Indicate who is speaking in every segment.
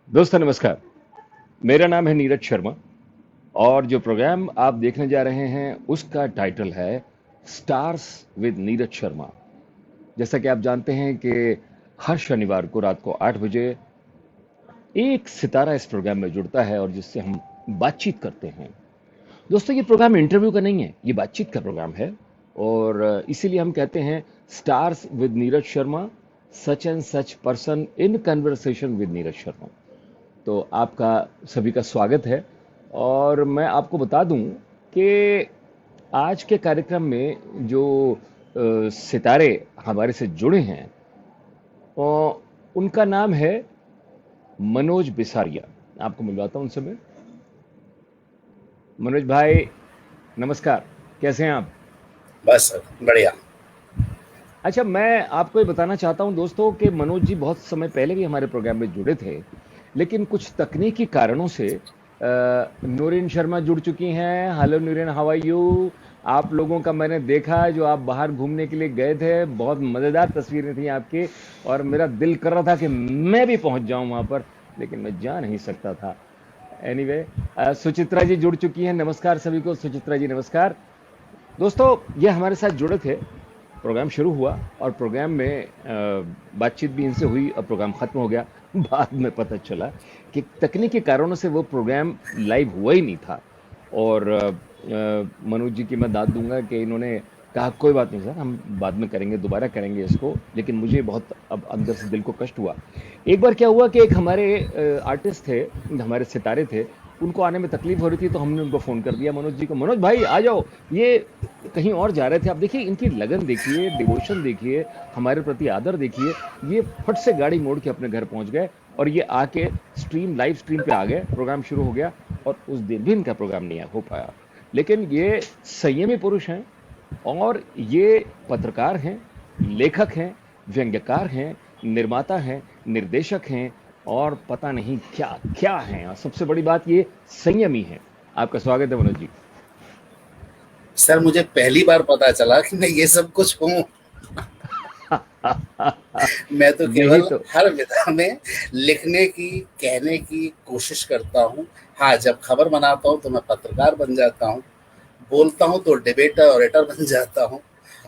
Speaker 1: दोस्तों नमस्कार। मेरा नाम है नीरज शर्मा और जो प्रोग्राम आप देखने जा रहे हैं उसका टाइटल है स्टार्स विद नीरज शर्मा। जैसा कि आप जानते हैं कि हर शनिवार को रात को 8 बजे एक सितारा इस प्रोग्राम में जुड़ता है और जिससे हम बातचीत करते हैं। दोस्तों ये प्रोग्राम इंटरव्यू का नहीं है, ये बातचीत का प्रोग्राम है और इसीलिए हम कहते हैं stars with Neeraj Sharma, such and such person in conversation with Neeraj Sharma. तो आपका सभी का स्वागत है और मैं आपको बता दूं कि आज के कार्यक्रम में जो सितारे हमारे से जुड़े हैं उनका नाम है मनोज बिसारिया। आपको मिलवाता हूं उनसे मैं। मनोज भाई नमस्कार, कैसे हैं आप?
Speaker 2: बस बढ़िया।
Speaker 1: अच्छा, मैं आपको ये बताना चाहता हूं दोस्तों कि मनोज जी बहुत समय पहले भी हमारे प्रोग्राम में जुड़े थे, लेकिन कुछ तकनीकी कारणों से नूरिन शर्मा जुड़ चुकी हैं। Hello Noorin, how are you? आप लोगों का मैंने देखा जो आप बाहर घूमने के लिए गए थे, बहुत मज़ेदार तस्वीरें थी आपकी और मेरा दिल कर रहा था कि मैं भी पहुंच जाऊं वहां पर, लेकिन मैं जा नहीं सकता था। एनीवे, सुचित्रा जी जुड़ चुकी हैं। नमस्कार सभी को। सुचित्रा जी नमस्कार। दोस्तों ये हमारे साथ जुड़े थे, प्रोग्राम शुरू हुआ और प्रोग्राम में बातचीत भी इनसे हुई और प्रोग्राम खत्म हो गया। बाद में पता चला कि तकनीकी कारणों से वो प्रोग्राम लाइव हुआ ही नहीं था और मनोज जी की मैं दाद दूंगा कि इन्होंने कहा कोई बात नहीं सर, हम बाद में करेंगे, दोबारा करेंगे इसको। लेकिन मुझे बहुत अब अंदर से दिल को कष्ट हुआ। एक बार क्या हुआ कि एक हमारे आर्टिस्ट थे, हमारे सितारे थे, उनको आने में तकलीफ हो रही थी तो हमने उनको फ़ोन कर दिया मनोज जी को, मनोज भाई आ जाओ। ये कहीं और जा रहे थे। आप देखिए इनकी लगन देखिए, डिवोशन देखिए, हमारे प्रति आदर देखिए। ये फट से गाड़ी मोड़ के अपने घर पहुंच गए और ये आके लाइव स्ट्रीम पे आ गए। प्रोग्राम शुरू हो गया और उस दिन भी इनका प्रोग्राम नहीं हो पाया। लेकिन ये संयमी पुरुष हैं और ये पत्रकार हैं, लेखक हैं, व्यंग्यकार हैं, निर्माता हैं, निर्देशक हैं और पता नहीं क्या क्या हैं, और सबसे बड़ी बात ये संयमी है। आपका स्वागत है मनोज जी।
Speaker 2: सर मुझे पहली बार पता चला कि मैं ये सब कुछ हूँ। मैं तो
Speaker 1: यही
Speaker 2: केवल
Speaker 1: तो।
Speaker 2: हर विधा में लिखने की, कहने की कोशिश करता हूँ। हाँ, जब खबर बनाता हूँ तो मैं पत्रकार बन जाता हूँ, बोलता हूँ तो डिबेटर ऑरेटर बन जाता हूँ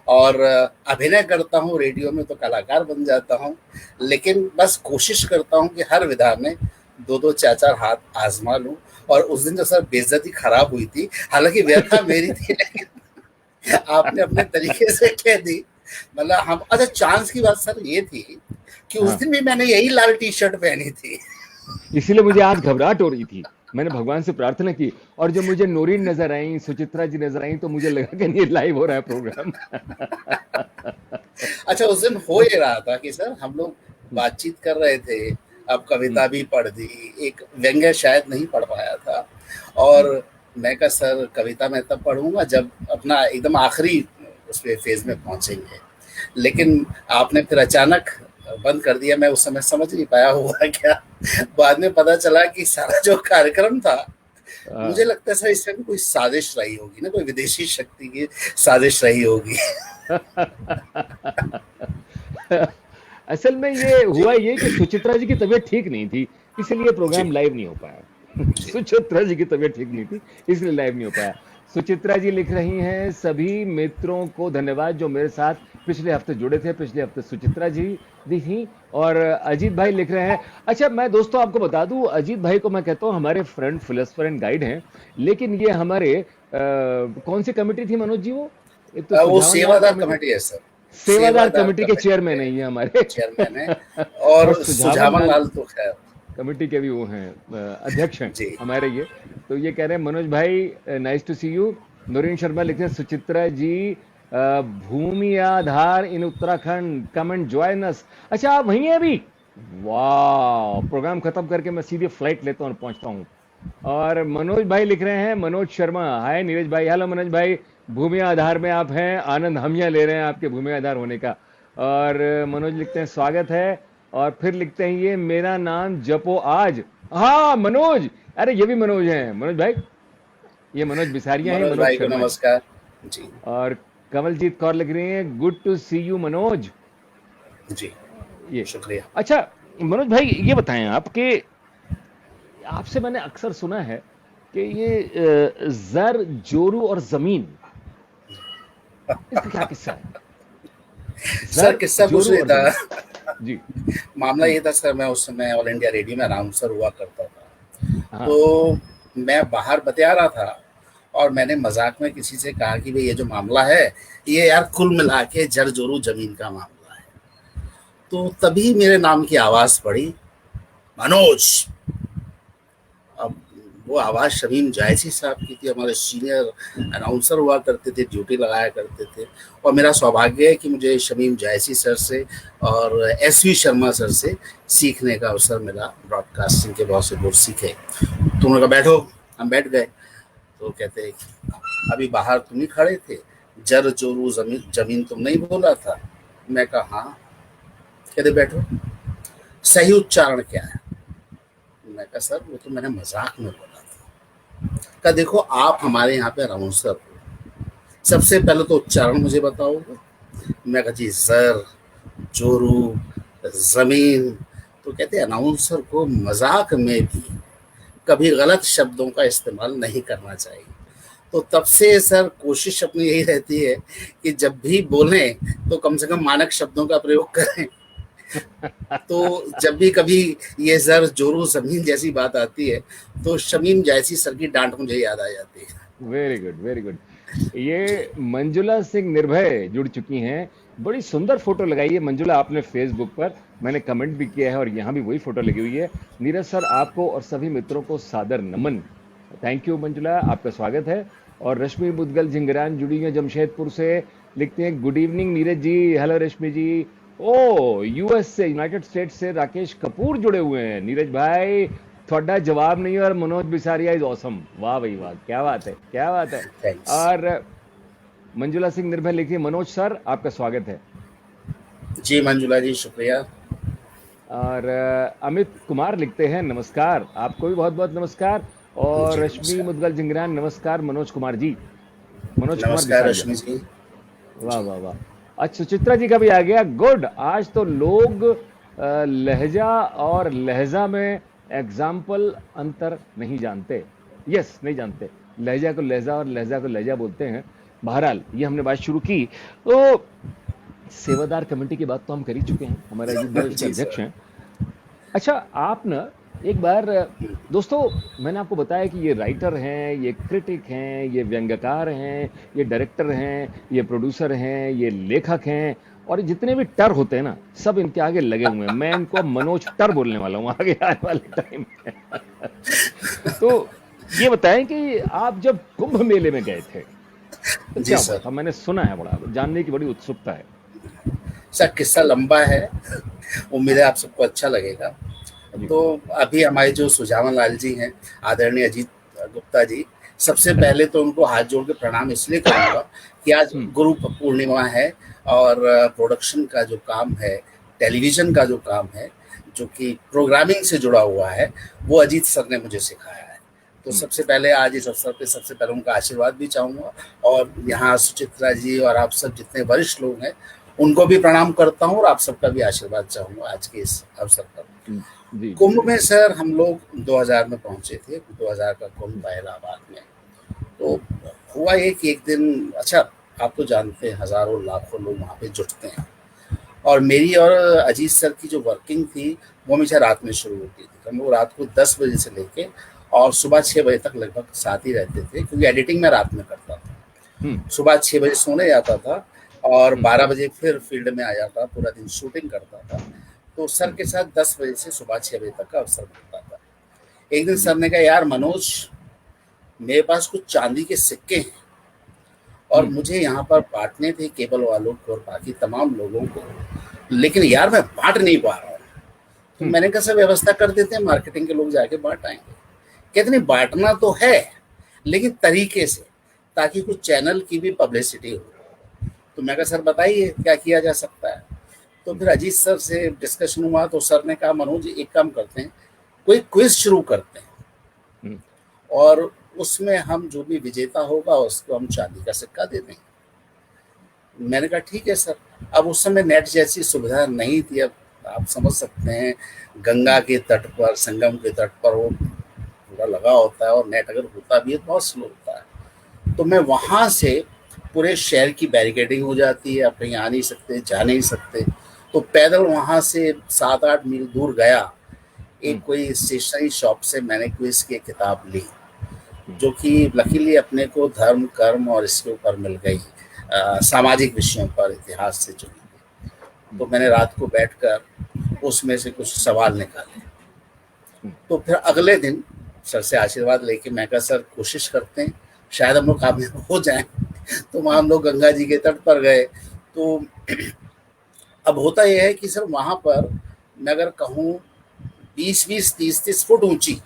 Speaker 2: और अभिनय करता हूँ रेडियो में तो कलाकार बन जाता हूँ। लेकिन बस कोशिश करता हूँ कि हर विधा में दो दो चार चार हाथ आजमा लूँ। और उस दिन जो सर बेइज्जती खराब हुई थी, हालांकि व्यथा मेरी थी, लेकिन आपने अपने तरीके से कह दी। मतलब हम, अच्छा चांस की बात सर ये थी कि उस
Speaker 1: हाँ,
Speaker 2: दिन भी मैंने यही लाल टी शर्ट पहनी थी।
Speaker 1: इसीलिए मुझे आज घबराहट हो रही थी। मैंने भगवान से प्रार्थना की और जब मुझे नूरीन नजर आई, सुचित्रा जी नजर आई, तो मुझे लगा कि नहीं लाइव हो रहा है प्रोग्राम।
Speaker 2: अच्छा, उस दिन हो ये रहा था कि सर हम लोग बातचीत कर रहे थे, अब कविता भी पढ़ दी, एक व्यंग्य शायद नहीं पढ़ पाया था। और मैं कहा सर कविता मैं तब पढ़ूंगा जब अपना एकदम आखिरी उस पे फेज में पहुंचेंगे। लेकिन आपने फिर अचानक बंद कर दिया। मैं उस समय समझ नहीं पाया हुआ क्या। बाद में पता चला कि सारा जो कार्यक्रम था, मुझे लगता है सर इसमें भी कोई साजिश रही होगी ना, कोई विदेशी शक्ति की साजिश रही होगी।
Speaker 1: असल में ये
Speaker 2: जी
Speaker 1: हुआ ये कि सुचित्रा जी की तबीयत ठीक नहीं थी, इसलिए प्रोग्राम
Speaker 2: जी
Speaker 1: लाइव नहीं हो पाया।
Speaker 2: जी।
Speaker 1: सुचित्रा जी की तबीयत ठीक नहीं थी, इसलिए लाइव नहीं हो पाया। सुचित्रा जी लिख रही हैं सभी मित्रों को धन्यवाद जो मेरे साथ पिछले हफ्ते जुड़े थे। पिछले हफ्ते सुचित्रा जी दी थी और अजीत भाई लिख रहे हैं। अच्छा, मैं दोस्तों आपको बता दूं, अजीत भाई को मैं कहता हूं हमारे फ्रेंड फिलोसफर एंड गाइड हैं, लेकिन ये हमारे कौन सी कमेटी थी मनोज जी वो? एक तो
Speaker 2: वो
Speaker 1: सुझावनदार
Speaker 2: सेवादार
Speaker 1: कमेटी,
Speaker 2: कमेटी है सर।
Speaker 1: सेवादार
Speaker 2: सेवादार
Speaker 1: कमेटी के
Speaker 2: कमेटी
Speaker 1: चेयरमैन
Speaker 2: के
Speaker 1: है ये हमारे।
Speaker 2: चेयरमैन है।
Speaker 1: और
Speaker 2: और
Speaker 1: सुझावन
Speaker 2: सुझावन
Speaker 1: लाल
Speaker 2: लाल तो खैर।
Speaker 1: कमेटी के भी वो हैं, अध्यक्ष हैं
Speaker 2: जी।
Speaker 1: हमारे ये। तो ये कह रहे हैं मनोज भाई nice to see you. Naureen Sharma लिखते हैं Suchitra ji Bhumi Aadhaar in Uttarakhand come and join us. अच्छा आप वहीं हैं अभी? वाह, प्रोग्राम खत्म करके मैं सीधे फ्लाइट लेता हूँ और पहुंचता हूँ। और मनोज भाई लिख रहे हैं, मनोज शर्मा, हाय नीरज भाई। हेलो मनोज भाई, भूमि आधार में आप हैं, आनंद हम यहाँ ले रहे हैं आपके भूमि आधार होने का। और मनोज लिखते हैं स्वागत है। और फिर लिखते हैं ये मेरा नाम जपो आज। हाँ मनोज, अरे ये भी मनोज हैं मनोज भाई, ये मनोज बिसारिया हैं,
Speaker 2: मनोज
Speaker 1: मनोज
Speaker 2: भाई को
Speaker 1: शर्मा हैं।
Speaker 2: नमस्कार। जी
Speaker 1: और कमलजीत कौर लिख रही हैं good to see you Manoj.
Speaker 2: Ji.
Speaker 1: ये
Speaker 2: शुक्रिया।
Speaker 1: अच्छा मनोज भाई, ये बताएं आप कि आपसे मैंने अक्सर सुना है कि ये जर, जोरू और जमीन, इसका क्या किस्सा है?
Speaker 2: सर
Speaker 1: जर,
Speaker 2: किस्सा कुछ
Speaker 1: जोरू
Speaker 2: नहीं
Speaker 1: और
Speaker 2: था।
Speaker 1: जमीन। जी।
Speaker 2: मामला ये था सर, मैं उस समय ऑल इंडिया रेडियो में अनाउंसर हुआ करता था।
Speaker 1: हाँ।
Speaker 2: तो मैं बाहर बतिया रहा था और मैंने मजाक में किसी से कहा कि भाई ये जो मामला है, ये यार कुल मिला के जर जोरू जमीन का मामला है। तो तभी मेरे नाम की आवाज पड़ी, मनोज। अब वो आवाज़ शमीम जायसी साहब की थी, हमारे सीनियर अनाउंसर हुआ करते थे, ड्यूटी लगाया करते थे। और मेरा सौभाग्य है कि मुझे शमीम जायसी सर से और एसवी शर्मा सर से सीखने का अवसर मिला, ब्रॉडकास्टिंग के बहुत से गुर सीखे। तो उन्होंने कहा बैठो, हम बैठ गए। तो कहते हैं कि अभी बाहर तुम ही खड़े थे, जर जोरू जमीन जमीन तुम नहीं बोला था। मैं कहा हाँ। कहते बैठो, सही उच्चारण क्या है? मैं कहा सर वो तो मैंने मजाक में बोला था। कहा देखो आप हमारे यहाँ पे अनाउंसर हो, सबसे पहले तो उच्चारण मुझे बताओगे। मैं कहा जी सर, जोरू जमीन। तो कहते अनाउंसर को मजाक में भी कभी गलत शब्दों का इस्तेमाल नहीं करना चाहिए। तो तब से सर कोशिश अपनी यही रहती है कि जब भी बोलें तो कम से कम मानक शब्दों का प्रयोग करें। तो जब भी कभी ये जर जोरू जमीन जैसी बात आती है तो शमीम जैसी सर की डांट मुझे याद आ जाती है।
Speaker 1: Very good, very good. ये मंजुला सिंह निर्भय जुड़ चुकी हैं। बड़ी सुंदर फोटो लगाई है मंजुला आपने फेसबुक पर, मैंने कमेंट भी किया है और यहाँ भी वही फोटो लगी हुई है। नीरज सर आपको और सभी मित्रों को सादर नमन। थैंक यू मंजुला, आपका स्वागत है। और रश्मि मुदगल झिंगरान जुड़ी है जमशेदपुर से, लिखते हैं good evening Neeraj ji. Hello रश्मि जी। ओ यूएस से, यूनाइटेड स्टेट से राकेश कपूर जुड़े हुए हैं। नीरज भाई थोड़ा जवाब नहीं है और मनोज बिसारिया इज ऑसम। वाह भाई वाह, क्या बात है, क्या बात है।
Speaker 2: थैंक्स।
Speaker 1: और मंजुला सिंह निर्भय लिखिए मनोज सर आपका स्वागत है।
Speaker 2: जी मंजुला जी शुक्रिया।
Speaker 1: और अमित कुमार लिखते हैं नमस्कार, आपको भी बहुत बहुत नमस्कार। और
Speaker 2: जी
Speaker 1: रश्मि
Speaker 2: नमस्कार।
Speaker 1: मुदगल जिंगरान नमस्कार मनोज कुमार जी, मनोज कुमार
Speaker 2: नमस्कार
Speaker 1: बिसारिया।
Speaker 2: रश्मि जी।
Speaker 1: वाह
Speaker 2: जी
Speaker 1: वाह वाह। अच्छा सुचित्रा जी का भी आ गया, गुड। आज तो लोग लहजा और लहजा में एग्जाम्पल अंतर नहीं जानते। यस, नहीं जानते। लहजा को लहजा और लहजा को लहजा बोलते हैं। बहरहाल ये हमने बात शुरू की तो सेवादार कमेटी की बात तो हम कर ही चुके हैं, हमारे अजीत भाई उसके
Speaker 2: जी
Speaker 1: अध्यक्ष
Speaker 2: सर।
Speaker 1: हैं। अच्छा आप ना एक बार, दोस्तों मैंने आपको बताया कि ये राइटर हैं, ये क्रिटिक हैं, ये व्यंग्यकार हैं, ये डायरेक्टर हैं, ये प्रोड्यूसर हैं, ये लेखक हैं, और जितने भी टर होते हैं ना सब इनके आगे लगे हुए हैं। मैं इनको अब मनोज टर बोलने वाला हूँ आगे आने वाले टाइम में। तो ये बताएं कि आप जब कुंभ मेले में गए थे तो
Speaker 2: जी
Speaker 1: क्या हुआ
Speaker 2: सर।
Speaker 1: था? मैंने सुना है, बड़ा जानने की बड़ी उत्सुकता है।
Speaker 2: सर किस्सा लंबा है, उम्मीद है आप सबको अच्छा लगेगा।
Speaker 1: जी।
Speaker 2: तो अभी हमारे जो सुजावन लाल जी हैं, आदरणीय अजीत गुप्ता जी, सबसे पहले तो उनको हाथ जोड़ के प्रणाम इसलिए करूंगा कि आज
Speaker 1: हम्म।
Speaker 2: गुरु पूर्णिमा है और प्रोडक्शन का जो काम है, टेलीविजन का जो काम है, जो कि प्रोग्रामिंग से जुड़ा हुआ है, वो अजीत सर ने मुझे सिखाया है। तो
Speaker 1: हम्म।
Speaker 2: सबसे पहले आज इस अवसर पे सबसे पहले उनका आशीर्वाद भी चाहूँगा और यहाँ सुचित्रा जी और आप सब जितने वरिष्ठ लोग हैं उनको भी प्रणाम करता हूँ और आप सबका भी आशीर्वाद चाहूँगा आज के इस अवसर पर।
Speaker 1: जी जी
Speaker 2: कुंभ
Speaker 1: जी।
Speaker 2: में सर हम लोग 2000 में पहुंचे थे, 2000 का कुंभ इलाहाबाद में। तो हुआ ये कि एक दिन, अच्छा आप तो जानते हैं हजारों लाखों लोग वहाँ पे जुटते हैं और मेरी और अजीत सर की जो वर्किंग थी वो हमेशा रात में शुरू होती थी। हम लोग रात को 10 बजे से लेके और सुबह 6 बजे तक लगभग साथ ही रहते थे, क्योंकि एडिटिंग मैं रात में करता था।
Speaker 1: हम्म।
Speaker 2: सुबह 6 बजे सोने जाता था और
Speaker 1: हम्म।
Speaker 2: 12 बजे फिर फील्ड में आ जाता, पूरा दिन शूटिंग करता था। तो सर
Speaker 1: हम्म।
Speaker 2: के साथ 10 बजे से सुबह 6 बजे तक का अवसर मिलता था। एक दिन
Speaker 1: जी।
Speaker 2: सर ने कहा यार मनोज, मेरे पास कुछ चांदी के सिक्के हैं और
Speaker 1: हम्म।
Speaker 2: मुझे यहाँ पर बांटने थे केबल वालों को और बाकी तमाम लोगों को, लेकिन यार मैं बांट नहीं पा रहा हूँ। तो
Speaker 1: हम्म।
Speaker 2: मैंने कहा सर व्यवस्था कर देते हैं, मार्केटिंग के लोग जाके बांट आएंगे। कहते नहीं बांटना तो है लेकिन तरीके से, ताकि कुछ चैनल की भी पब्लिसिटी हो। तो मैं कहा सर बताइए क्या किया जा सकता है। तो फिर अजीत सर से डिस्कशन हुआ तो सर ने कहा मनोज एक काम करते हैं, कोई क्विज शुरू करते हैं
Speaker 1: हम्म।
Speaker 2: और उसमें हम जो भी विजेता होगा उसको हम चांदी का सिक्का दे देंगे। मैंने कहा ठीक है सर। अब उस समय नेट जैसी सुविधा नहीं थी, अब आप समझ सकते हैं गंगा
Speaker 1: हम्म।
Speaker 2: के तट पर, संगम के तट पर वो पूरा लगा होता है, और नेट अगर होता भी है तो बहुत स्लो होता है। तो मैं वहाँ से पूरे शहर की बैरिकेडिंग हो जाती है, आप कहीं आ नहीं सकते, जा नहीं सकते। तो पैदल वहाँ से 7-8 मील दूर गया,
Speaker 1: हम्म,
Speaker 2: एक कोई स्टेशनरी शॉप से मैंने क्विज की किताब ली,
Speaker 1: हम्म,
Speaker 2: जो कि लकीली अपने को धर्म, कर्म और इसके ऊपर मिल गई, सामाजिक विषयों पर, इतिहास से जुड़ी हुई।
Speaker 1: हम्म,
Speaker 2: तो मैंने रात को बैठकर उसमें से कुछ सवाल निकाले।
Speaker 1: हम्म,
Speaker 2: तो फिर अगले दिन सर से आशीर्वाद लेके मैं कहा, सर कोशिश करते हैं शायद हम लोग कामयाब हो जाएं। तो वहाँ हम लोग गंगा जी के तट पर गए। तो अब होता यह है कि सर वहाँ पर मैं अगर कहूँ 20-20, 30-30 फुट ऊंची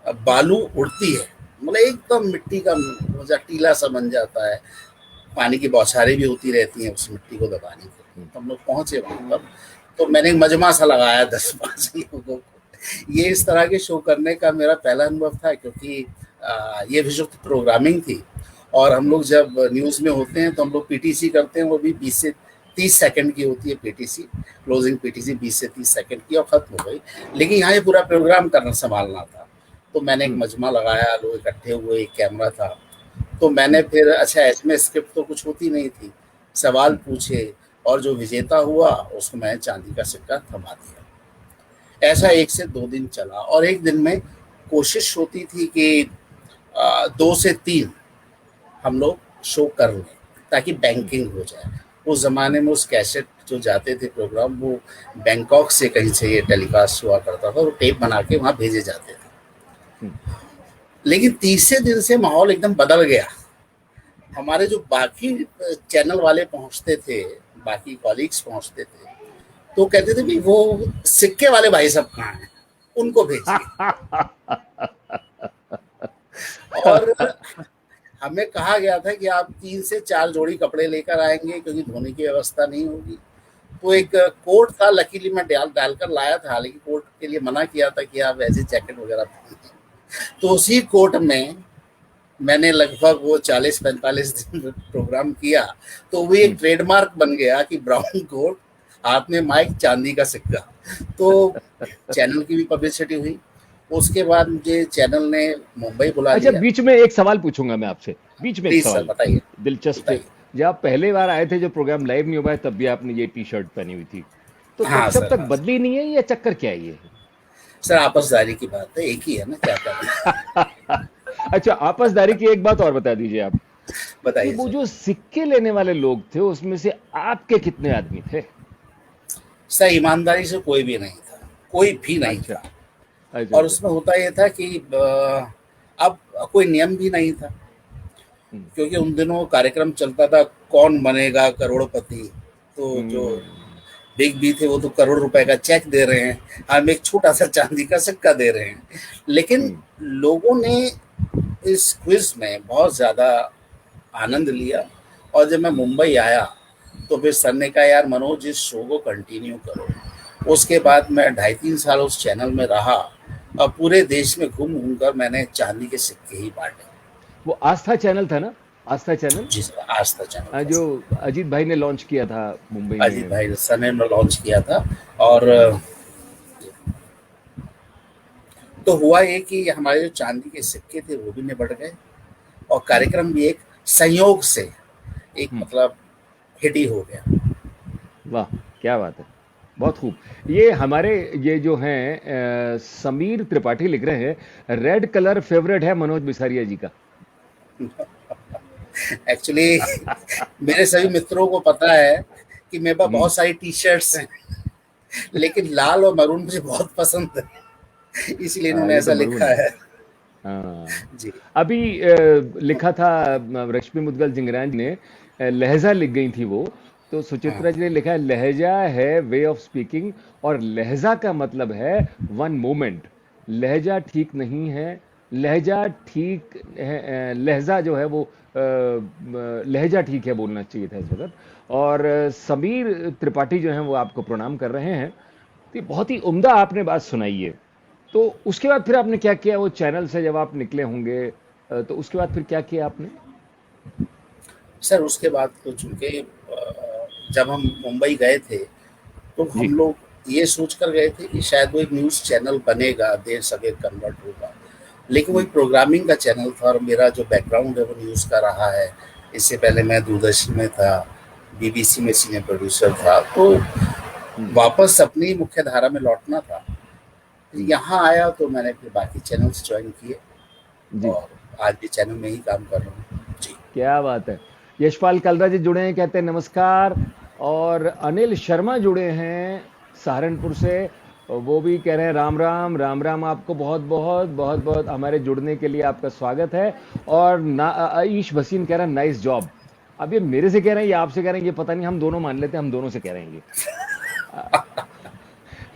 Speaker 2: बालू उड़ती है, मतलब एकदम मिट्टी का टीला सा बन जाता है, पानी की बौछारें भी होती रहती हैं उस मिट्टी को दबाने के लिए।
Speaker 1: हम्म,
Speaker 2: तो हम लोग पहुंचे वहां पर, तो मैंने एक मजमा सा लगाया 10-5 लोगों को। ये इस तरह के शो करने का मेरा पहला अनुभव था, क्योंकि ये विजुअल प्रोग्रामिंग थी, और हम लोग जब न्यूज़ में होते हैं तो हम लोग पीटीसी करते हैं, वो भी 20 से 30 सेकंड की होती है पीटीसी, क्लोजिंग पीटीसी 20 से 30 सेकंड की, और खत्म हो गई। लेकिन यहाँ ये पूरा प्रोग्राम करना संभालना था। तो मैंने एक
Speaker 1: हम्म,
Speaker 2: मजमा लगाया, लोग इकट्ठे हुए, एक कैमरा था। तो मैंने फिर, अच्छा इसमें स्क्रिप्ट तो कुछ होती नहीं थी, सवाल
Speaker 1: हम्म,
Speaker 2: पूछे, और जो विजेता हुआ उसको मैंने चांदी का सिक्का थमा दिया। ऐसा 1 से 2 दिन चला, और एक दिन में कोशिश होती थी कि 2 से 3 हम लोग शो कर लें, ताकि
Speaker 1: हम्म,
Speaker 2: बैंकिंग हो जाए। उस ज़माने में उस कैसेट जो जाते थे प्रोग्राम, वो बैंकॉक से कहीं से ये टेलीकास्ट हुआ करता था, वो टेप बना के वहाँ भेजे जाते थे।
Speaker 1: हम्म,
Speaker 2: लेकिन तीसरे दिन से माहौल एकदम बदल गया। हमारे जो बाकी चैनल वाले पहुंचते थे, बाकी कॉलीग्स पहुंचते थे, तो कहते थे भी वो सिक्के वाले भाई साहब कहाँ हैं, उनको भेजिए। और हमें कहा गया था कि आप 3 से 4 जोड़ी कपड़े लेकर आएंगे, क्योंकि धोने की व्यवस्था नहीं होगी। तो एक कोट था, लकीली मैं डालकर लाया था, लेकिन कोट के लिए मना किया था कि आप ऐसे जैकेट वगैरह पहनिए। तो उसी कोट में मैंने लगभग वो 40-45 दिन प्रोग्राम किया। तो वो एक
Speaker 1: हम्म,
Speaker 2: ट्रेडमार्क बन गया कि ब्राउन कोट, हाथ में माइक, चांदी का सिक्का। तो चैनल की भी पब्लिसिटी हुई। उसके बाद मुझे चैनल ने मुंबई बुला
Speaker 1: अच्छा,
Speaker 2: लिया।
Speaker 1: बीच में एक सवाल पूछूंगा मैं आपसे, बीच में एक
Speaker 2: प्लीज सर
Speaker 1: सवाल
Speaker 2: बताइए।
Speaker 1: दिलचस्प।
Speaker 2: बताइए।
Speaker 1: जब आप पहले बार आए थे, जो प्रोग्राम लाइव नहीं हो पाया, तब भी आपने ये टी शर्ट पहनी हुई थी, तो तब
Speaker 2: हाँ
Speaker 1: तब
Speaker 2: सर,
Speaker 1: तक
Speaker 2: हाँ सर।
Speaker 1: बदली नहीं है, ये चक्कर क्या है ये?
Speaker 2: सर आपसदारी की बात है, एक ही है ना, क्या करना।
Speaker 1: अच्छा, आपसदारी की एक बात और बता दीजिए आप, कि
Speaker 2: बताइए
Speaker 1: वो
Speaker 2: सर।
Speaker 1: जो सिक्के लेने वाले लोग थे, उसमें से आपके कितने आदमी थे?
Speaker 2: सर ईमानदारी से कोई भी नहीं था, कोई भी नहीं
Speaker 1: अच्छा,
Speaker 2: था।
Speaker 1: अच्छा,
Speaker 2: और
Speaker 1: अच्छा।
Speaker 2: उसमें होता ये था कि अब कोई नियम भी नहीं था,
Speaker 1: हम्म,
Speaker 2: क्योंकि उन दिनों कार्यक्रम चलता था कौन बनेगा करोड़पति। तो जो
Speaker 1: हम्म,
Speaker 2: बिग बी थे वो तो करोड़ रुपए का चेक दे रहे हैं, हम एक छोटा सा चांदी का सिक्का दे रहे हैं। लेकिन
Speaker 1: हम्म,
Speaker 2: लोगों ने इस क्विज में बहुत ज़्यादा आनंद लिया। और जब मैं मुंबई आया, तो फिर सर ने कहा, यार मनोज इस शो को कंटिन्यू करो। उसके बाद मैं 2.5-3 साल उस चैनल में रहा, और पूरे देश में घूम घूम कर मैंने चांदी के सिक्के ही बांटे।
Speaker 1: वो आस्था चैनल था ना? आस्था चैनल,
Speaker 2: जी सर, आज तक चैनल था
Speaker 1: जो
Speaker 2: सर।
Speaker 1: अजीत भाई ने लॉन्च किया था मुंबई
Speaker 2: अजीत
Speaker 1: में।
Speaker 2: भाई सर ने लॉन्च किया था। और
Speaker 1: हाँ,
Speaker 2: तो हुआ ये कि हमारे जो चांदी के सिक्के थे वो भी निबट गए, और
Speaker 1: हम्म,
Speaker 2: कार्यक्रम भी एक संयोग से एक
Speaker 1: हम्म,
Speaker 2: मतलब हिट ही हो गया।
Speaker 1: वाह, क्या बात है, बहुत खूब। ये हमारे, ये जो हैं, समीर त्रिपाठी लिख रहे हैं, रेड कलर फेवरेट है मनोज बिसारिया जी का।
Speaker 2: एक्चुअली मेरे सभी मित्रों को पता है कि मेरे पास
Speaker 1: हम्म,
Speaker 2: बहुत सारी टी शर्ट्स हैं, लेकिन लाल और मरून मुझे बहुत पसंद है, इसलिए इन्होंने
Speaker 1: ये तो
Speaker 2: ऐसा
Speaker 1: मरून
Speaker 2: लिखा
Speaker 1: है।
Speaker 2: है।
Speaker 1: हाँ,
Speaker 2: जी।
Speaker 1: अभी लिखा था रश्मि मुदगल जिंगरान जी ने, लहजा लिख गई थी वो, तो
Speaker 2: हाँ।
Speaker 1: सुचित्रा जी ने लिखा है, लहजा है वे ऑफ स्पीकिंग, और लहजा का मतलब है वन मोमेंट। लहजा ठीक नहीं है, लहजा ठीक है, लहजा जो है वो लहजा ठीक है बोलना चाहिए था इस वक्त। और समीर त्रिपाठी जो हैं वो आपको प्रणाम कर रहे हैं। तो ये बहुत ही उम्दा आपने बात सुनाई है। तो उसके बाद फिर आपने क्या किया? वो चैनल से जब आप निकले होंगे, तो उसके बाद फिर क्या किया आपने?
Speaker 2: सर उसके बाद तो चूंकि जब हम मुंबई गए थे, तो
Speaker 1: जी।
Speaker 2: हम लोग ये सोच कर गए थे कि शायद वो एक न्यूज़ चैनल बनेगा, देर सवेर कन्वर्ट होगा। लेकिन वही
Speaker 1: जी।
Speaker 2: प्रोग्रामिंग का चैनल था और मेरा जो बैकग्राउंड है वो न्यूज़ का रहा है। इससे पहले मैं दूरदर्शन में था, बीबीसी में सीनियर प्रोड्यूसर था, तो
Speaker 1: हम्म।
Speaker 2: वापस अपनी मुख्य धारा में लौटना था।
Speaker 1: हम्म।
Speaker 2: यहाँ आया तो मैंने फिर बाकी चैनल्स ज्वाइन किए
Speaker 1: जी।
Speaker 2: और आज भी चैनल में ही काम कर रहा हूँ जी।
Speaker 1: क्या बात है। यशपाल कलरा जी जुड़े हैं, कहते हैं नमस्कार। और अनिल शर्मा जुड़े हैं सहारनपुर से, वो भी कह रहे हैं राम राम राम राम, आपको बहुत बहुत बहुत बहुत हमारे जुड़ने के लिए आपका स्वागत है। और आयुष भसीन कह रहा है नाइस जॉब। अब ये मेरे से कह रहे हैं या आपसे कह रहे हैं ये पता नहीं, हम दोनों मान लेते हैं, हम दोनों से कह रहे हैं ये।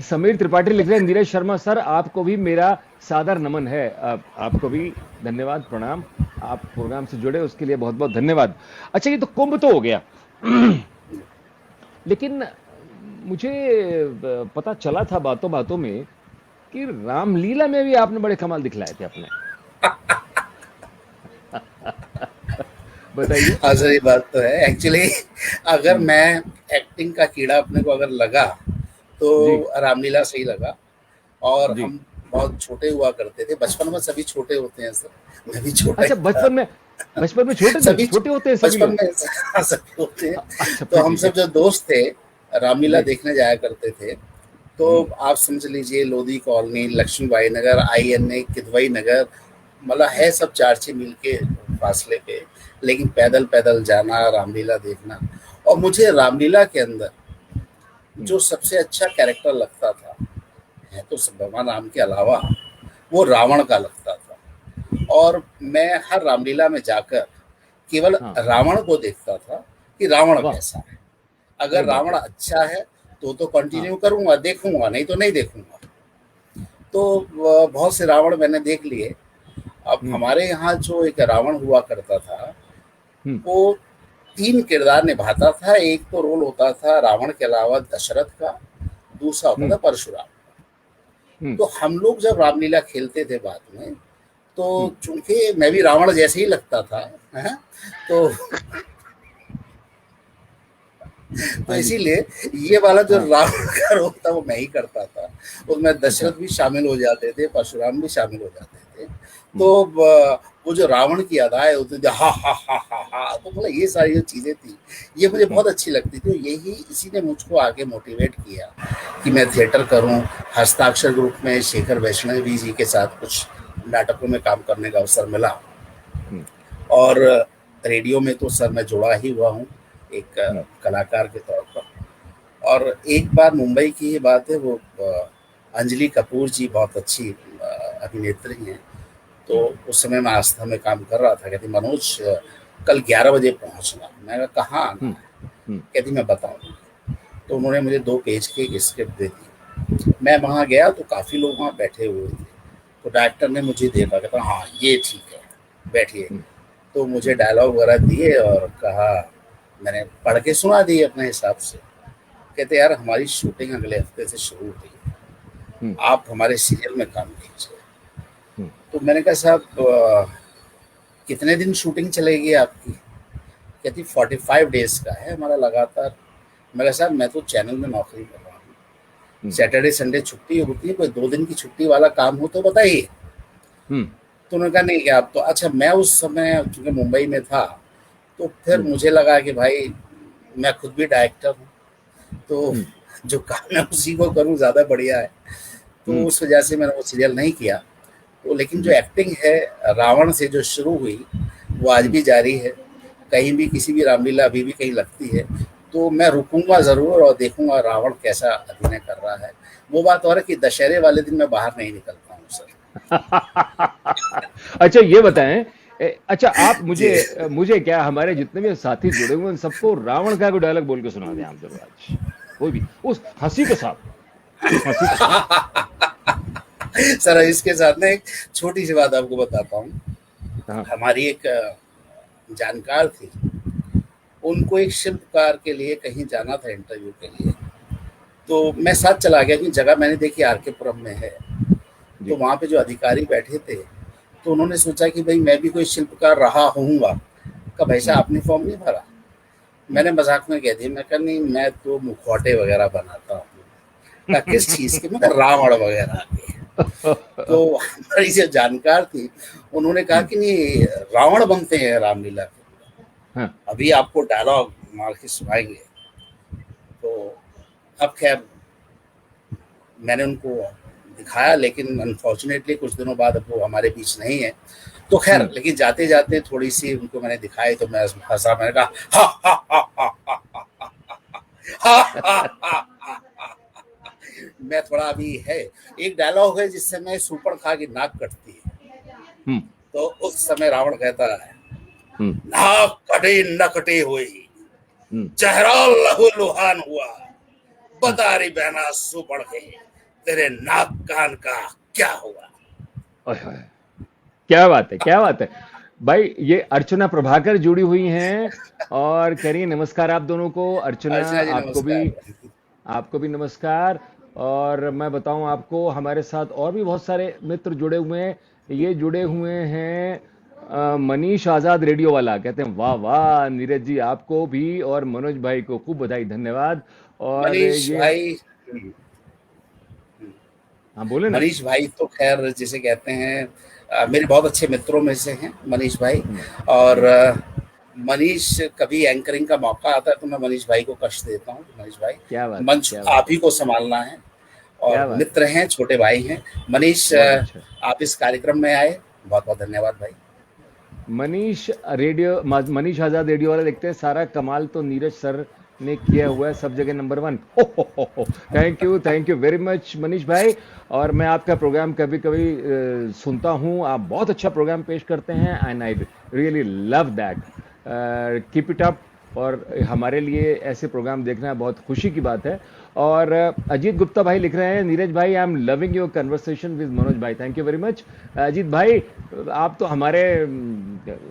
Speaker 1: समीर त्रिपाठी लिख रहे हैं नीरज शर्मा सर आपको भी मेरा सादर नमन है। आपको भी धन्यवाद प्रणाम, आप प्रोग्राम से जुड़े उसके लिए बहुत बहुत धन्यवाद। अच्छा ये तो कुंभ तो हो गया लेकिन मुझे पता चला था बातों बातों में कि रामलीला में भी आपने बड़े कमाल दिखलाए थे अपने। बताइए।
Speaker 2: हाँ सर, ये बात तो है एक्चुअली। अगर
Speaker 1: हम्म।
Speaker 2: मैं एक्टिंग का कीड़ा अपने को अगर लगा तो
Speaker 1: जी।
Speaker 2: रामलीला से ही लगा। और
Speaker 1: जी।
Speaker 2: हम बहुत छोटे हुआ करते थे, बचपन में सभी छोटे होते हैं सर, मैं भी छोटा
Speaker 1: अच्छा
Speaker 2: ही था।
Speaker 1: बचपन में छोटे थे,
Speaker 2: सभी
Speaker 1: छोटे होते हैं सभी
Speaker 2: बचपन
Speaker 1: लोग।
Speaker 2: में हाँ, सभी होते हैं।
Speaker 1: अच्छा
Speaker 2: तो
Speaker 1: फिर
Speaker 2: हम
Speaker 1: ठीक
Speaker 2: सब
Speaker 1: है।
Speaker 2: जो दोस्त थे रामलीला
Speaker 1: जी।
Speaker 2: देखने जाया करते थे। तो
Speaker 1: हम्म।
Speaker 2: आप समझ लीजिए लोधी कॉलोनी, लक्ष्मीबाई नगर, INA, किदवई नगर, मतलब
Speaker 1: हम्म।
Speaker 2: है सब 4-6 मील के फासले पे। लेकिन पैदल पैदल जाना, रामलीला देखना। और मुझे रामलीला के अंदर
Speaker 1: हम्म।
Speaker 2: जो सबसे अच्छा कैरेक्टर लगता था, है तो भगवान राम के अलावा, वो रावण का लगता था। और मैं हर रामलीला में जाकर केवल
Speaker 1: हाँ।
Speaker 2: रावण को देखता था कि रावण
Speaker 1: वाह।
Speaker 2: कैसा है।
Speaker 1: अरे
Speaker 2: अगर
Speaker 1: बाप
Speaker 2: रावण
Speaker 1: रे।
Speaker 2: अच्छा है तो
Speaker 1: हाँ।
Speaker 2: कंटिन्यू करूंगा, देखूंगा, नहीं तो नहीं देखूंगा। तो बहुत से रावण मैंने देख लिए। अब
Speaker 1: हम्म।
Speaker 2: हमारे यहाँ जो एक रावण हुआ करता था,
Speaker 1: हम्म।
Speaker 2: वो 3 किरदार निभाता था। एक तो रोल होता था रावण के अलावा दशरथ का, दूसरा होता था
Speaker 1: हम्म।
Speaker 2: परशुराम।
Speaker 1: हम्म।
Speaker 2: तो हम लोग जब रामलीला खेलते थे बाद में, तो
Speaker 1: हम्म।
Speaker 2: चूंकि मैं भी रावण जैसे ही लगता था, है? तो तो
Speaker 1: हाँ जी।
Speaker 2: इसीलिए ये वाला जो
Speaker 1: हाँ।
Speaker 2: रावण का रोल था वो मैं ही करता था। उसमें
Speaker 1: अच्छा।
Speaker 2: दशरथ भी शामिल हो जाते थे, परशुराम भी शामिल हो जाते थे।
Speaker 1: हम्म।
Speaker 2: तो वो जो रावण की अदाएं होती थी, हा हा हा हा हा, तो मतलब ये सारी जो चीजें थी, ये मुझे
Speaker 1: हम्म।
Speaker 2: बहुत अच्छी लगती थी। यही इसी ने मुझको आगे मोटिवेट किया कि मैं थिएटर करूं। हस्ताक्षर ग्रुप में शेखर वैष्णवी जी के साथ कुछ नाटकों में काम करने का अवसर मिला।
Speaker 1: हम्म।
Speaker 2: और रेडियो में तो सर मैं जुड़ा ही हुआ हूँ एक
Speaker 1: हम्म।
Speaker 2: कलाकार के तौर पर। और एक बार मुंबई की ही बात है, वो अंजलि कपूर जी बहुत अच्छी अभिनेत्री हैं। तो
Speaker 1: हम्म।
Speaker 2: उस समय मैं आस्था में काम कर रहा था। कहती मनोज कल 11 बजे पहुंचना। मैंने कहा कहाँ आना
Speaker 1: हम्म।
Speaker 2: है?
Speaker 1: हम्म।
Speaker 2: कहती मैं बताऊंगी। तो उन्होंने मुझे 2 पेज की एक स्क्रिप्ट दे दी। मैं वहाँ गया तो काफ़ी लोग वहाँ बैठे हुए थे। तो डायरेक्टर ने मुझे देखा, कहता हाँ ये ठीक है, बैठिए।
Speaker 1: हम्म।
Speaker 2: तो मुझे
Speaker 1: हम्म।
Speaker 2: डायलॉग वगैरह दिए और कहा, मैंने पढ़ के सुना दिए अपने हिसाब से। कहते यार हमारी शूटिंग अगले हफ्ते से शुरू हो रही है,
Speaker 1: हम्म।
Speaker 2: आप हमारे सीरियल में काम कीजिए।
Speaker 1: हम्म।
Speaker 2: तो मैंने कहा साहब कितने दिन शूटिंग चलेगी आपकी? कहती 45 डेज का है हमारा लगातार। मैं कहा साहब मैं तो चैनल में नौकरी कर रहा हूँ,
Speaker 1: हम्म।
Speaker 2: सैटरडे संडे छुट्टी होती है, कोई 2 दिन की छुट्टी वाला काम हो तो बताइए।
Speaker 1: हम्म।
Speaker 2: तो उन्होंने कहा नहीं कि आप तो, अच्छा मैं उस समय चूंकि मुंबई में था, तो फिर
Speaker 1: हम्म।
Speaker 2: मुझे लगा कि भाई मैं खुद भी डायरेक्टर हूँ, तो
Speaker 1: हम्म।
Speaker 2: जो काम है उसी को करूँ, ज़्यादा बढ़िया है। तो
Speaker 1: हम्म।
Speaker 2: उस वजह से मैंने वो सीरियल नहीं किया। तो लेकिन जो
Speaker 1: जी।
Speaker 2: एक्टिंग है रावण से जो शुरू हुई, वो आज
Speaker 1: हम्म।
Speaker 2: भी जारी है। कहीं भी किसी भी रामलीला अभी भी कहीं लगती है तो मैं रुकूंगा ज़रूर और देखूंगा रावण कैसा अभिनय कर रहा है। वो बात और है कि दशहरे वाले दिन मैं बाहर नहीं निकलता हूँ सर।
Speaker 1: अच्छा ये बताएं, अच्छा आप मुझे
Speaker 2: जी।
Speaker 1: मुझे क्या हमारे जितने भी साथी जुड़े हुए हैं सबको रावण का कोई डायलॉग बोल के सुना दें आप जरूर आज, कोई भी उस हंसी के साथ, हंसी के साथ।
Speaker 2: सर इसके साथ ना एक छोटी सी बात आपको बताता हूँ।
Speaker 1: हाँ।
Speaker 2: हमारी एक जानकार थी, उनको एक शिल्पकार के लिए कहीं जाना था इंटरव्यू के लिए। तो मैं साथ चला गया कि जगह मैंने देखी RK पुरम में है। तो
Speaker 1: जी।
Speaker 2: वहाँ पे जो अधिकारी बैठे थे, तो उन्होंने सोचा कि भाई मैं भी कोई शिल्पकार रहा होऊंगा। कहा भाई साहब
Speaker 1: हम्म।
Speaker 2: आपने फॉर्म नहीं भरा?
Speaker 1: हम्म।
Speaker 2: मैंने मजाक में कह दिया, मैं कहा नहीं मैं तो मुखौटे वगैरह बनाता हूँ। कहा किस चीज़ के? मैं कहा रावण वगैरह के। तो हमारी जो जानकार थी, उन्होंने कहा कि नहीं, रावण बनते हैं रामलीला के,
Speaker 1: हाँ,
Speaker 2: अभी आपको डायलॉग मार के सुनाएंगे। तो अब खैर मैंने उनको दिखाया, लेकिन अनफॉर्चुनेटली कुछ दिनों बाद अब वो हमारे बीच नहीं है। तो खैर, लेकिन जाते जाते थोड़ी सी उनको मैंने दिखाई तो मैं हंसा, मैंने कहा हा हा हा हा हा हा हा हा हा हा। मैं थोड़ा अभी है, एक डायलॉग है जिससे मैं सुपड़ खा के नाक कटती है। तो उस समय रावण कहता है, नाक कटे न कटे हुई, चेहरा लहू लुहान हुआ, बता रही बहना सुपड़ के, तेरे नाक कान का क्या हुआ।
Speaker 1: क्या बात है, क्या बात है भाई। ये अर्चना प्रभाकर जुड़ी हुई हैं और कह रही है नमस्कार आप दोनों को। अर्चना,
Speaker 2: अर्चना जी
Speaker 1: आपको भी,
Speaker 2: नमस्कार।
Speaker 1: आपको भी नमस्कार। और मैं बताऊं आपको, हमारे साथ और भी बहुत सारे मित्र जुड़े हुए हैं। ये जुड़े हुए हैं मनीष आजाद रेडियो वाला, कहते हैं वाह वाह नीरज जी, आपको भी और मनोज भाई को खूब बधाई, धन्यवाद। और
Speaker 2: मनीष
Speaker 1: ये,
Speaker 2: भाई,
Speaker 1: हाँ बोले ना।
Speaker 2: मनीष भाई तो खैर जिसे कहते हैं, मेरे बहुत अच्छे मित्रों में से हैं मनीष भाई। और मनीष, कभी एंकरिंग का मौका आता है तो मैं मनीष भाई को कष्ट देता हूँ। मनीष भाई,
Speaker 1: क्या बात है,
Speaker 2: मंच
Speaker 1: क्या बात
Speaker 2: आप ही को संभालना है,
Speaker 1: क्या
Speaker 2: और
Speaker 1: बात है,
Speaker 2: मित्र हैं, छोटे भाई हैं। मनीष,
Speaker 1: बहुत अच्छा।
Speaker 2: आप इस कार्यक्रम में आए, बहुत बहुत धन्यवाद भाई।
Speaker 1: मनीष रेडियो, मनीष आजाद रेडियो वाला देखते हैं, सारा कमाल तो नीरज सर ने किया हुआ है, सब जगह number one. Thank you very much Manish भाई। और मैं आपका प्रोग्राम कभी कभी सुनता हूँ, आप बहुत अच्छा प्रोग्राम पेश करते हैं and I really love that. Keep it up. और हमारे लिए ऐसे प्रोग्राम देखना बहुत खुशी की बात है। और अजीत गुप्ता भाई लिख रहे हैं, नीरज भाई I am loving your conversation with Manoj भाई, thank you very much. Ajit भाई, आप तो हमारे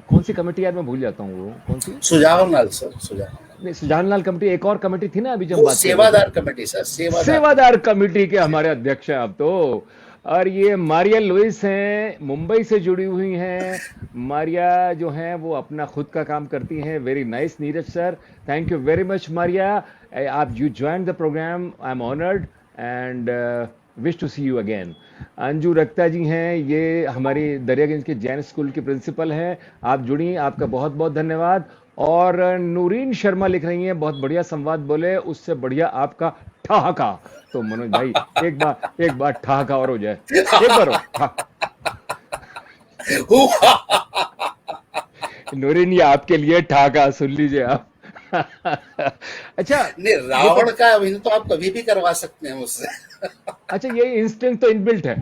Speaker 1: कौन सी कमेटी, यार मैं भूल जाता हूँ, वो कौन सी,
Speaker 2: सुझाव लाल सर, सुझाव,
Speaker 1: नहीं सुजान लाल कमेटी, एक और कमेटी थी ना अभी जब हम
Speaker 2: वो
Speaker 1: बात कर रहे थे,
Speaker 2: सेवादार कमेटी सर, सेवादार
Speaker 1: सेवादार कमेटी के हमारे अध्यक्ष हैं आप तो। और ये मारिया लुइस हैं, मुंबई से जुड़ी हुई हैं। मारिया जो हैं वो अपना खुद का काम करती हैं। Very nice Neeraj sir, thank you very much Maria. आप you join the programme, I am honoured and wish to see you again. Anju Rakta ji हैं, ये हमारी दरियागंज के जैन स्कूल की प्रिंसिपल हैं, आप जुड़ी, आपका बहुत बहुत धन्यवाद। और नूरीन शर्मा लिख रही हैं, बहुत बढ़िया संवाद बोले, उससे बढ़िया आपका ठहाका। तो मनोज भाई, एक बार ठहाका और हो जाए, एक बार और नूरीन, ये आपके लिए ठहाका, सुन लीजिए आप। अच्छा,
Speaker 2: नहीं,
Speaker 1: ये तो,
Speaker 2: रावण का अभिनय तो आप कभी भी करवा सकते हैं मुझसे।
Speaker 1: अच्छा ये इंस्टिंक्ट तो इनबिल्ट है।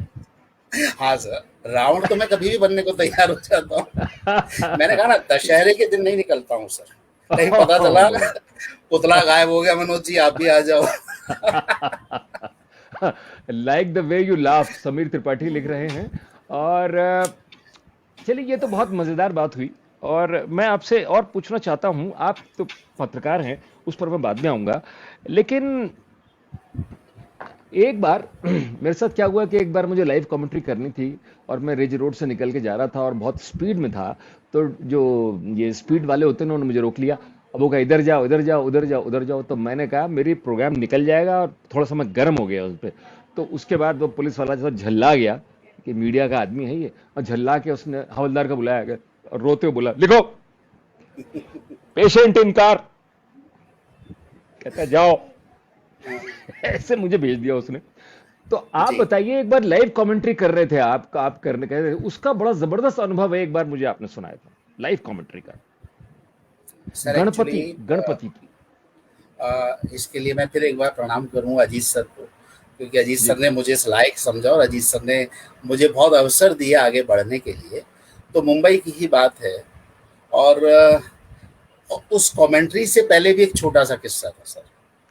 Speaker 2: हाँ सर, रावण तो मैं कभी भी बनने को तैयार हो जाता हूँ। मैंने कहा ना, दशहरे के दिन नहीं निकलता हूँ सर, कहीं पता चला पुतला गायब हो गया, मनोज जी आप भी आ जाओ।
Speaker 1: Like the way you laugh, Sameer Tripathi लिख रहे हैं। और चलिए, ये तो बहुत मजेदार बात हुई। और मैं आपसे और पूछना चाहता हूं, आप तो पत्रकार हैं, उस पर मैं बाद में आऊंगा, लेकिन एक बार मेरे साथ क्या हुआ कि एक बार मुझे लाइव कमेंट्री करनी थी और मैं रिज रोड से निकल के जा रहा था और बहुत स्पीड में था। तो जो ये स्पीड वाले होते हैं उन्होंने मुझे रोक लिया। अब वो कहा इधर जाओ, इधर जाओ, उधर जाओ, उधर जाओ। तो मैंने कहा मेरी प्रोग्राम निकल जाएगा, और थोड़ा सा मैं गर्म हो गया उस पर। तो उसके बाद वो पुलिस वाला जैसा झल्ला गया कि मीडिया का आदमी है ये, और झल्ला के उसने हवलदार को बुलाया गया और रोते हुए बोला लिखो पेशेंट इन कार। कहता जाओ। ऐसे मुझे भेज दिया उसने। तो आप
Speaker 2: जी
Speaker 1: बताइए, एक बार लाइव कमेंट्री कर रहे थे आप करने कह रहे थे, उसका बड़ा जबरदस्त अनुभव है, एक बार मुझे आपने सुनाया था लाइव कमेंट्री का,
Speaker 2: सर,
Speaker 1: गणपति
Speaker 2: एक्चुअली
Speaker 1: गणपति की।
Speaker 2: इसके लिए मैं फिर एक बार प्रणाम करूंगा अजीत सर को, क्योंकि अजीत
Speaker 1: जी
Speaker 2: सर ने मुझे इस लायक समझा और अजीत सर ने मुझे बहुत अवसर दिया आगे बढ़ने के लिए। तो मुंबई की ही बात है। और उस कमेंट्री से पहले भी एक छोटा सा किस्सा था सर।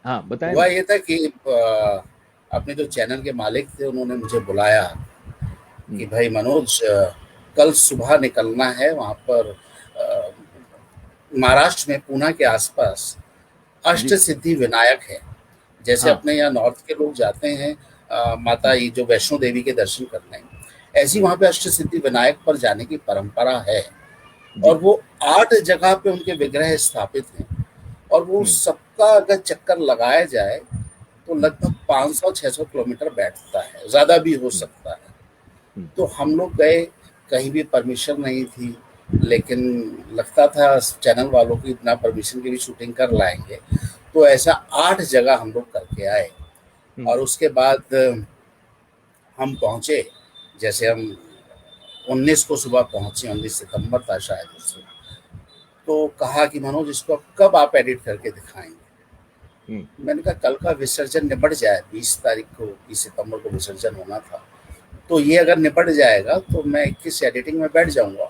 Speaker 1: हाँ बताएं
Speaker 2: हुआ
Speaker 1: ना।
Speaker 2: ये था कि अपने जो चैनल के मालिक थे उन्होंने मुझे बुलाया कि भाई मनोज, कल सुबह निकलना है वहाँ पर, महाराष्ट्र में पूना के आसपास अष्ट
Speaker 1: जी
Speaker 2: सिद्धि विनायक है। जैसे
Speaker 1: हाँ
Speaker 2: अपने यहाँ नॉर्थ के लोग जाते हैं माता ये जो वैष्णो देवी के दर्शन करने, ऐसी वहाँ पे अष्ट सिद्धि विनायक पर जाने की परंपरा है।
Speaker 1: जी।
Speaker 2: और वो 8 जगह पे उनके विग्रह स्थापित हैं, और वो सबका अगर चक्कर लगाया जाए तो लगभग 500-600 किलोमीटर बैठता है, ज़्यादा भी हो सकता है। तो हम लोग गए, कहीं भी परमिशन नहीं थी, लेकिन लगता था चैनल वालों की बिना परमिशन के भी शूटिंग कर लाएंगे। तो ऐसा 8 जगह हम लोग करके आए और उसके बाद हम पहुंचे, जैसे हम 19 को सुबह पहुंचे, 19 सितंबर था शायद उस दिन। तो कहा कि मनोज इसको कब आप एडिट करके दिखाएंगे? मैंने कहा कल का विसर्जन निपट जाए, 20 तारीख को 20 सितंबर को विसर्जन होना था, तो ये अगर निपट जाएगा तो मैं 21 एडिटिंग में बैठ जाऊंगा,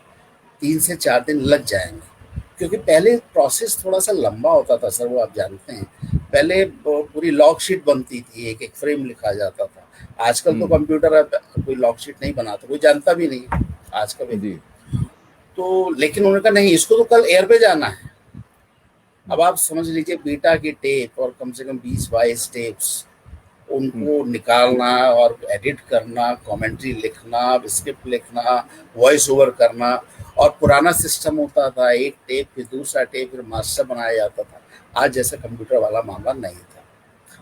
Speaker 2: 3 से 4 दिन लग जाएंगे। क्योंकि पहले प्रोसेस थोड़ा सा लंबा होता था सर, वो आप जानते हैं। पहले पूरी लॉग शीट बनती थी, एक एक फ्रेम लिखा जाता था। आजकल तो कंप्यूटर कोई लॉग शीट नहीं बनाता, कोई जानता भी नहीं आजकल। तो लेकिन उन्होंने कहा नहीं, इसको तो कल एयर पे जाना है। अब आप समझ लीजिए बीटा की टेप और कम से कम 20-22 टेप्स, उनको निकालना और एडिट करना, कमेंट्री लिखना, स्क्रिप्ट लिखना, वॉइस ओवर करना। और पुराना सिस्टम होता था, एक टेप फिर दूसरा टेप फिर मास्टर बनाया जाता था। आज जैसा कंप्यूटर वाला मामला नहीं था।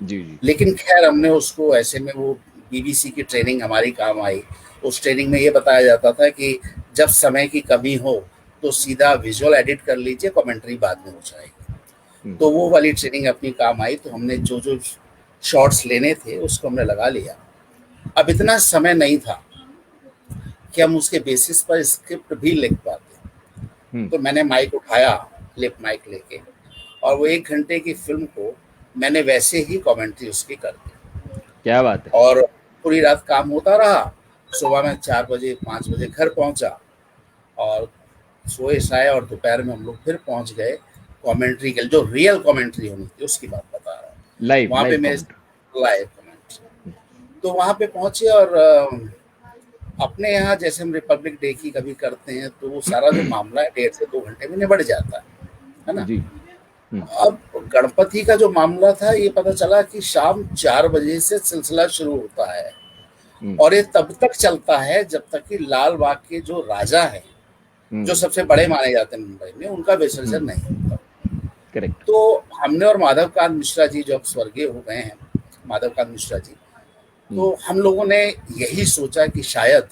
Speaker 1: जी।
Speaker 2: लेकिन खैर हमने उसको ऐसे में, वो बीबीसी की ट्रेनिंग हमारी काम आई। उस ट्रेनिंग में ये बताया जाता था कि जब समय की कमी हो तो सीधा विजुअल एडिट कर लीजिए, कमेंट्री बाद में हो जाएगी। तो वो वाली ट्रेनिंग अपनी काम आई। तो हमने जो जो शॉट्स लेने थे उसको हमने लगा लिया। अब इतना समय नहीं था कि हम उसके बेसिस पर स्क्रिप्ट भी लिख पाते। तो मैंने माइक उठाया, लिप माइक लेके, और वो 1 घंटे की फिल्म को मैंने वैसे ही कमेंट्री उसकी कर दी।
Speaker 1: क्या बात है।
Speaker 2: और पूरी रात काम होता रहा। सुबह में 4 बजे 5 बजे घर पहुंचा और सोए साए, और दोपहर में हम लोग फिर पहुंच गए कमेंट्री के, जो रियल कमेंट्री होनी थी उसकी बात बता रहा हूँ।
Speaker 1: लाइव
Speaker 2: वहाँ पे मैं लाइव कमेंट्री, तो वहाँ पे पहुंचे और अपने यहाँ जैसे हम रिपब्लिक डे की कभी करते हैं तो वो सारा जो मामला है 1.5 से 2 घंटे में निबट जाता है ना।
Speaker 1: जी।
Speaker 2: अब गणपति का जो मामला था, ये पता चला कि शाम 4 बजे से सिलसिला शुरू होता है और ये तब तक चलता है जब तक कि लाल बाग के जो राजा है, जो सबसे बड़े माने जाते हैं मुंबई में, उनका विसर्जन नहीं होता।
Speaker 1: करेक्ट।
Speaker 2: तो हमने और माधवकांत मिश्रा जी, जो अब स्वर्गीय हो गए हैं, माधवकांत मिश्रा जी, तो हम लोगों ने यही सोचा कि शायद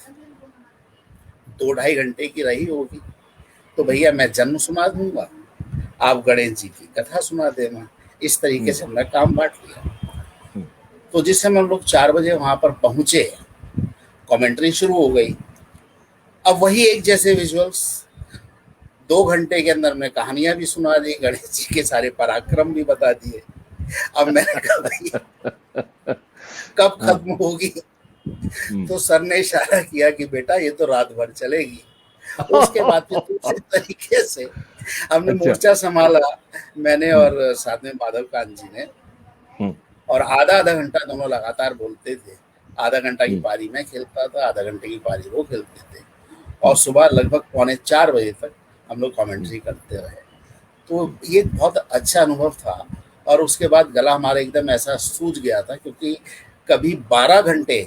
Speaker 2: 2-2.5 घंटे की रही होगी, तो भैया मैं जन्म सुना दूंगा, आप गणेश जी की कथा सुना देना। इस तरीके से हमने काम बांट लिया। तो जिस समय हम लोग 4 बजे वहां पर पहुंचे, कमेंट्री शुरू हो गई। अब वही एक जैसे विजुअल्स, 2 घंटे के अंदर में कहानियां भी सुना दी, गणेश जी के सारे पराक्रम भी बता दिए। अब मैंने कहा भाई कब खत्म होगी? तो सर ने इशारा किया कि बेटा ये तो रात भर चलेगी। उसके बाद फिर दूसरे तरीके से हमने मोर्चा संभाला, मैंने और साथ में माधवकांत जी ने, और आधा घंटा दोनों लगातार बोलते थे। आधा घंटा की पारी मैं खेलता था, आधा घंटे की पारी वो खेलते थे, और सुबह लगभग 3:45 बजे तक हम लोग कमेंट्री करते रहे। तो ये बहुत अच्छा अनुभव था। और उसके बाद गला हमारा एकदम ऐसा सूज गया था, क्योंकि कभी 12 घंटे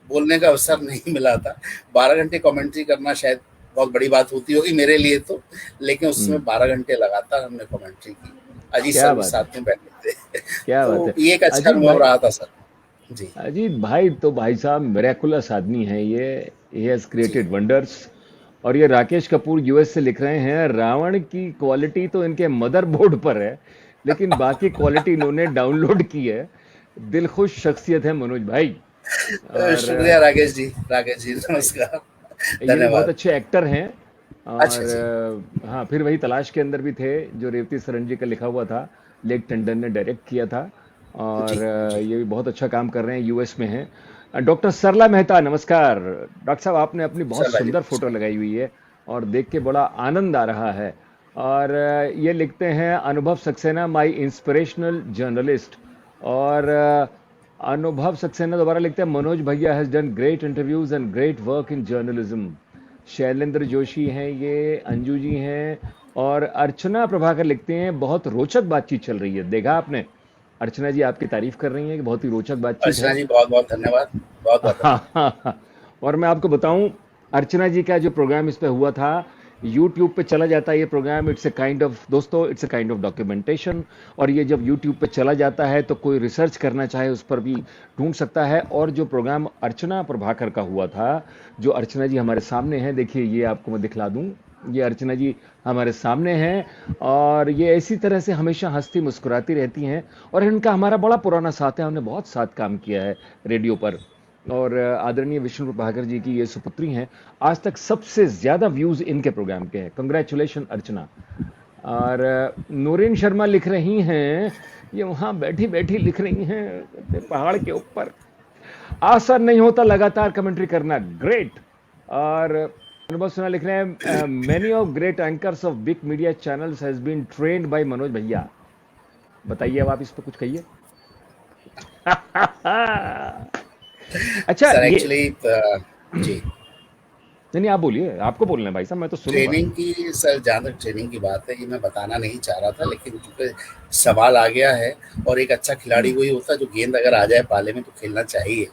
Speaker 2: बोलने का अवसर नहीं मिला था। 12 घंटे कमेंट्री करना शायद बहुत बड़ी बात होती होगी मेरे लिए तो, लेकिन उसमें 12 घंटे लगातार हमने कमेंट्री की। अजीत सर भी साथ में बैठे थे।
Speaker 1: क्या
Speaker 2: तो
Speaker 1: बात है।
Speaker 2: ये एक अच्छा अनुभव रहा था सर जी।
Speaker 1: अजीत भाई तो भाई साहब मिरेकुलस आदमी है ये, ही हैज क्रिएटेड वंडर्स। और ये राकेश कपूर यूएस से लिख रहे हैं, रावण की क्वालिटी तो इनके मदरबोर्ड पर है, लेकिन बाकी क्वालिटी इन्होंने डाउनलोड की है। दिलखुश शख्सियत है मनोज भाई।
Speaker 2: शुक्रिया राकेश जी, नमस्कार,
Speaker 1: ये बहुत अच्छे एक्टर हैं। और
Speaker 2: अच्छा
Speaker 1: हाँ, फिर वही तलाश के अंदर भी थे जो रेवती सरन जी का लिखा हुआ था, लेक टंडन ने डायरेक्ट किया था। और ये भी बहुत अच्छा काम कर रहे हैं, यूएस में हैं। डॉक्टर सरला मेहता, नमस्कार डॉक्टर साहब। आपने अपनी बहुत सुंदर फोटो लगाई हुई है और देख के बड़ा आनंद आ रहा है। और ये लिखते हैं अनुभव सक्सेना, माय इंस्पिरेशनल जर्नलिस्ट। और अनुभव सक्सेना दोबारा लिखते हैं, मनोज भैया has done great interviews and great work in journalism. Shailendra Joshi हैं ये, अंजू जी हैं। और अर्चना प्रभाकर लिखते हैं, बहुत रोचक बातचीत चल रही है। देखा आपने, अर्चना जी आपकी तारीफ कर रही हैं कि बहुत ही रोचक बातचीत है।
Speaker 2: अर्चना जी बहुत बहुत धन्यवाद, बहुत बहुत।
Speaker 1: और मैं आपको बताऊं, अर्चना जी का जो प्रोग्राम इस पे हुआ था, यूट्यूब पे चला जाता है ये programme. It's a kind of, दोस्तों, it's a kind of documentation. और ये जब यूट्यूब पे चला जाता है तो कोई रिसर्च करना चाहे उस पर भी ढूंढ सकता है। और जो प्रोग्राम अर्चना प्रभाकर का हुआ था, जो अर्चना जी हमारे सामने हैं, देखिए ये आपको मैं दिखला दूं, ये अर्चना जी हमारे सामने हैं। और ये इसी तरह से हमेशा हंसती मुस्कुराती रहती हैं। और इनका हमारा बड़ा पुराना साथ है, हमने बहुत साथ काम किया है रेडियो पर। और आदरणीय विष्णु प्रभाकर जी की ये सुपुत्री हैं। आज तक सबसे ज्यादा व्यूज इनके प्रोग्राम के हैं। कंग्रेचुलेशन अर्चना। और नूरीन शर्मा लिख रही हैं, ये वहां बैठी बैठी लिख रही हैं अपने पहाड़ के ऊपर, आसान नहीं होता लगातार कमेंट्री करना, ग्रेट। और अनुभव सुना लिख रहे हैं, many of great anchors of big media channels has been trained by Manoj भैया। बताइए अब आप इस पर कुछ कहिए। अच्छा
Speaker 2: सर
Speaker 1: ये
Speaker 2: एक्चुअली जी,
Speaker 1: नहीं नहीं, आप बोलिए, आपको बोलना है भाई साहब, मैं तो सुनूंगा।
Speaker 2: ट्रेनिंग की, सर जहाँ तक ट्रेनिंग की बात है, ये मैं बताना नहीं चाह रहा था, लेकिन क्योंकि सवाल आ गया है, और एक अच्छा खिलाड़ी वही होता है जो गेंद अगर आ जाए पाले में तो खेलना चाहिए।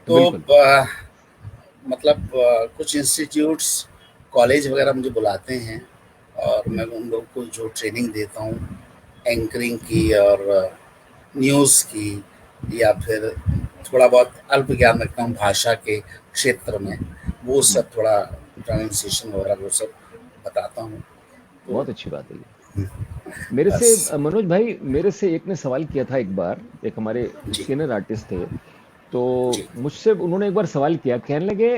Speaker 2: तो
Speaker 1: बिल्कुल।
Speaker 2: मतलब कुछ इंस्टीट्यूट्स, कॉलेज वगैरह मुझे बुलाते हैं, और मैं उन लोगों को जो ट्रेनिंग देता हूँ एंकरिंग की और न्यूज़ की, या फिर थोड़ा बहुत अल्प ज्ञान रखता हूँ भाषा के क्षेत्र में, वो
Speaker 1: हम्म,
Speaker 2: सब थोड़ा प्रोनाउंसिएशन वगैरह वो सब बताता हूँ। तो
Speaker 1: बहुत अच्छी बात है ये। मेरे से
Speaker 2: बस।
Speaker 1: मनोज भाई, मेरे से एक ने सवाल किया था एक बार, एक हमारे
Speaker 2: जी,
Speaker 1: सीनियर आर्टिस्ट थे। तो
Speaker 2: जी,
Speaker 1: मुझसे उन्होंने एक बार सवाल किया, कहने लगे,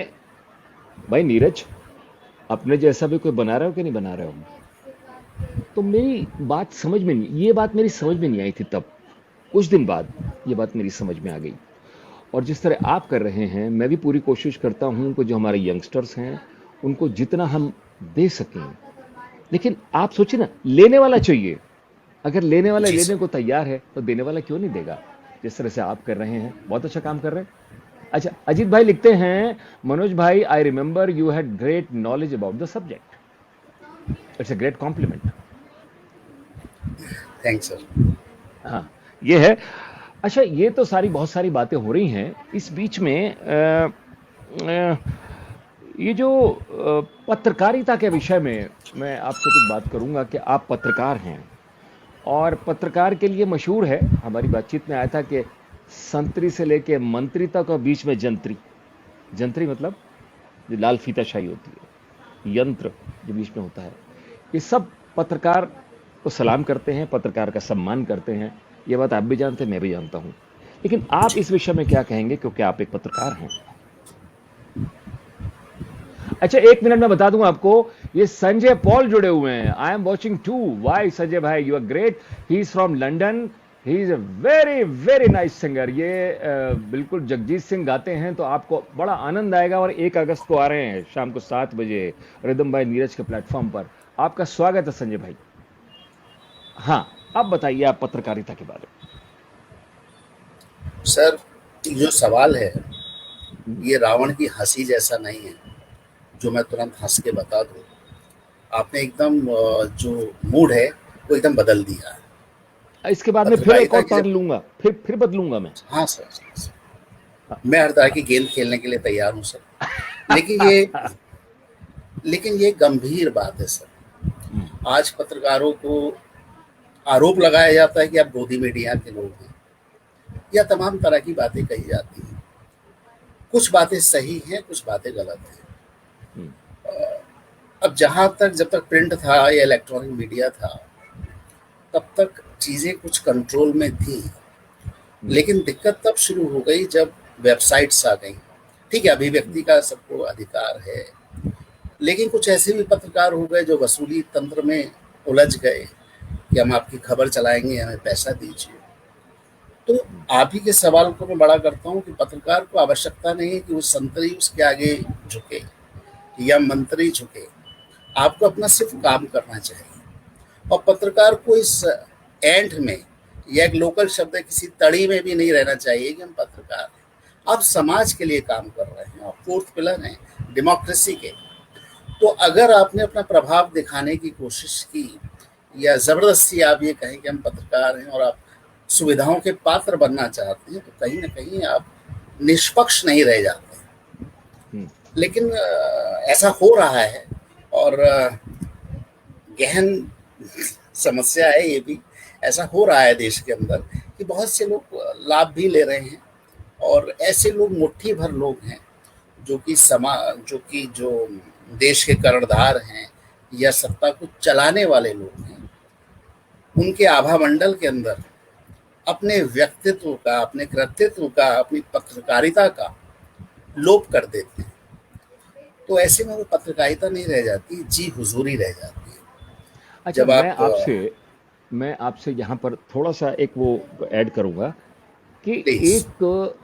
Speaker 1: भाई नीरज, अपने जैसा भी कोई बना रहे हो कि नहीं बना रहे हो? तो मेरी बात समझ में नहीं, ये बात मेरी समझ में नहीं आई थी तब। कुछ दिन बाद ये बात मेरी समझ में आ गई। और जिस तरह आप कर रहे हैं, मैं भी पूरी कोशिश करता हूं कि जो हमारे यंगस्टर्स हैं उनको जितना हम दे सकें। लेकिन आप सोचिए ना, लेने वाला चाहिए। अगर लेने वाला
Speaker 2: जी
Speaker 1: लेने
Speaker 2: सर।
Speaker 1: को तैयार है तो देने वाला क्यों नहीं देगा? जिस तरह से आप कर रहे हैं, बहुत अच्छा काम कर रहे हैं। अच्छा, अजीत भाई लिखते हैं, मनोज भाई, I remember you had great knowledge about the subject. It's a great compliment.
Speaker 2: Thanks sir.
Speaker 1: हाँ, ये है। अच्छा, ये तो सारी बहुत सारी बातें हो रही हैं इस बीच में। ये जो पत्रकारिता के विषय में मैं आपसे कुछ बात करूंगा कि आप पत्रकार हैं और पत्रकार के लिए मशहूर है। हमारी बातचीत में आया था कि संतरी से लेके मंत्री तक और बीच में जंत्री। जंत्री मतलब जो लाल फीताशाही होती है, यंत्र जो बीच में होता है, ये सब पत्रकार को सलाम करते हैं, पत्रकार का सम्मान करते हैं। ये बात आप भी जानते हैं, मैं भी जानता हूं। लेकिन आप
Speaker 2: जी
Speaker 1: इस विषय में क्या कहेंगे, क्योंकि आप एक पत्रकार हैं? अच्छा, एक मिनट में बता दूं आपको, ये संजय पॉल जुड़े हुए हैं। I am watching too. Why Sanjay भाई, you are great. He is from London. He is a very very nice singer. ये बिल्कुल जगजीत सिंह गाते हैं तो आपको बड़ा आनंद आएगा। और 1 अगस्त को आ रहे हैं शाम को 7 बजे रिदम बाय नीरज के प्लेटफॉर्म पर। आपका स्वागत है संजय भाई। हाँ, अब बताइए आप पत्रकारिता के बारे
Speaker 2: सर, जो सवाल है
Speaker 1: में।
Speaker 2: ये रावण की हंसी जैसा नहीं है जो मैं तुरंत हंस के बता दूं। आपने एकदम जो मूड है वो एकदम बदल दिया है।
Speaker 1: इसके बाद में फिर एक
Speaker 2: पत्रकारिता
Speaker 1: और
Speaker 2: की
Speaker 1: तार
Speaker 2: जब,
Speaker 1: लूंगा, फिर बदलूंगा मैं।
Speaker 2: हाँ सर, सर, मैं हर तरह की गेंद खेलने के लिए तैयार हूँ सर। लेकिन ये लेकिन ये गंभीर बात है सर।
Speaker 1: हम्म,
Speaker 2: आज पत्रकारों को आरोप लगाया जाता है कि आप गोदी मीडिया के लोग हैं, या तमाम तरह की बातें कही जाती हैं। कुछ बातें सही हैं, कुछ बातें गलत हैं।
Speaker 1: हम्म,
Speaker 2: अब जहाँ तक, जब तक प्रिंट था या इलेक्ट्रॉनिक मीडिया था, तब तक चीज़ें कुछ कंट्रोल में थी।
Speaker 1: हम्म,
Speaker 2: लेकिन दिक्कत तब शुरू हो गई जब वेबसाइट्स आ गई। ठीक है,
Speaker 1: हम्म,
Speaker 2: अभिव्यक्ति का सबको अधिकार है, लेकिन कुछ ऐसे भी पत्रकार हो गए जो वसूली तंत्र में उलझ गए कि हम आपकी खबर चलाएंगे, हमें पैसा दीजिए। तो
Speaker 1: हम्म,
Speaker 2: आप ही के सवाल को मैं बड़ा करता हूँ कि पत्रकार को आवश्यकता नहीं है कि वो संतरी उसके आगे झुके या मंत्री झुके। आपको अपना सिर्फ काम करना चाहिए। और पत्रकार को इस एंड में, या एक लोकल शब्द है, किसी तड़ी में भी नहीं रहना चाहिए कि हम पत्रकार हैं। आप समाज के लिए काम कर रहे हैं, आप फोर्थ पिलर हैं डेमोक्रेसी के। तो अगर आपने अपना प्रभाव दिखाने की कोशिश की, या ज़बरदस्ती आप ये कहें कि हम पत्रकार हैं और आप सुविधाओं के पात्र बनना चाहते हैं, तो कहीं ना कहीं आप निष्पक्ष नहीं रह जाते हैं।
Speaker 1: हम्म,
Speaker 2: लेकिन ऐसा हो रहा है, और गहन समस्या है ये भी। ऐसा हो रहा है देश के अंदर कि बहुत से लोग लाभ भी ले रहे हैं, और ऐसे लोग मुट्ठी भर लोग हैं जो देश के कर्णधार हैं या सत्ता को चलाने वाले लोग हैं, उनके आभा मंडल के अंदर अपने व्यक्तित्व का, अपने कृतित्व का, अपनी पत्रकारिता का लोप कर देते हैं। तो ऐसे में वो पत्रकारिता नहीं रह जाती, जी हुजूरी रह जाती है।
Speaker 1: अच्छा,
Speaker 2: जब आप
Speaker 1: मैं आपसे यहाँ पर थोड़ा-सा एक वो ऐड करूँगा कि
Speaker 2: प्लीज।
Speaker 1: एक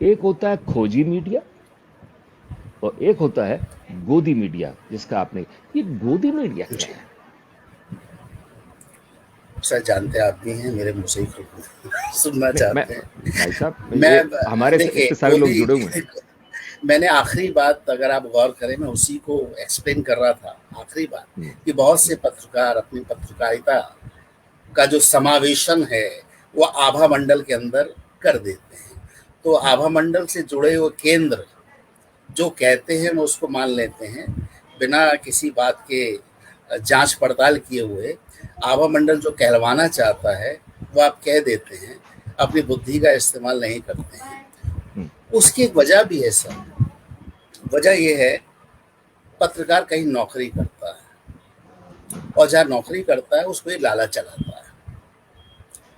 Speaker 1: एक होता है खोजी मीडिया और एक होता है गोदी मीडिया, जिसका आपने ये गोदी मीडिया क्या है?
Speaker 2: सर जानते आदमी हैं, मेरे मुंह से ही सुनना
Speaker 1: नहीं, मैं
Speaker 2: चाहते हैं।
Speaker 1: भाई साहब
Speaker 2: मैं
Speaker 1: ये हमारे से
Speaker 2: देखिए
Speaker 1: इतने सारे लोग
Speaker 2: गोदी
Speaker 1: जुड़े हुए हैं।
Speaker 2: मैंने आखिरी बात अगर आप गौर करें, मैं उसी को एक्सप्लेन कर रहा था, आखिरी बात
Speaker 1: हुँ,
Speaker 2: कि बहुत से पत्रकार अपनी पत्रकारिता का जो समावेशन है वो आभा मंडल के अंदर कर देते हैं। तो
Speaker 1: हुँ,
Speaker 2: आभा मंडल से जुड़े हुए केंद्र जो कहते हैं वो उसको मान लेते हैं, बिना किसी बात के जांच पड़ताल किए हुए। आभा मंडल जो कहलवाना चाहता है वो आप कह देते हैं, अपनी बुद्धि का इस्तेमाल नहीं करते हैं।
Speaker 1: हुँ,
Speaker 2: उसकी एक वजह भी है सर। वजह ये है, पत्रकार कहीं नौकरी करता है,
Speaker 1: हुँ,
Speaker 2: और जहाँ नौकरी करता है उसको ये लाला चलाता है,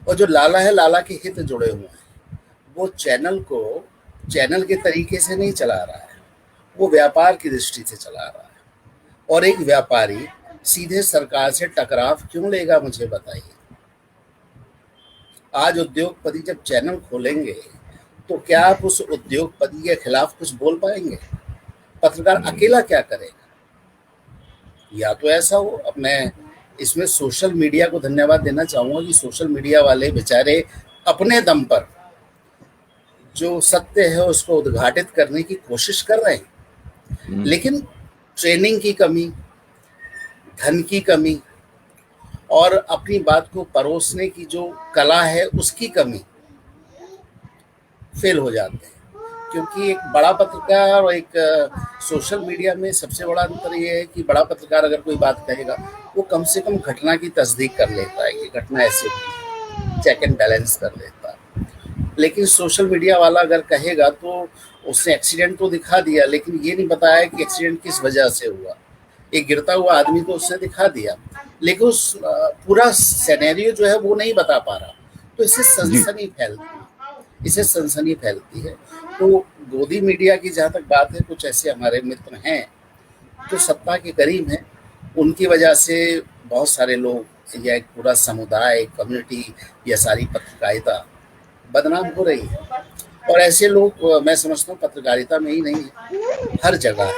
Speaker 2: और जो लाला है, लाला के हित जुड़े हुए हैं। वो चैनल को चैनल के तरीके से नहीं चला रहा है, वो व्यापार की दृष्टि से चला रहा है। और एक व्यापारी सीधे सरकार से टकराव क्यों लेगा, मुझे बताइए। आज उद्योगपति जब चैनल खोलेंगे तो क्या आप उस उद्योगपति के खिलाफ कुछ बोल पाएंगे? पत्रकार
Speaker 1: नहीं,
Speaker 2: अकेला क्या करेगा? या तो ऐसा हो, अब मैं इसमें सोशल मीडिया को धन्यवाद देना चाहूंगा कि सोशल मीडिया वाले बेचारे अपने दम पर जो सत्य है उसको उद्घाटित करने की कोशिश कर रहे हैं।
Speaker 1: हुँ,
Speaker 2: लेकिन ट्रेनिंग की कमी, धन की कमी, और अपनी बात को परोसने की जो कला है उसकी कमी, फेल हो जाते हैं। क्योंकि एक बड़ा पत्रकार और एक सोशल मीडिया में सबसे बड़ा अंतर ये है कि बड़ा पत्रकार अगर कोई बात कहेगा, वो कम से कम घटना की तस्दीक कर लेता है कि घटना ऐसे हुई, चेक एंड बैलेंस कर लेता है। लेकिन सोशल मीडिया वाला अगर कहेगा तो उसने एक्सीडेंट तो दिखा दिया, लेकिन ये नहीं बताया कि एक्सीडेंट किस वजह से हुआ। एक गिरता हुआ आदमी तो उसने दिखा दिया, लेकिन उस पूरा सिनेरियो जो है वो नहीं बता पा रहा। तो
Speaker 1: जी,
Speaker 2: इससे सनसनी फैलती है। तो गोदी मीडिया की जहाँ तक बात है, कुछ ऐसे हमारे मित्र हैं जो सत्ता के करीब हैं, उनकी वजह से बहुत सारे लोग या एक पूरा समुदाय, कम्युनिटी या सारी पत्रकारिता बदनाम हो रही है। और ऐसे लोग मैं समझता हूँ पत्रकारिता में ही नहीं है, हर जगह है,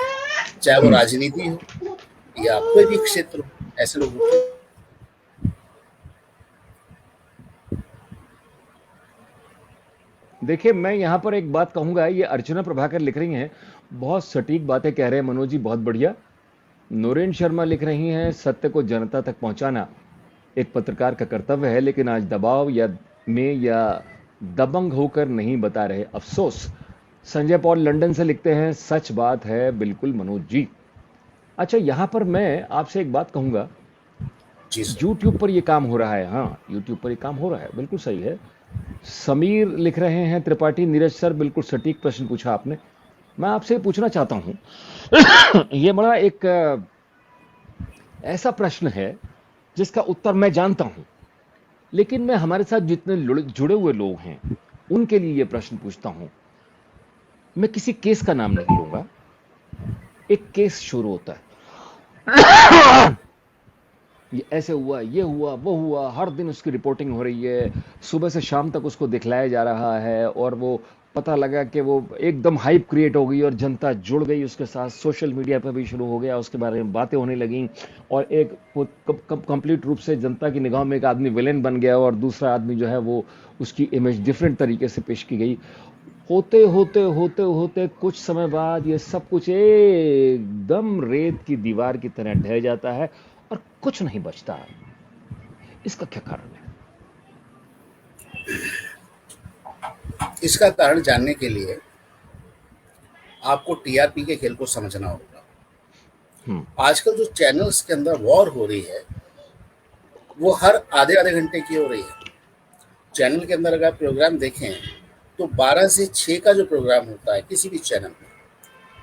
Speaker 2: चाहे वो
Speaker 1: हुँ।
Speaker 2: राजनीति हो या कोई भी क्षेत्र हो, ऐसे लोग होते हैं।
Speaker 1: देखिए, मैं यहाँ पर एक बात कहूँगा, ये अर्चना प्रभाकर लिख रही हैं, बहुत सटीक बातें कह रहे हैं मनोज जी, बहुत बढ़िया। नोरेन शर्मा लिख रही हैं, सत्य को जनता तक पहुँचाना एक पत्रकार का कर्तव्य है, लेकिन आज दबाव या दबंग होकर नहीं बता रहे, अफसोस। संजय पॉल लंदन से लिखते हैं, सच बात है बिल्कुल मनोज जी। अच्छा, यहाँ पर मैं आपसे एक बात कहूँगा,
Speaker 2: जी सर।
Speaker 1: यूट्यूब पर ये काम हो रहा है, हाँ, यूट्यूब पर ये काम हो रहा है, बिल्कुल सही है। समीर लिख रहे हैं, त्रिपाठी, नीरज सर बिल्कुल सटीक प्रश्न पूछा आपने। मैं आपसे पूछना चाहता हूं ये बड़ा एक ऐसा प्रश्न है जिसका उत्तर मैं जानता हूं, लेकिन मैं हमारे साथ जितने जुड़े हुए लोग हैं उनके लिए ये प्रश्न पूछता हूं। मैं किसी केस का नाम नहीं लूंगा। एक केस शुरू होता है, ये ऐसे हुआ, ये हुआ, वो हुआ, हर दिन उसकी रिपोर्टिंग हो रही है, सुबह से शाम तक उसको दिखलाया जा रहा है, और वो पता लगा कि वो एकदम हाइप क्रिएट हो गई और जनता जुड़ गई उसके साथ, सोशल मीडिया पर भी शुरू हो गया, उसके बारे में बातें होने लगीं, और एक कंप्लीट रूप से जनता की निगाह में एक आदमी विलेन बन गया और दूसरा आदमी जो है वो उसकी इमेज डिफरेंट तरीके से पेश की गई। होते होते होते होते कुछ समय बाद ये सब कुछ एकदम रेत की दीवार की तरह ढह जाता है और कुछ नहीं बचता। इसका क्या कारण है?
Speaker 2: इसका कारण जानने के लिए आपको टीआरपी के खेल को समझना होगा। आजकल जो चैनल्स के अंदर वॉर हो रही है वो हर आधे आधे घंटे की हो रही है। चैनल के अंदर अगर प्रोग्राम देखें तो 12 से 6 का जो प्रोग्राम होता है किसी भी चैनल में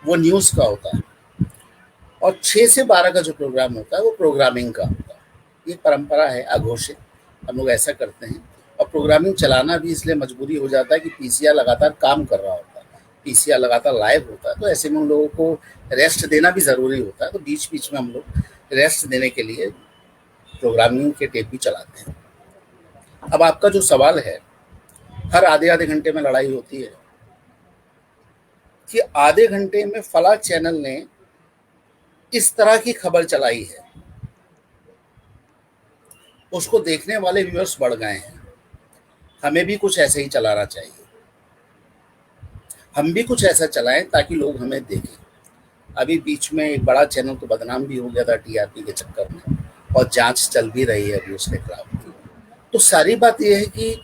Speaker 2: वो न्यूज़ का होता है, और 6 से 12 का जो प्रोग्राम होता है वो प्रोग्रामिंग का होता है। ये परंपरा है अघोषित, हम लोग ऐसा करते हैं। और प्रोग्रामिंग चलाना भी इसलिए मजबूरी हो जाता है कि पीसीआर लगातार काम कर रहा होता है, पीसीआर लगातार लाइव होता है, तो ऐसे में उन लोगों को रेस्ट देना भी ज़रूरी होता है। तो बीच बीच में हम लोग रेस्ट देने के लिए प्रोग्रामिंग के टेप भी चलाते हैं। अब आपका जो सवाल है, हर आधे आधे घंटे में लड़ाई होती है कि आधे घंटे में फला चैनल ने इस तरह की खबर चलाई है, उसको देखने वाले व्यूअर्स बढ़ गए हैं, हमें भी कुछ ऐसे ही चलाना चाहिए, हम भी कुछ ऐसा चलाएं ताकि लोग हमें देखें। अभी बीच में एक बड़ा चैनल तो बदनाम भी हो गया था टीआरपी के चक्कर में, और जांच चल भी रही है अभी उसके खिलाफ। तो सारी बात यह है कि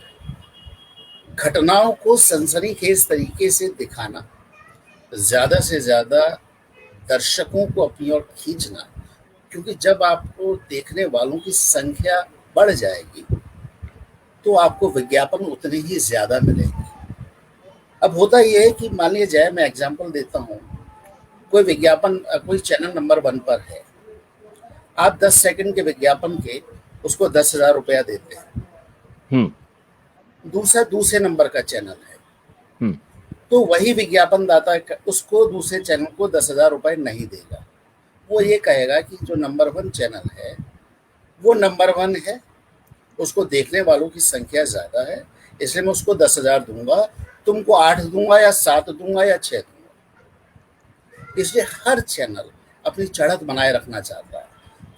Speaker 2: घटनाओं को सनसनीखेज तरीके से दिखाना, ज़्यादा से ज़्यादा दर्शकों को अपनी ओर खींचना, क्योंकि जब आपको देखने वालों की संख्या बढ़ जाएगी तो आपको विज्ञापन उतने ही ज़्यादा मिलेंगे। अब होता यह है कि मान लिया जाए, मैं एग्जांपल देता हूँ, कोई विज्ञापन कोई चैनल नंबर 1 पर है, आप 10 सेकंड के विज्ञापन के उसको 10,000 रुपया देते हैं। दूसरा दूसरे नंबर का चैनल है, तो वही विज्ञापन दाता उसको दूसरे चैनल को 10,000 रुपए नहीं देगा। वो ये कहेगा कि जो नंबर 1 चैनल है वो नंबर 1 है, उसको देखने वालों की संख्या ज़्यादा है, इसलिए मैं उसको 10,000 दूंगा, तुमको 8 दूंगा या 7 दूंगा या 6 दूंगा। इसलिए हर चैनल अपनी चढ़त बनाए रखना चाहता है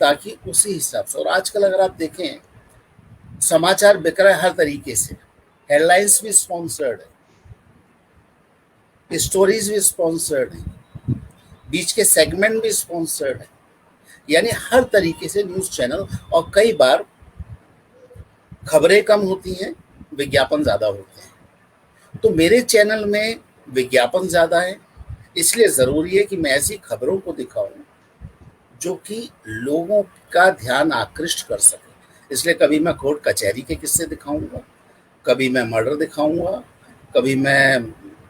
Speaker 2: ताकि उसी हिसाब से। और आजकल अगर आप देखें, समाचार बिक रहा है हर तरीके से, हेडलाइंस भी स्पॉन्सर्ड है, स्टोरीज भी स्पॉन्सर्ड है, बीच के सेगमेंट भी स्पॉन्सर्ड है, यानी हर तरीके से न्यूज़ चैनल। और कई बार खबरें कम होती हैं, विज्ञापन ज़्यादा होते हैं। तो मेरे चैनल में विज्ञापन ज़्यादा है, इसलिए ज़रूरी है कि मैं ऐसी खबरों को दिखाऊं जो कि लोगों का ध्यान आकृष्ट कर सके। इसलिए कभी मैं कोर्ट कचहरी के किस्से दिखाऊंगा, कभी मैं मर्डर दिखाऊंगा, कभी मैं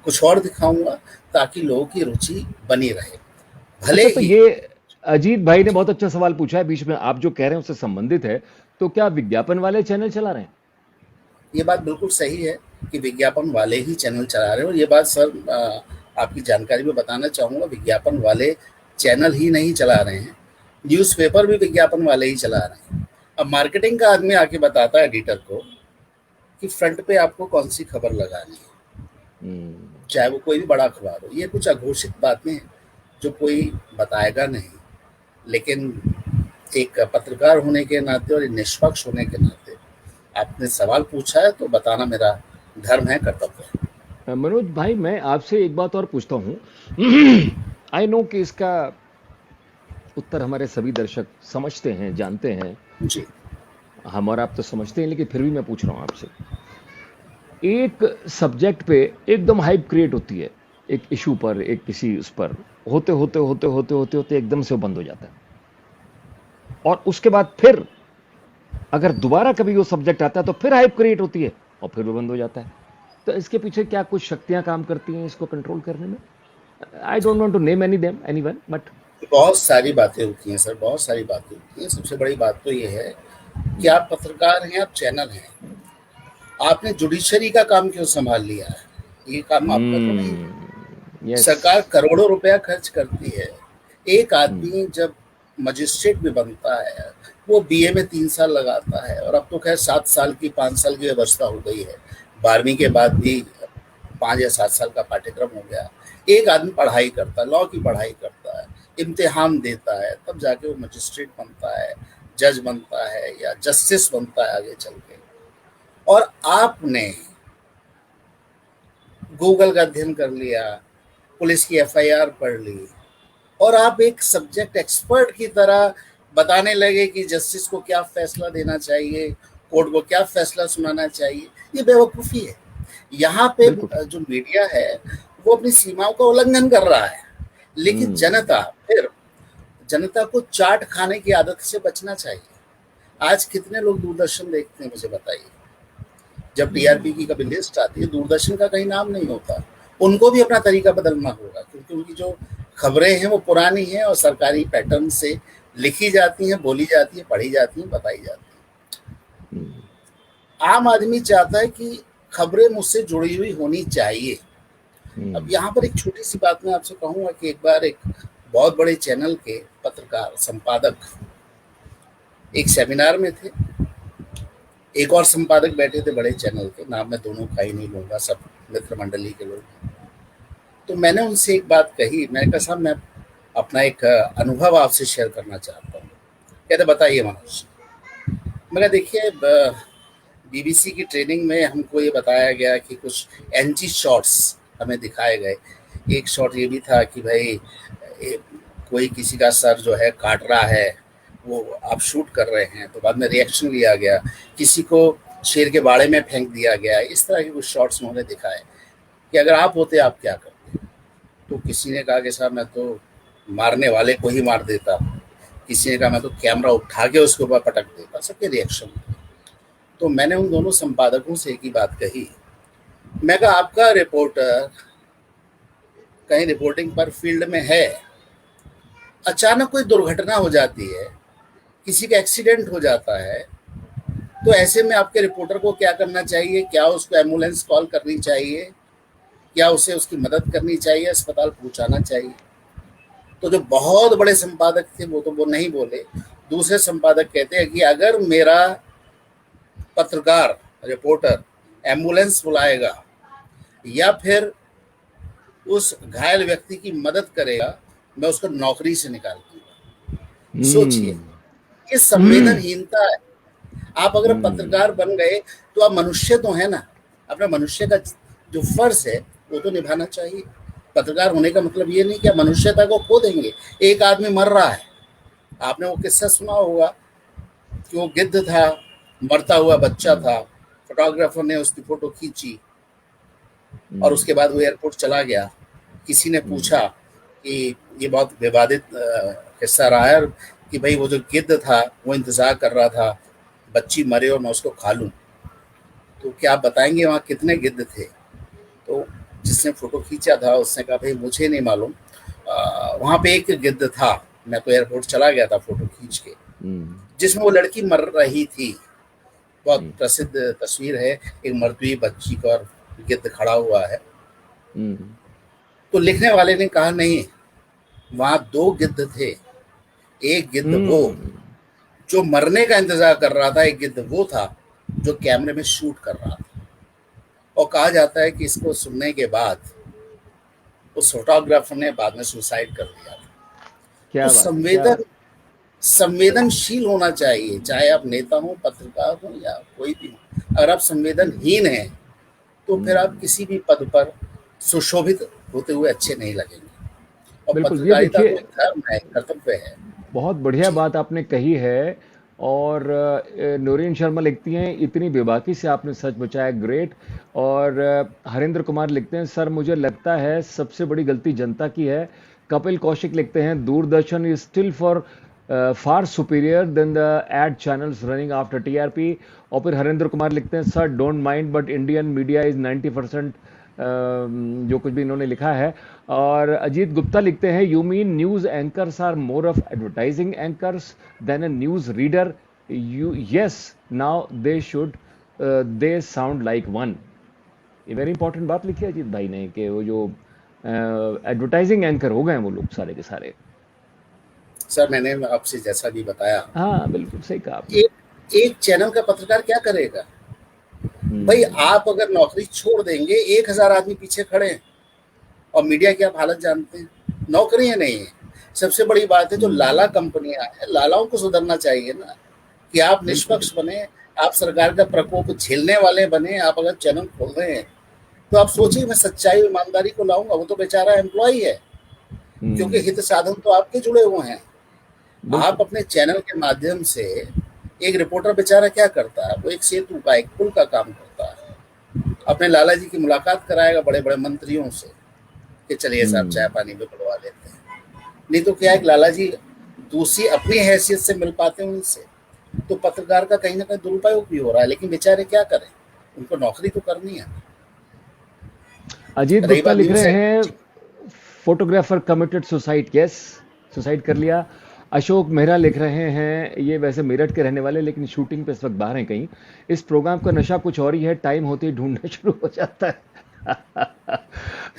Speaker 2: कुछ और दिखाऊंगा, ताकि लोगों की रुचि बनी रहे। भले
Speaker 1: तो ये अजीत भाई ने बहुत अच्छा सवाल पूछा है बीच में, आप जो कह रहे हैं उससे संबंधित है, तो क्या विज्ञापन वाले चैनल चला रहे हैं?
Speaker 2: ये बात बिल्कुल सही है कि विज्ञापन वाले ही चैनल चला रहे हैं। और ये बात सर आपकी जानकारी में बताना चाहूँगा, विज्ञापन वाले चैनल ही नहीं चला रहे हैं, न्यूज़पेपर भी विज्ञापन वाले ही चला रहे हैं। अब मार्केटिंग का आदमी आके बताता है एडिटर को कि फ्रंट पे आपको कौन सी खबर लगानी है, चाहे वो कोई भी बड़ा अखबार हो। ये कुछ अघोषित बातें हैं जो कोई बताएगा नहीं, लेकिन एक पत्रकार होने के नाते और निष्पक्ष होने के नाते आपने सवाल पूछा है तो बताना मेरा धर्म है, कर्तव्य है।
Speaker 1: मनोज भाई, मैं आपसे एक बात और पूछता हूँ। आई नो कि इसका उत्तर हमारे सभी दर्शक समझते हैं, जानते हैं
Speaker 2: जी,
Speaker 1: हम और आप तो समझते हैं, लेकिन फिर भी मैं पूछ रहा हूँ आपसे। एक सब्जेक्ट पे एकदम हाइप क्रिएट होती है, एक इशू पर, एक किसी उस पर, होते होते होते होते होते होते एकदम से वो बंद हो जाता है, और उसके बाद फिर अगर दोबारा कभी वो सब्जेक्ट आता है तो फिर हाइप क्रिएट होती है और फिर वो बंद हो जाता है। तो इसके पीछे क्या कुछ शक्तियां काम करती हैं इसको कंट्रोल करने में? I don't want to name anyone, but
Speaker 2: बहुत सारी बातें होती हैं सर, बहुत सारी बातें होती हैं। सबसे बड़ी बात तो ये है कि आप पत्रकार हैं, आप चैनल हैं, आपने जुडिशरी का काम क्यों संभाल लिया है? ये काम आपका तो नहीं।
Speaker 1: yes.
Speaker 2: सरकार करोड़ों रुपया खर्च करती है। एक आदमी जब मजिस्ट्रेट भी बनता है वो बीए में 3 साल लगाता है, और अब तो खैर 7 साल की 5 साल की व्यवस्था हो गई है, 12वीं के बाद भी 5 या 7 साल का पाठ्यक्रम हो गया। एक आदमी पढ़ाई करता है, लॉ की पढ़ाई करता है, इम्तिहान देता है, तब जाके वो मजिस्ट्रेट बनता है, जज बनता है या जस्टिस बनता है आगे चल के। और आपने गूगल का अध्ययन कर लिया, पुलिस की एफआईआर पढ़ ली, और आप एक सब्जेक्ट एक्सपर्ट की तरह बताने लगे कि जस्टिस को क्या फैसला देना चाहिए, कोर्ट को क्या फैसला सुनाना चाहिए। ये बेवकूफ़ी है। यहाँ पे जो मीडिया है वो अपनी सीमाओं का उल्लंघन कर रहा है, लेकिन जनता फिर जनता को चाट खाने की आदत से बचना चाहिए। आज कितने लोग दूरदर्शन देखते हैं मुझे बताइए? जब टीआरपी की कभी लिस्ट आती है, दूरदर्शन का कहीं नाम नहीं होता। उनको भी अपना तरीका बदलना होगा, क्योंकि उनकी जो खबरें हैं वो पुरानी हैं और सरकारी पैटर्न से लिखी जाती हैं, बोली जाती हैं, पढ़ी जाती हैं, बताई जाती हैं। आम आदमी चाहता है कि खबरें मुझसे जुड़ी हुई होनी चाहिए। अब यहाँ पर एक छोटी सी बात मैं आपसे कहूँगा कि एक बार एक बहुत बड़े चैनल के पत्रकार संपादक एक सेमिनार में थे। एक और संपादक बैठे थे बड़े चैनल के, नाम मैं दोनों का ही नहीं लूंगा, सब मित्र मंडली के लोग। तो मैंने उनसे एक बात कही, मैंने कहा साहब मैं अपना एक अनुभव आपसे शेयर करना चाहता हूँ। कहते बताइए मनोज। मैं देखिए, बीबीसी की ट्रेनिंग में हमको ये बताया गया कि कुछ एनजी शॉट्स हमें दिखाए गए। एक शॉट ये भी था कि भाई कोई किसी का सर जो है काट रहा है, वो आप शूट कर रहे हैं, तो बाद में रिएक्शन लिया गया, किसी को शेर के बाड़े में फेंक दिया गया। इस तरह के कुछ शॉट्स उन्होंने दिखाए कि अगर आप होते आप क्या करते। तो किसी ने कहा कि साहब मैं तो मारने वाले को ही मार देता, किसी ने कहा मैं तो कैमरा उठा के उसके ऊपर पटक देता। सबके रिएक्शन। तो मैंने उन दोनों संपादकों से एक ही बात कही, मैं कहा आपका रिपोर्टर कहीं रिपोर्टिंग पर फील्ड में है, अचानक कोई दुर्घटना हो जाती है, किसी का एक्सीडेंट हो जाता है, तो ऐसे में आपके रिपोर्टर को क्या करना चाहिए? क्या उसको एम्बुलेंस कॉल करनी चाहिए? क्या उसे उसकी मदद करनी चाहिए? अस्पताल पहुंचाना चाहिए? तो जो बहुत बड़े संपादक थे वो नहीं बोले। दूसरे संपादक कहते हैं कि अगर मेरा पत्रकार रिपोर्टर एम्बुलेंस बुलाएगा या फिर उस घायल व्यक्ति की मदद करेगा, मैं उसको नौकरी से निकाल दूंगा। सोचिए, ये संवेदनहीनता है। आप अगर पत्रकार बन गए तो आप मनुष्य तो है ना, अपना मनुष्य का जो फर्ज है वो तो निभाना चाहिए। पत्रकार होने का मतलब ये नहीं कि आप मनुष्यता को खो देंगे। एक आदमी मर रहा है, आपने वो किस्सा सुना होगा कि वो गिद्ध था, मरता हुआ बच्चा था, फोटोग्राफर ने उसकी फोटो खींची और उसके बाद वो एयरपोर्ट चला गया। किसी ने पूछा कि ये बहुत विवादित किस्सा रहा है कि भाई वो जो गिद्ध था वो इंतजार कर रहा था बच्ची मरे और मैं उसको खा लूं, तो क्या आप बताएंगे वहाँ कितने गिद्ध थे? तो जिसने फोटो खींचा था उसने कहा भाई मुझे नहीं मालूम, वहाँ पे एक गिद्ध था, मैं तो एयरपोर्ट चला गया था फोटो खींच के। जिसमें वो लड़की मर रही थी। बहुत प्रसिद्ध तस्वीर है, एक मरती हुई बच्ची का और गिद्ध खड़ा हुआ है। तो लिखने वाले ने कहा नहीं, वहां दो गिद्ध थे। एक गिद्ध वो जो मरने का इंतजार कर रहा था, एक गिद्ध वो था जो कैमरे में शूट कर रहा था। और कहा जाता है कि इसको सुनने के बाद उस फोटोग्राफर ने बाद में सुसाइड कर लिया था।
Speaker 1: क्या
Speaker 2: तो संवेदनशील होना चाहिए, चाहे आप नेता हो, पत्रकार हो या कोई भी हो। अगर आप संवेदनहीन हैं तो फिर आप किसी भी पद पर सुशोभित होते हुए अच्छे नहीं लगेंगे। और पत्रकारिता तो एक धर्म है, कर्तव्य है।
Speaker 1: बहुत बढ़िया बात आपने कही है। और नौरीन शर्मा लिखती हैं, इतनी बेबाकी से आपने सच बचाया, ग्रेट। और हरेंद्र कुमार लिखते हैं, सर मुझे लगता है सबसे बड़ी गलती जनता की है। कपिल कौशिक लिखते हैं, Doordarshan is still far far superior than the ad channels running after TRP. और फिर हरेंद्र कुमार लिखते हैं, sir don't mind but Indian media is 90%, जो कुछ भी इन्होंने लिखा है। और अजीत गुप्ता लिखते हैं, you mean news anchors are more of advertising anchors than a news reader? Yes, now they should they sound like one. ये वेरी इंपॉर्टेंट बात लिखी है अजीत भाई ने कि वो जो एडवर्टाइजिंग एंकर हो गए वो लोग सारे के सारे।
Speaker 2: सर मैंने आपसे जैसा भी बताया,
Speaker 1: हाँ बिल्कुल सही कहा आपने।
Speaker 2: एक चैनल का पत्रकार क्या करेगा? भाई आप अगर नौकरी छोड़ देंगे, 1000 आदमी पीछे खड़े हैं। और मीडिया की आप हालत जानते हैं, नौकरियां नहीं है। सबसे बड़ी बात है जो लाला कंपनियां हैं, लालाओं को सुधरना चाहिए ना, कि आप निष्पक्ष बने, आप सरकार का प्रकोप झेलने वाले बने। आप अगर चैनल खोल रहे हैं तो आप सोचिए, मैं सच्चाई ईमानदारी को लाऊंगा। वो तो बेचारा एम्प्लॉई है, क्योंकि हित साधन तो आपके जुड़े हुए हैं। आप अपने चैनल के माध्यम से, एक रिपोर्टर बेचारा क्या करता है, वो एक सेतु का, एक पुल का काम करता है। अपने लाला जी की मुलाकात कराएगा बड़े बड़े मंत्रियों से कि चलिए साहब चाय पानी भी बुलवा लेते हैं। नहीं तो क्या है, लाला जी दूसरी अपनी हैसियत से मिल पाते हैं उनसे, तो पत्रकार का कहीं ना कहीं दुरुपयोग भी हो रहा है। लेकिन बेचारे क्या करें, उनको नौकरी तो करनी है।
Speaker 1: अजीत
Speaker 2: रही
Speaker 1: गुप्ता
Speaker 2: बात
Speaker 1: लिख
Speaker 2: न्यूज
Speaker 1: रहे
Speaker 2: है
Speaker 1: हैं,
Speaker 2: ji.
Speaker 1: Photographer committed suicide, yes, suicide कर लिया। अशोक मेहरा लिख रहे हैं, ये वैसे मेरठ के रहने वाले लेकिन शूटिंग पे इस वक्त बाहर हैं कहीं। इस प्रोग्राम का नशा कुछ और ही है, टाइम होते ही ढूंढना शुरू हो जाता है।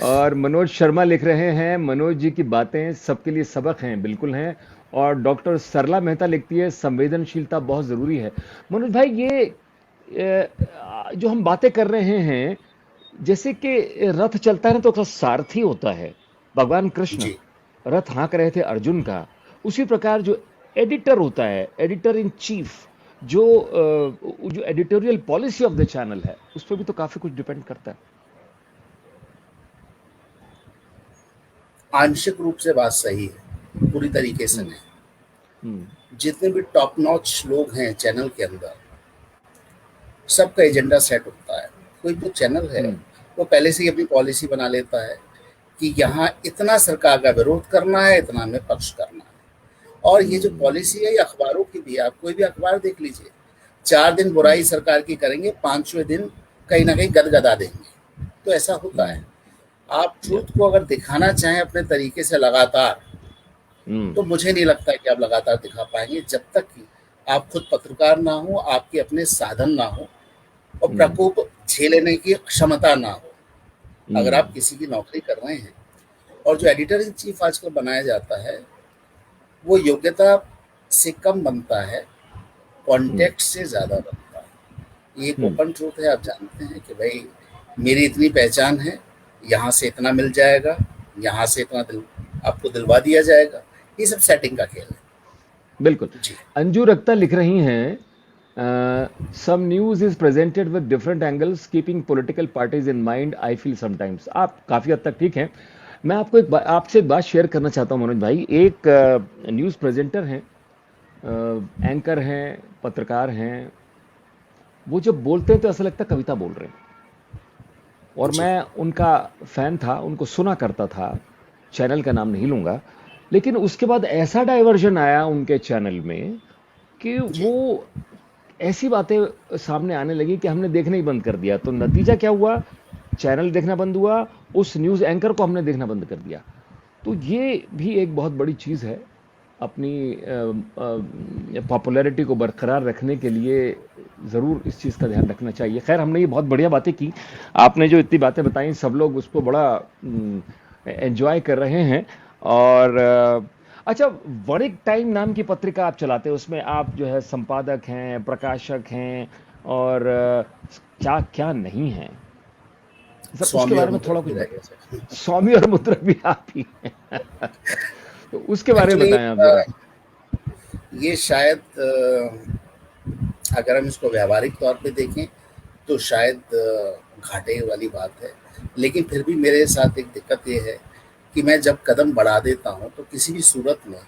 Speaker 1: और मनोज शर्मा लिख रहे हैं, मनोज जी की बातें सबके लिए सबक हैं, बिल्कुल हैं। और डॉक्टर सरला मेहता लिखती है, संवेदनशीलता बहुत जरूरी है। मनोज भाई, ये जो हम बातें कर रहे हैं, जैसे कि रथ चलता है ना तो उसका सारथी होता है भगवान कृष्ण,
Speaker 2: जी
Speaker 1: रथ हाँक रहे थे अर्जुन का। उसी प्रकार जो एडिटर होता है, एडिटर इन चीफ, जो editorial policy of the channel है, उस पर भी तो काफी कुछ डिपेंड करता है।
Speaker 2: आंशिक रूप से बात सही है, पूरी तरीके से
Speaker 1: हम्म।
Speaker 2: नहीं।
Speaker 1: हम्म।
Speaker 2: जितने भी टॉप नॉच लोग हैं चैनल के अंदर, सबका एजेंडा सेट होता है। कोई जो चैनल है
Speaker 1: हम्म।
Speaker 2: वो पहले से ही अपनी पॉलिसी बना लेता है कि यहाँ इतना सरकार का विरोध करना है, इतना हमें पक्ष करना है। और ये जो पॉलिसी है ये अखबारों की भी है, आप कोई भी अखबार देख लीजिए, 4 दिन बुराई
Speaker 1: हम्म।
Speaker 2: सरकार की करेंगे, 5वें दिन कहीं ना कहीं गदगदा देंगे। तो ऐसा होता है।
Speaker 1: हम्म।
Speaker 2: आप
Speaker 1: या।
Speaker 2: ट्रूथ को अगर दिखाना चाहें अपने तरीके से लगातार,
Speaker 1: हम्म।
Speaker 2: तो मुझे नहीं लगता कि आप लगातार दिखा पाएंगे, जब तक कि आप खुद पत्रकार ना हो, आपके अपने साधन ना हो और
Speaker 1: हम्म।
Speaker 2: प्रकोप झेलने की क्षमता ना हो। अगर आप
Speaker 1: हम्म।
Speaker 2: किसी की नौकरी कर रहे हैं, और जो एडिटर इन चीफ आजकल बनाया जाता है वो योग्यता से कम बनता है,
Speaker 1: हम्म।
Speaker 2: कॉन्टेक्ट से ज़्यादा बनता है। ये एक
Speaker 1: हम्म।
Speaker 2: ओपन ट्रूथ है, आप जानते हैं कि भाई मेरी इतनी पहचान है, यहाँ से इतना मिल जाएगा, यहाँ से इतना दिल आपको दिलवा दिया जाएगा। ये सब सेटिंग का खेल है।
Speaker 1: बिल्कुल।
Speaker 2: जी
Speaker 1: अंजू रक्ता लिख रही हैं, some news is presented with different angles keeping political parties in mind, I feel sometimes. आप काफी हद तक ठीक हैं। मैं आपको आपसे एक बात शेयर करना चाहता हूं मनोज भाई। एक न्यूज प्रेजेंटर हैं, एंकर हैं, पत्रकार हैं, वो जब बोलते हैं तो ऐसा लगता है कविता बोल रहे हैं। और
Speaker 2: जी
Speaker 1: मैं उनका फैन था, उनको सुना करता था। चैनल का नाम नहीं लूंगा, लेकिन उसके बाद ऐसा डाइवर्जन आया उनके चैनल में कि
Speaker 2: जी
Speaker 1: वो ऐसी बातें सामने आने लगी कि हमने देखना ही बंद कर दिया। तो नतीजा क्या हुआ? चैनल देखना बंद हुआ, उस न्यूज़ एंकर को हमने देखना बंद कर दिया। तो ये भी एक बहुत बड़ी चीज़ है। अपनी पॉपुलैरिटी को बरकरार रखने के लिए ज़रूर इस चीज़ का ध्यान रखना चाहिए। खैर, हमने ये बहुत बढ़िया बातें की। आपने जो इतनी बातें बताई, सब लोग उसको बड़ा एंजॉय कर रहे हैं। और अच्छा, वणिक टाइम नाम की पत्रिका आप चलाते हैं, उसमें आप जो है संपादक हैं, प्रकाशक हैं, और क्या क्या नहीं है, सर उसके
Speaker 2: स्वामी और
Speaker 1: बारे में थोड़ा
Speaker 2: मुद्रक
Speaker 1: कुछ
Speaker 2: भी रह
Speaker 1: बताएं।
Speaker 2: गए।
Speaker 1: स्वामी और मुद्रक भी आप ही हैं। तो उसके बारे में
Speaker 2: एक्चुअली
Speaker 1: बताएं आप जरा।
Speaker 2: ये शायद अगर हम इसको व्यावहारिक तौर पे देखें तो शायद घाटे वाली बात है। लेकिन फिर भी मेरे साथ एक दिक्कत ये है कि मैं जब कदम बढ़ा देता हूँ तो किसी भी सूरत में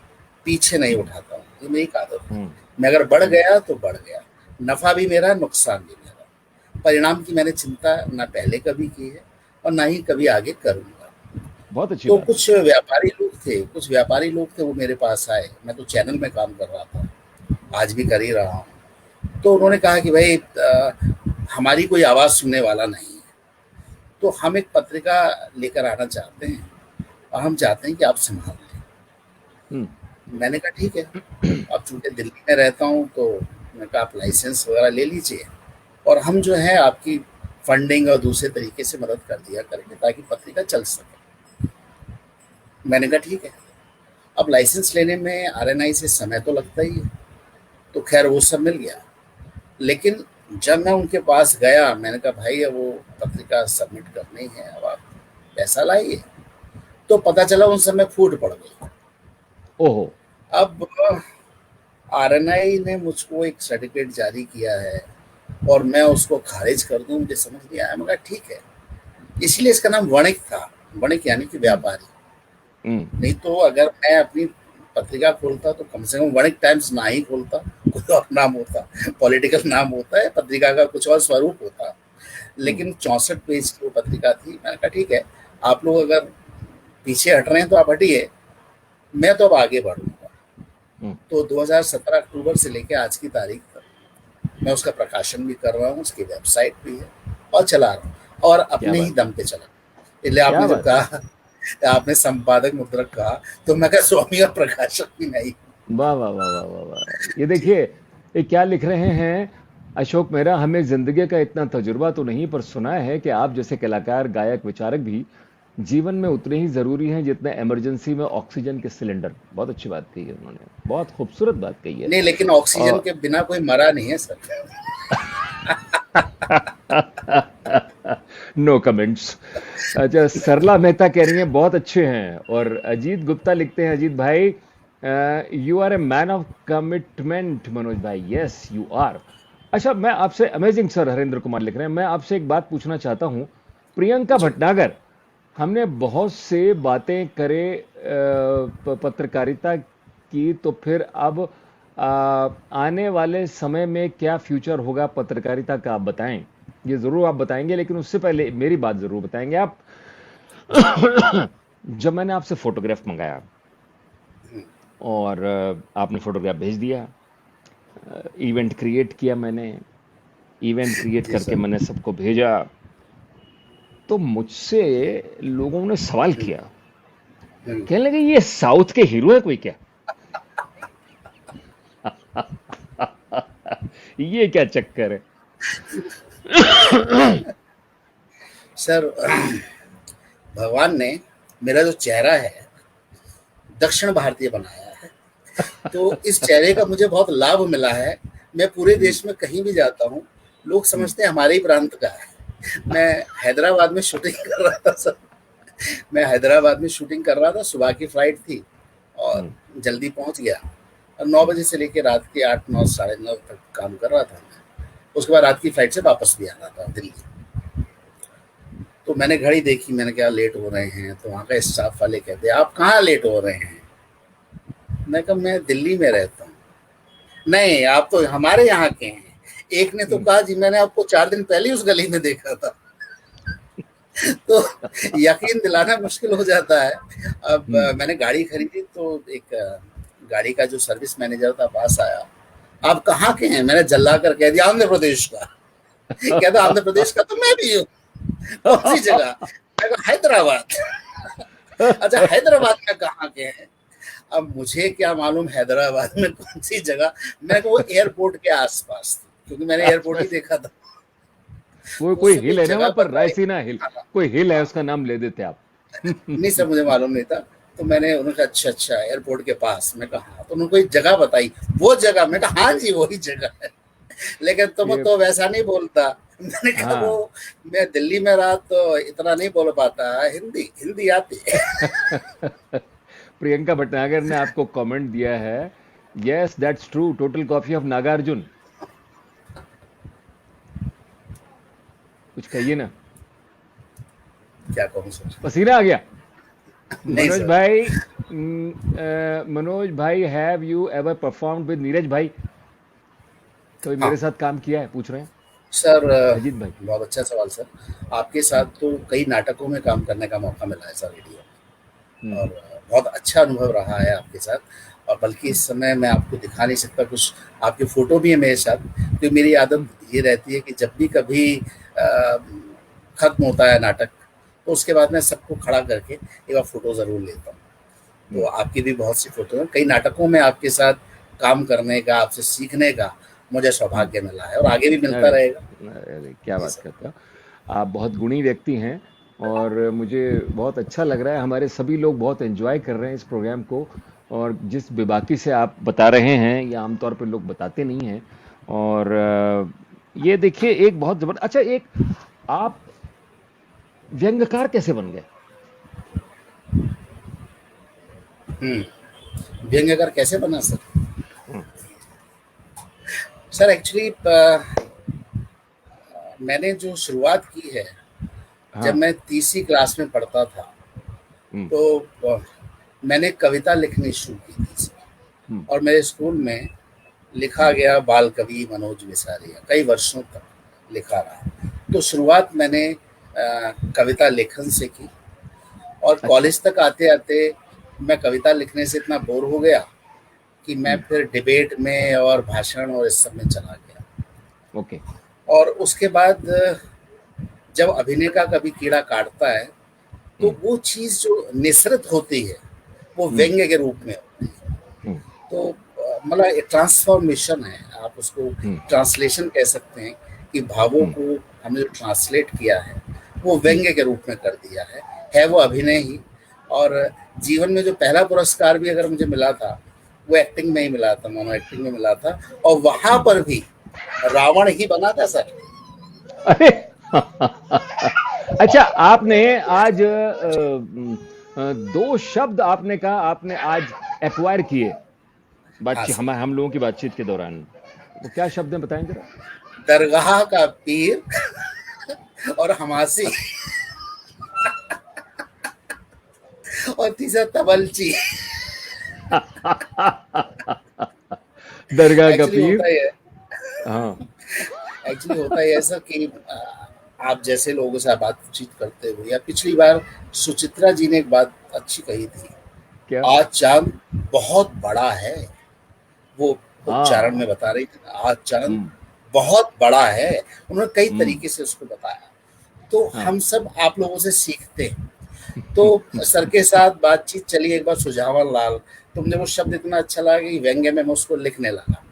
Speaker 2: पीछे नहीं
Speaker 1: हम्म।
Speaker 2: उठाता हूँ। ये मेरी एक आदत है।
Speaker 1: हम्म।
Speaker 2: मैं अगर बढ़
Speaker 1: हम्म।
Speaker 2: गया तो बढ़ गया, नफ़ा भी मेरा, नुकसान भी मेरा। परिणाम की मैंने चिंता ना पहले कभी की है और ना ही कभी आगे करूँगा।
Speaker 1: बहुत अच्छी
Speaker 2: तो
Speaker 1: बात है।
Speaker 2: कुछ व्यापारी लोग थे, वो मेरे पास आए। मैं तो चैनल में काम कर रहा था, आज भी कर ही रहा हूँ। तो उन्होंने कहा कि भाई हमारी कोई आवाज़ सुनने वाला नहीं है, तो हम एक पत्रिका लेकर आना चाहते हैं और हम चाहते हैं कि आप संभाल लें।
Speaker 1: हम्म।
Speaker 2: मैंने कहा ठीक है। अब चूंकि दिल्ली में रहता हूँ तो मैंने कहा आप लाइसेंस वगैरह ले लीजिए और हम जो है आपकी फंडिंग और दूसरे तरीके से मदद कर दिया करेंगे ताकि पत्रिका चल सके। मैंने कहा ठीक है। अब लाइसेंस लेने में आरएनआई से समय तो लगता ही है, तो खैर वो सब मिल गया। लेकिन जब मैं उनके पास गया, मैंने कहा भाई अब वो पत्रिका सबमिट करनी है, अब आप पैसा लाइए। तो पता चला उन समय फूट पड़ गई।
Speaker 1: ओहो।
Speaker 2: अब आरएनआई ने मुझको एक सर्टिफिकेट जारी किया है और मैं उसको खारिज कर दूं, मुझे समझ नहीं आया। मगर ठीक है, इसलिए इसका नाम वणिक था। वणिक यानी कि
Speaker 1: हम्म।
Speaker 2: व्यापारी।
Speaker 1: हम्म।
Speaker 2: नहीं तो अगर मैं अपनी पत्रिका खोलता तो कम से कम वणिक टाइम्स ना ही खोलता, कोई और नाम होता, पॉलिटिकल नाम होता है, पत्रिका का कुछ और स्वरूप होता।
Speaker 1: हम्म।
Speaker 2: लेकिन 64 पेज की वो पत्रिका थी। मैंने कहा ठीक है, आप लोग अगर पीछे हट रहे हैं तो आप हटिए, मैं तो अब आगे बढ़ूंगा।
Speaker 1: हम्म,
Speaker 2: तो 2017 अक्टूबर से लेके आज की तारीख तक मैं उसका प्रकाशन भी कर रहा हूँ, उसकी वेबसाइट भी है और चला रहा हूँ, और
Speaker 1: क्या
Speaker 2: अपने ही
Speaker 1: बात है,
Speaker 2: दम पे चला। इसलिए
Speaker 1: क्या
Speaker 2: आपने जब
Speaker 1: बात है।
Speaker 2: कहा, आपने संपादक मुद्रक कहा, तो मैं कहा स्वामी और प्रकाशक भी नहीं।
Speaker 1: वाह वाह वाह वाह वाह वाह, ये
Speaker 2: जी।
Speaker 1: देखिए, ये क्या लिख रहे हैं अशोक मेहरा, हमें जिंदगी का इतना तजुर्बा तो नहीं, पर सुना है कि आप जैसे कलाकार, गायक, विचारक भी जीवन में उतने ही जरूरी हैं जितने इमरजेंसी में ऑक्सीजन के सिलेंडर। बहुत अच्छी बात कही है उन्होंने, बहुत खूबसूरत बात कही है।
Speaker 2: नहीं, लेकिन ऑक्सीजन
Speaker 1: और
Speaker 2: के बिना कोई मरा नहीं है सर।
Speaker 1: No comments. अच्छा, सरला मेहता कह रही हैं बहुत अच्छे हैं, और अजीत गुप्ता लिखते हैं, अजीत भाई you are a man of commitment Manoj भाई, यस यू आर। अच्छा, मैं आपसे, अमेजिंग सर, हरेंद्र कुमार लिख रहे हैं, मैं आपसे एक बात पूछना चाहता हूं। प्रियंका
Speaker 2: जी।
Speaker 1: भटनागर, हमने बहुत से बातें करे पत्रकारिता की, तो फिर अब आने वाले समय में क्या फ्यूचर होगा पत्रकारिता का, आप बताएं। ये जरूर आप बताएंगे, लेकिन उससे पहले मेरी बात जरूर बताएंगे आप।
Speaker 2: जी।
Speaker 1: जब मैंने आपसे फोटोग्राफ मंगाया और आपने फोटोग्राफ भेज दिया, इवेंट क्रिएट किया मैंने, इवेंट क्रिएट
Speaker 2: जी
Speaker 1: करके
Speaker 2: सर।
Speaker 1: मैंने सबको भेजा, तो मुझसे लोगों ने सवाल
Speaker 2: हम्म,
Speaker 1: किया,
Speaker 2: हम्म।
Speaker 1: कहने लगे ये साउथ के हीरो है कोई क्या। ये क्या चक्कर है।
Speaker 2: सर, भगवान ने मेरा जो चेहरा है दक्षिण भारतीय बनाया है, तो इस चेहरे का मुझे बहुत लाभ मिला है। मैं पूरे
Speaker 1: हम्म,
Speaker 2: देश में कहीं भी जाता हूँ, लोग
Speaker 1: हम्म,
Speaker 2: समझते हैं हमारे ही प्रांत का है। मैं हैदराबाद में शूटिंग कर रहा था सर। मैं हैदराबाद में शूटिंग कर रहा था, सुबह की फ्लाइट थी और
Speaker 1: हम्म,
Speaker 2: जल्दी पहुंच गया। और 9
Speaker 1: हम्म,
Speaker 2: बजे से लेकर रात के 8, 9, साढ़े 9 तक काम कर रहा था मैं। उसके बाद रात की फ्लाइट से वापस भी आना था दिल्ली। तो मैंने घड़ी देखी, मैंने कहा लेट हो रहे हैं, तो वहाँ का स्टाफ वाले कहते आप कहाँ लेट हो रहे हैं। मैं कहा मैं दिल्ली में रहता हूँ। नहीं, आप तो हमारे यहाँ के हैं। एक ने तो
Speaker 1: हम्म,
Speaker 2: कहा जी मैंने आपको 4 दिन पहले ही उस गली में देखा था। तो यकीन दिलाना मुश्किल हो जाता है। अब
Speaker 1: हम्म।
Speaker 2: मैंने गाड़ी खरीदी, तो एक गाड़ी का जो सर्विस मैनेजर था पास आया। आप कहाँ के हैं, मैंने जल्ला कर कह दिया आंध्र प्रदेश का। कहता आंध्र प्रदेश का तो मैं भी हूँ। कौन सी जगह, मैं कहा हैदराबाद। अच्छा, हैदराबाद में कहाँ के हैं। अब मुझे क्या मालूम हैदराबाद में कौन सी जगह। मैं वो एयरपोर्ट के आसपास थी, क्योंकि मैंने एयरपोर्ट ही
Speaker 1: आसपास
Speaker 2: देखा था।
Speaker 1: वो कोई
Speaker 2: मुझसे
Speaker 1: हिल
Speaker 2: कोई
Speaker 1: है ना
Speaker 2: जगह
Speaker 1: वहां पर,
Speaker 2: बताई।
Speaker 1: रायसीना हिल,
Speaker 2: हाँ,
Speaker 1: कोई हिल है,
Speaker 2: हाँ।
Speaker 1: उसका नाम ले देते आप।
Speaker 2: नहीं सर, मुझे मालूम नहीं था। तो मैंने उन्होंने कहा अच्छा अच्छा एयरपोर्ट के पास। मैं कहा हाँ, तो उन्होंने कोई जगह बताई। वो जगह, मैं कहा हाँ जी वही जगह है। लेकिन तुम
Speaker 1: ये,
Speaker 2: तो वैसा नहीं बोलता। मैंने कहा वो,
Speaker 1: हाँ।
Speaker 2: मैं दिल्ली में रहा तो इतना नहीं बोल पाता, हिंदी हिंदी आती है।
Speaker 1: प्रियंका भटनागर ने आपको कमेंट दिया है, yes that's true, total copy of Nagarjun. कुछ कहिए ना।
Speaker 2: क्या कहूँ सर।
Speaker 1: पसीना आ गया।
Speaker 2: नहीं
Speaker 1: मनोज
Speaker 2: सर।
Speaker 1: भाई, मनोज भाई, have you ever performed with Neeraj भाई। कभी मेरे
Speaker 2: हाँ
Speaker 1: साथ काम किया है, पूछ रहे हैं
Speaker 2: सर,
Speaker 1: अजीत भाई।
Speaker 2: बहुत अच्छा सवाल सर। आपके साथ
Speaker 1: हम्म,
Speaker 2: तो कई नाटकों में काम करने का मौका मिला है सर, रेडियो में। और
Speaker 1: हम्म,
Speaker 2: बहुत अच्छा अनुभव रहा है आपके साथ। और बल्कि
Speaker 1: हम्म,
Speaker 2: इस समय मैं आपको दिखा नहीं सकता कुछ। आपकी फ़ोटो भी है मेरे साथ, क्योंकि मेरी आदत
Speaker 1: हम्म,
Speaker 2: ये रहती है कि जब भी कभी ख़त्म होता है नाटक, तो उसके बाद मैं सबको खड़ा करके एक बार फ़ोटो ज़रूर लेता हूँ। तो
Speaker 1: हम्म।
Speaker 2: आपकी भी बहुत सी फ़ोटो हैं। कई नाटकों में आपके साथ काम करने का, आपसे सीखने का मुझे
Speaker 1: हम्म।
Speaker 2: सौभाग्य मिला है और आगे भी मिलता
Speaker 1: अरे,
Speaker 2: रहेगा।
Speaker 1: अरे क्या
Speaker 2: जी
Speaker 1: बात
Speaker 2: सर।
Speaker 1: करते हो। आप बहुत गुणी व्यक्ति हैं, और मुझे बहुत अच्छा लग रहा है, हमारे सभी लोग बहुत एंजॉय कर रहे हैं इस प्रोग्राम को। और जिस बेबाकी से आप बता रहे हैं, ये आमतौर पे लोग बताते नहीं हैं। और ये देखिए, एक बहुत जबरदस्त, अच्छा, एक, आप व्यंग्यकार कैसे बन गए।
Speaker 2: व्यंग्यकार कैसे बना सर?
Speaker 1: हम्म,
Speaker 2: सर एक्चुअली मैंने जो शुरुआत की है, जब
Speaker 1: हाँ।
Speaker 2: मैं तीसरी क्लास में पढ़ता था,
Speaker 1: हम्म,
Speaker 2: तो मैंने कविता लिखनी शुरू की थी।
Speaker 1: हम्म,
Speaker 2: और मेरे स्कूल में लिखा गया बाल कवि मनोज विसारिया कई वर्षों तक लिखा रहा। तो शुरुआत मैंने कविता लेखन से की। और
Speaker 1: अच्छा।
Speaker 2: कॉलेज तक आते आते मैं कविता लिखने से इतना बोर हो गया कि मैं फिर डिबेट में और भाषण और इस सब में चला गया।
Speaker 1: ओके।
Speaker 2: और उसके बाद जब अभिनय का कभी कीड़ा काटता है तो वो चीज़ जो निसृत होती है वो व्यंग्य के रूप में होती है। तो मतलब एक ट्रांसफॉर्मेशन है, आप उसको ट्रांसलेशन कह सकते हैं कि भावों को हमने जो ट्रांसलेट किया है वो व्यंग्य के रूप में कर दिया है वो अभिनय ही। और जीवन में जो पहला पुरस्कार भी अगर मुझे मिला था वो एक्टिंग में ही मिला था, मोनो एक्टिंग में मिला था, और वहां पर भी रावण ही बना था सर।
Speaker 1: अरे अच्छा, आपने आज दो शब्द आपने कहा, आपने आज एक्वायर किए
Speaker 2: हाँ
Speaker 1: बातचीत,
Speaker 2: सर,
Speaker 1: हम लोगों की बातचीत के दौरान, वो क्या शब्द है बताएं जरा?
Speaker 2: दरगाह का पीर और हमासी और तीसरा तबलची।
Speaker 1: दरगाह का
Speaker 2: एक्चुअली
Speaker 1: पीर।
Speaker 2: होता है,
Speaker 1: हाँ।
Speaker 2: एक्चुअली होता है ऐसा कि आप जैसे लोगों से बातचीत करते हो, या पिछली बार सुचित्रा जी ने एक बात अच्छी कही थी,
Speaker 1: क्या?
Speaker 2: आज चांद बहुत बड़ा है। वो उच्चारण
Speaker 1: हाँ।
Speaker 2: में बता रही थी, आज चांद बहुत बड़ा है। उन्होंने कई तरीके से उसको बताया। तो
Speaker 1: हाँ।
Speaker 2: हम सब आप लोगों से सीखते हैं। तो सर के साथ बातचीत चली एक बार सुझावन लाल, तो मुझे वो शब्द इतना अच्छा लगा कि व्यंग्य में मैं उसको लिखने लगा।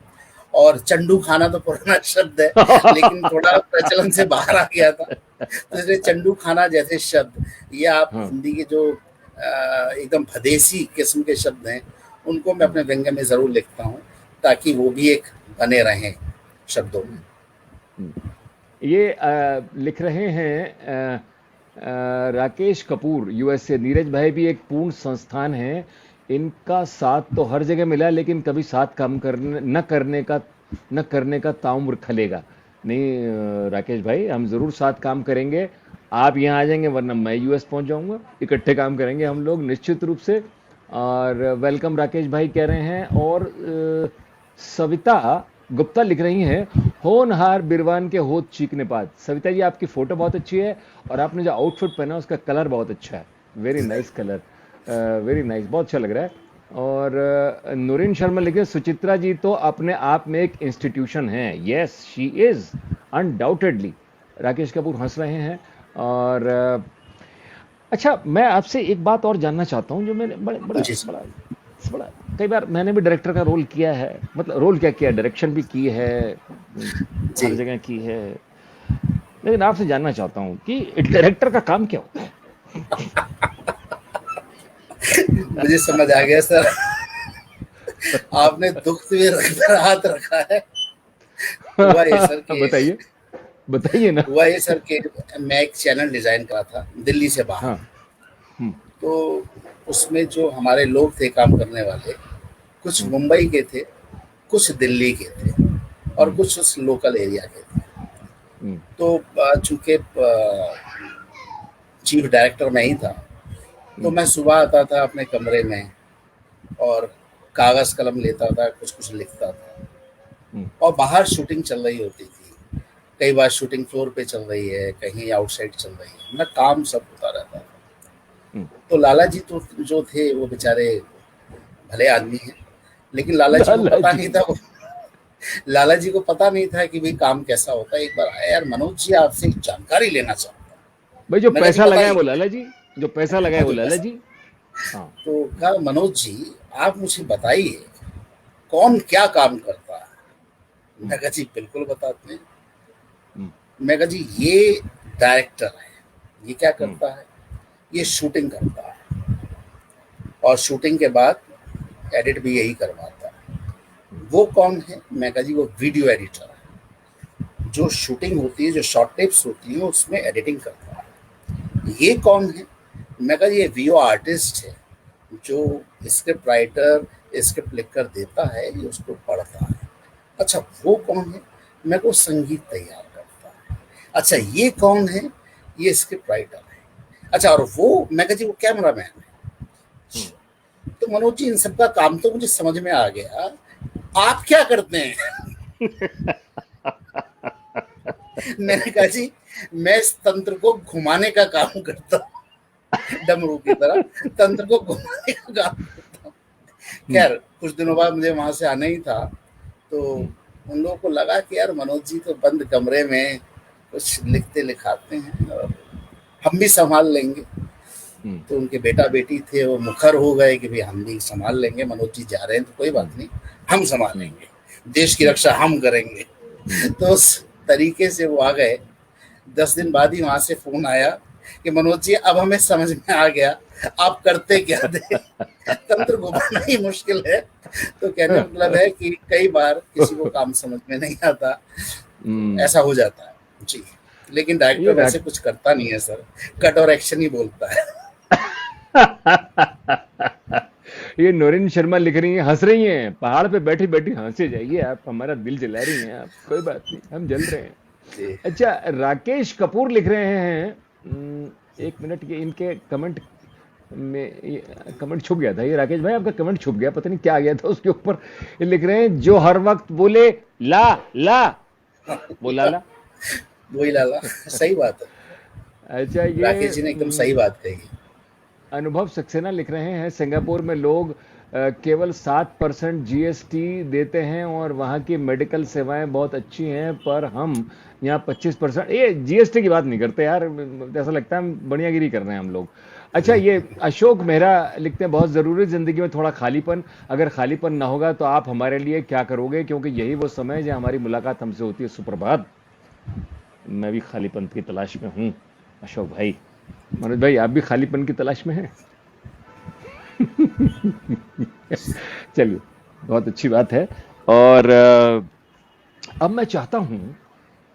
Speaker 2: और चंडू खाना तो पुराना शब्द है लेकिन थोड़ा प्रचलन से बाहर आ गया था, तो इसलिए चंडू खाना जैसे शब्द, ये आप
Speaker 1: हाँ।
Speaker 2: हिंदी के जो एकदम भदेसी किस्म के शब्द हैं उनको मैं अपने व्यंग्य में जरूर लिखता हूँ ताकि वो भी एक बने रहें शब्दों में।
Speaker 1: ये लिख रहे हैं राकेश कपूर यूएस से। नीरज भाई भी एक पूर्ण संस्थान है, इनका साथ तो हर जगह मिला, लेकिन कभी साथ काम करने न करने का ताउम्र खलेगा नहीं। राकेश भाई, हम जरूर साथ काम करेंगे। आप यहाँ आ जाएंगे, वरना मैं यूएस पहुंच जाऊंगा, इकट्ठे काम करेंगे हम लोग निश्चित रूप से। और वेलकम राकेश भाई कह रहे हैं। और सविता गुप्ता लिख रही हैं, होनहार बिरवान के होत चीकने पात। सविता जी, आपकी फोटो बहुत अच्छी है और आपने जो आउटफिट पहना उसका कलर बहुत अच्छा है। Very nice colour, very nice, बहुत अच्छा लग रहा है। और नूरिन शर्मा लिखे, सुचित्रा जी तो अपने आप में एक इंस्टीट्यूशन है। Yes, she is undoubtedly. Rakesh Kapoor हंस रहे हैं। और अच्छा, मैं आपसे एक बात और जानना चाहता हूं, जो मैंने बड़ा बड़ा
Speaker 2: जी
Speaker 1: बड़ा बड़ा कई बार मैंने भी डायरेक्टर का रोल किया है, मतलब रोल क्या किया, डायरेक्शन भी की है, हर
Speaker 2: जी,
Speaker 1: जगह की है। लेकिन आपसे जानना चाहता हूं कि डायरेक्टर का काम क्या होता है?
Speaker 2: मुझे समझ आ गया सर। आपने दुख में रखकर हाथ रखा है। हुआ ये सर कि
Speaker 1: बताइए, बताइए ना।
Speaker 2: हुआ ये सर कि मैं एक चैनल डिजाइन करा था दिल्ली से बाहर।
Speaker 1: हाँ। हम्म।
Speaker 2: तो उसमें जो हमारे लोग थे काम करने वाले, कुछ मुंबई के थे, कुछ दिल्ली के थे, और
Speaker 1: हम्म।
Speaker 2: कुछ उस लोकल एरिया के थे।
Speaker 1: हम्म।
Speaker 2: तो चूंकि चीफ डायरेक्टर मैं ही था, तो
Speaker 1: हम्म।
Speaker 2: मैं सुबह आता था अपने कमरे में और कागज कलम लेता था, कुछ कुछ लिखता था।
Speaker 1: हम्म।
Speaker 2: और बाहर शूटिंग चल रही होती थी, कई बार शूटिंग फ्लोर पे चल रही है, कहीं आउटसाइड चल रही है, मेरा काम सब होता रहता था।
Speaker 1: हम्म।
Speaker 2: तो लाला जी तो जो थे वो बेचारे भले आदमी हैं, लेकिन लाला जी को
Speaker 1: लाला
Speaker 2: पता
Speaker 1: जी।
Speaker 2: नहीं था वो लाला जी को पता नहीं था कि भाई काम कैसा होता है। एक बार आया, यार मनोज जी आपसे एक जानकारी लेना चाहता
Speaker 1: भाई, जो
Speaker 2: हूँ। मैं कहा जी
Speaker 1: पैसा लगाए वो
Speaker 2: बताइए।
Speaker 1: लाला जी, जो पैसा लगाए
Speaker 2: हाँ
Speaker 1: वो
Speaker 2: जो
Speaker 1: लाला
Speaker 2: पैसा,
Speaker 1: जी। हाँ।
Speaker 2: तो कहा मनोज जी आप मुझे बताइए कौन क्या काम करता है।
Speaker 1: हम्म।
Speaker 2: मैं कहा जी बिल्कुल बताते हैं।
Speaker 1: हम्म।
Speaker 2: मैं कहा जी ये डायरेक्टर है, ये क्या
Speaker 1: हम्म।
Speaker 2: करता है, ये
Speaker 1: हम्म।
Speaker 2: शूटिंग करता है और शूटिंग के बाद एडिट भी यही करवाता है। वो कौन है? मैं कहा जी वो वीडियो एडिटर है, जो शूटिंग होती है, जो शॉर्ट टिप्स होती है उसमें एडिटिंग करता है। ये कौन है? मैं कहा ये वीओ आर्टिस्ट है, जो स्क्रिप्ट राइटर स्क्रिप्ट लिखकर देता है, ये उसको पढ़ता है। अच्छा वो कौन है? मैं को संगीत तैयार करता है। अच्छा ये कौन है? ये स्क्रिप्ट राइटर है। अच्छा और वो, मैं कहा जी वो कैमरा मैन है।
Speaker 1: हम्म।
Speaker 2: तो मनोज जी इन सबका काम तो मुझे समझ में आ गया, आप क्या करते हैं? मैंने कहा जी मैं इस तंत्र को घुमाने का काम करता हूँ, डमरू की तरह तंत्र को घुमाने का काम करता हूँ।
Speaker 1: हम्म,
Speaker 2: खैर कुछ दिनों बाद मुझे वहां से आना ही था, तो
Speaker 1: हम्म,
Speaker 2: उन लोगों को लगा कि यार मनोज जी तो बंद कमरे में कुछ लिखते लिखाते हैं और हम भी संभाल लेंगे।
Speaker 1: हम्म,
Speaker 2: तो उनके बेटा बेटी थे, वो मुखर हो गए कि भाई हम भी संभाल लेंगे, मनोज जी जा रहे हैं तो कोई बात
Speaker 1: हम्म,
Speaker 2: नहीं, हम
Speaker 1: हम्म,
Speaker 2: संभालेंगे, देश की
Speaker 1: हम्म,
Speaker 2: रक्षा हम करेंगे।
Speaker 1: हम्म।
Speaker 2: तो उस तरीके से वो आ गए। 10 दिन बाद ही वहां से फोन आया कि मनोज जी अब हमें समझ में आ गया आप करते क्या थे, तंत्र घुमाना ही मुश्किल है। तो कहने का मतलब है कि कई बार किसी को काम समझ में नहीं आता, तो
Speaker 1: हम्म,
Speaker 2: ऐसा हो जाता है जी। लेकिन
Speaker 1: ये
Speaker 2: डायरेक्टर वैसे
Speaker 1: राक
Speaker 2: कुछ करता नहीं है सर, कट और एक्शन ही बोलता है।
Speaker 1: ये नोरिन शर्मा लिख रही हैं, हंस रही हैं, पहाड़ पे बैठी बैठी हंसे जाइए आप, हमारा दिल जला रही हैं आप, कोई बात नहीं, हम जल रहे हैं।
Speaker 2: जी
Speaker 1: अच्छा, राकेश कपूर लिख रहे हैं, एक मिनट, ये इनके कमेंट में कमेंट छुप गया था, ये राकेश भाई आपका कमेंट छुप गया, पता नहीं क्या आ गया था उसके ऊपर। ये लिख रहे हैं, जो हर वक्त बोले ला ला, वो लाला।
Speaker 2: वही लाला, सही बात है।
Speaker 1: अच्छा, ये
Speaker 2: राकेश जी ने एकदम सही बात कही।
Speaker 1: अनुभव सक्सेना लिख रहे हैं, सिंगापुर में लोग केवल 7% जीएसटी देते हैं और वहाँ की मेडिकल सेवाएं बहुत अच्छी हैं, पर हम यहाँ 25%। ये जीएसटी की बात नहीं करते यार, ऐसा लगता है हम बढ़ियागिरी कर रहे हैं हम लोग। अच्छा, ये अशोक मेहरा लिखते हैं, बहुत ज़रूरी ज़िंदगी में थोड़ा खालीपन, अगर खालीपन ना होगा तो आप हमारे लिए क्या करोगे, क्योंकि यही वो समय है जब हमारी मुलाकात हमसे होती है। सुप्रभात, मैं भी खालीपन की तलाश में हूँ अशोक भाई। मनोज भाई, आप भी खालीपन की तलाश में हैं? चलिए, बहुत अच्छी बात है। और अब मैं चाहता हूं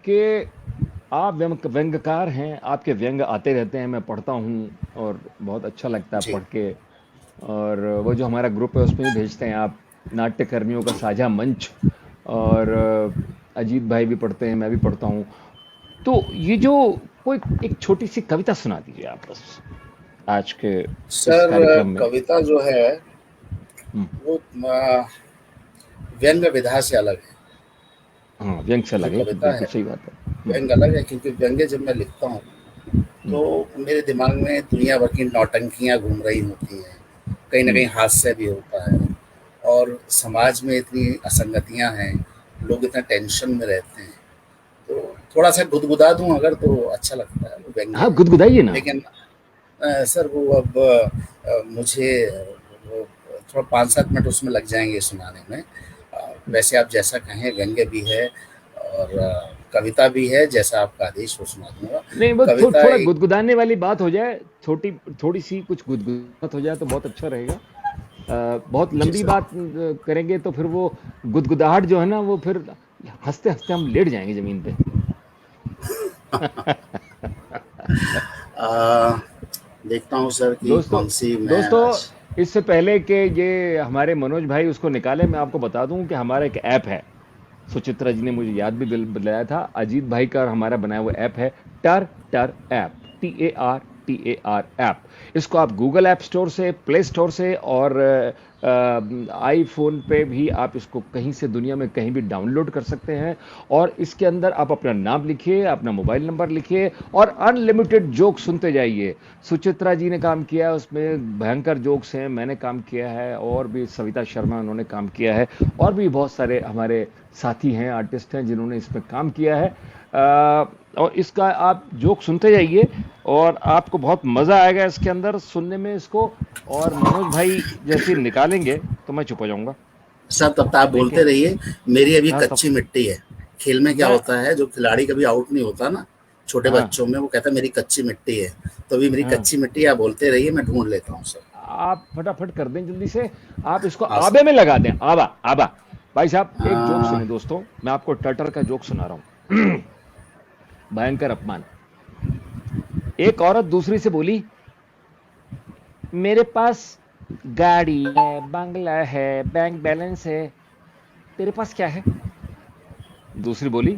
Speaker 1: कि आप व्यंग्यकार हैं, आपके व्यंग आते रहते हैं, मैं पढ़ता हूं और बहुत अच्छा लगता है
Speaker 2: जी
Speaker 1: पढ़ के। और वो जो हमारा ग्रुप है उसमें भी भेजते हैं आप, नाट्यकर्मियों का साझा मंच। और अजीत भाई भी पढ़ते हैं, मैं भी पढ़ता हूं। तो ये जो कोई एक छोटी सी कविता सुना दीजिए आप बस, आज के इस
Speaker 2: सर,
Speaker 1: कार्यक्रम में।
Speaker 2: कविता जो है
Speaker 1: हम्म,
Speaker 2: वो व्यंग्य विधा से अलग है।
Speaker 1: हाँ, व्यंग से
Speaker 2: जो
Speaker 1: लगे,
Speaker 2: कविता
Speaker 1: बिल्कुल
Speaker 2: है
Speaker 1: सही बात है।
Speaker 2: व्यंग्य अलग है, क्योंकि व्यंग्य जब मैं लिखता हूँ
Speaker 1: हम्म,
Speaker 2: तो मेरे दिमाग में दुनिया भर की नौटंकियाँ घूम रही होती हैं, कहीं ना कहीं
Speaker 1: हम्म,
Speaker 2: हास्य भी होता है, और समाज में इतनी असंगतियाँ हैं, लोग इतना टेंशन में रहते हैं, तो थोड़ा सा गुदगुदा दूं अगर तो अच्छा लगता है, वो व्यंग्य
Speaker 1: हाँ,
Speaker 2: है।
Speaker 1: गुदगुदाइए ना।
Speaker 2: लेकिन सर वो अब मुझे वो थोड़ा 5-7 मिनट उसमें लग जाएंगे सुनाने में। वैसे आप जैसा कहें व्यंग्य भी है और कविता भी है, जैसा आपका आदेश वो सुना दूंगा।
Speaker 1: नहीं, वो
Speaker 2: कविता
Speaker 1: थोड़ा
Speaker 2: एक
Speaker 1: गुदगुदाने वाली बात हो जाए, छोटी थोड़ी सी कुछ गुदगुदाहट हो जाए तो बहुत अच्छा रहेगा। बहुत
Speaker 2: जी
Speaker 1: लंबी
Speaker 2: सर।
Speaker 1: बात करेंगे तो फिर वो गुदगुदाहट जो है ना, वो फिर हंसते हंसते हम लेट जाएंगे जमीन पे।
Speaker 2: अ, देखता हूँ सर कि
Speaker 1: दोस्तों,
Speaker 2: कौन सी मैं
Speaker 1: दोस्तों,
Speaker 2: आज।
Speaker 1: इससे पहले कि ये हमारे मनोज भाई उसको निकाले, मैं आपको बता दूं कि हमारा एक ऐप है। सुचित्रा जी ने मुझे याद भी दिलाया था, अजीत भाई का और हमारा बनाया हुआ ऐप है, टर टर ऐप, TAR ऐप। इसको आप गूगल ऐप स्टोर से, प्ले स्टोर से, और आईफोन पे भी आप इसको कहीं से दुनिया में कहीं भी डाउनलोड कर सकते हैं। और इसके अंदर आप अपना नाम लिखिए, अपना मोबाइल नंबर लिखिए और अनलिमिटेड जोक सुनते जाइए। सुचित्रा जी ने काम किया है उसमें, भयंकर जोक्स हैं, मैंने काम किया है, और भी सविता शर्मा उन्होंने काम किया है, और भी बहुत सारे हमारे साथी हैं, आर्टिस्ट हैं जिन्होंने इसमें काम किया है। और इसका आप जोक सुनते जाइए और आपको बहुत मजा आएगा इसके अंदर सुनने में इसको। और मनोज भाई जैसे निकालेंगे तो मैं चुप हो जाऊंगा।
Speaker 2: सर तब तक आप बोलते
Speaker 1: लेकिन
Speaker 2: रहिए। मेरी अभी
Speaker 1: हाँ, तब
Speaker 2: कच्ची मिट्टी है। खेल में क्या
Speaker 1: मैं,
Speaker 2: होता है, जो खिलाड़ी कभी आउट नहीं होता ना, छोटे
Speaker 1: हाँ,
Speaker 2: बच्चों में, वो कहता है मेरी कच्ची मिट्टी है। तो अभी मेरी
Speaker 1: हाँ,
Speaker 2: कच्ची मिट्टी है, आप बोलते रहिए, मैं ढूंढ लेता हूँ सर।
Speaker 1: आप फटाफट कर दें जल्दी से। आप इसको
Speaker 2: हाँ
Speaker 1: आबे
Speaker 2: सर।
Speaker 1: में लगा दें, आबा आबा। भाई साहब, एक जोक
Speaker 2: आ,
Speaker 1: सुने दोस्तों, मैं आपको टटर का जोक सुना रहा हूँ। भयंकर अपमान। एक औरत दूसरी से बोली, मेरे पास गाड़ी है, बंगला है, बैंक बैलेंस है, तेरे पास क्या है? दूसरी बोली,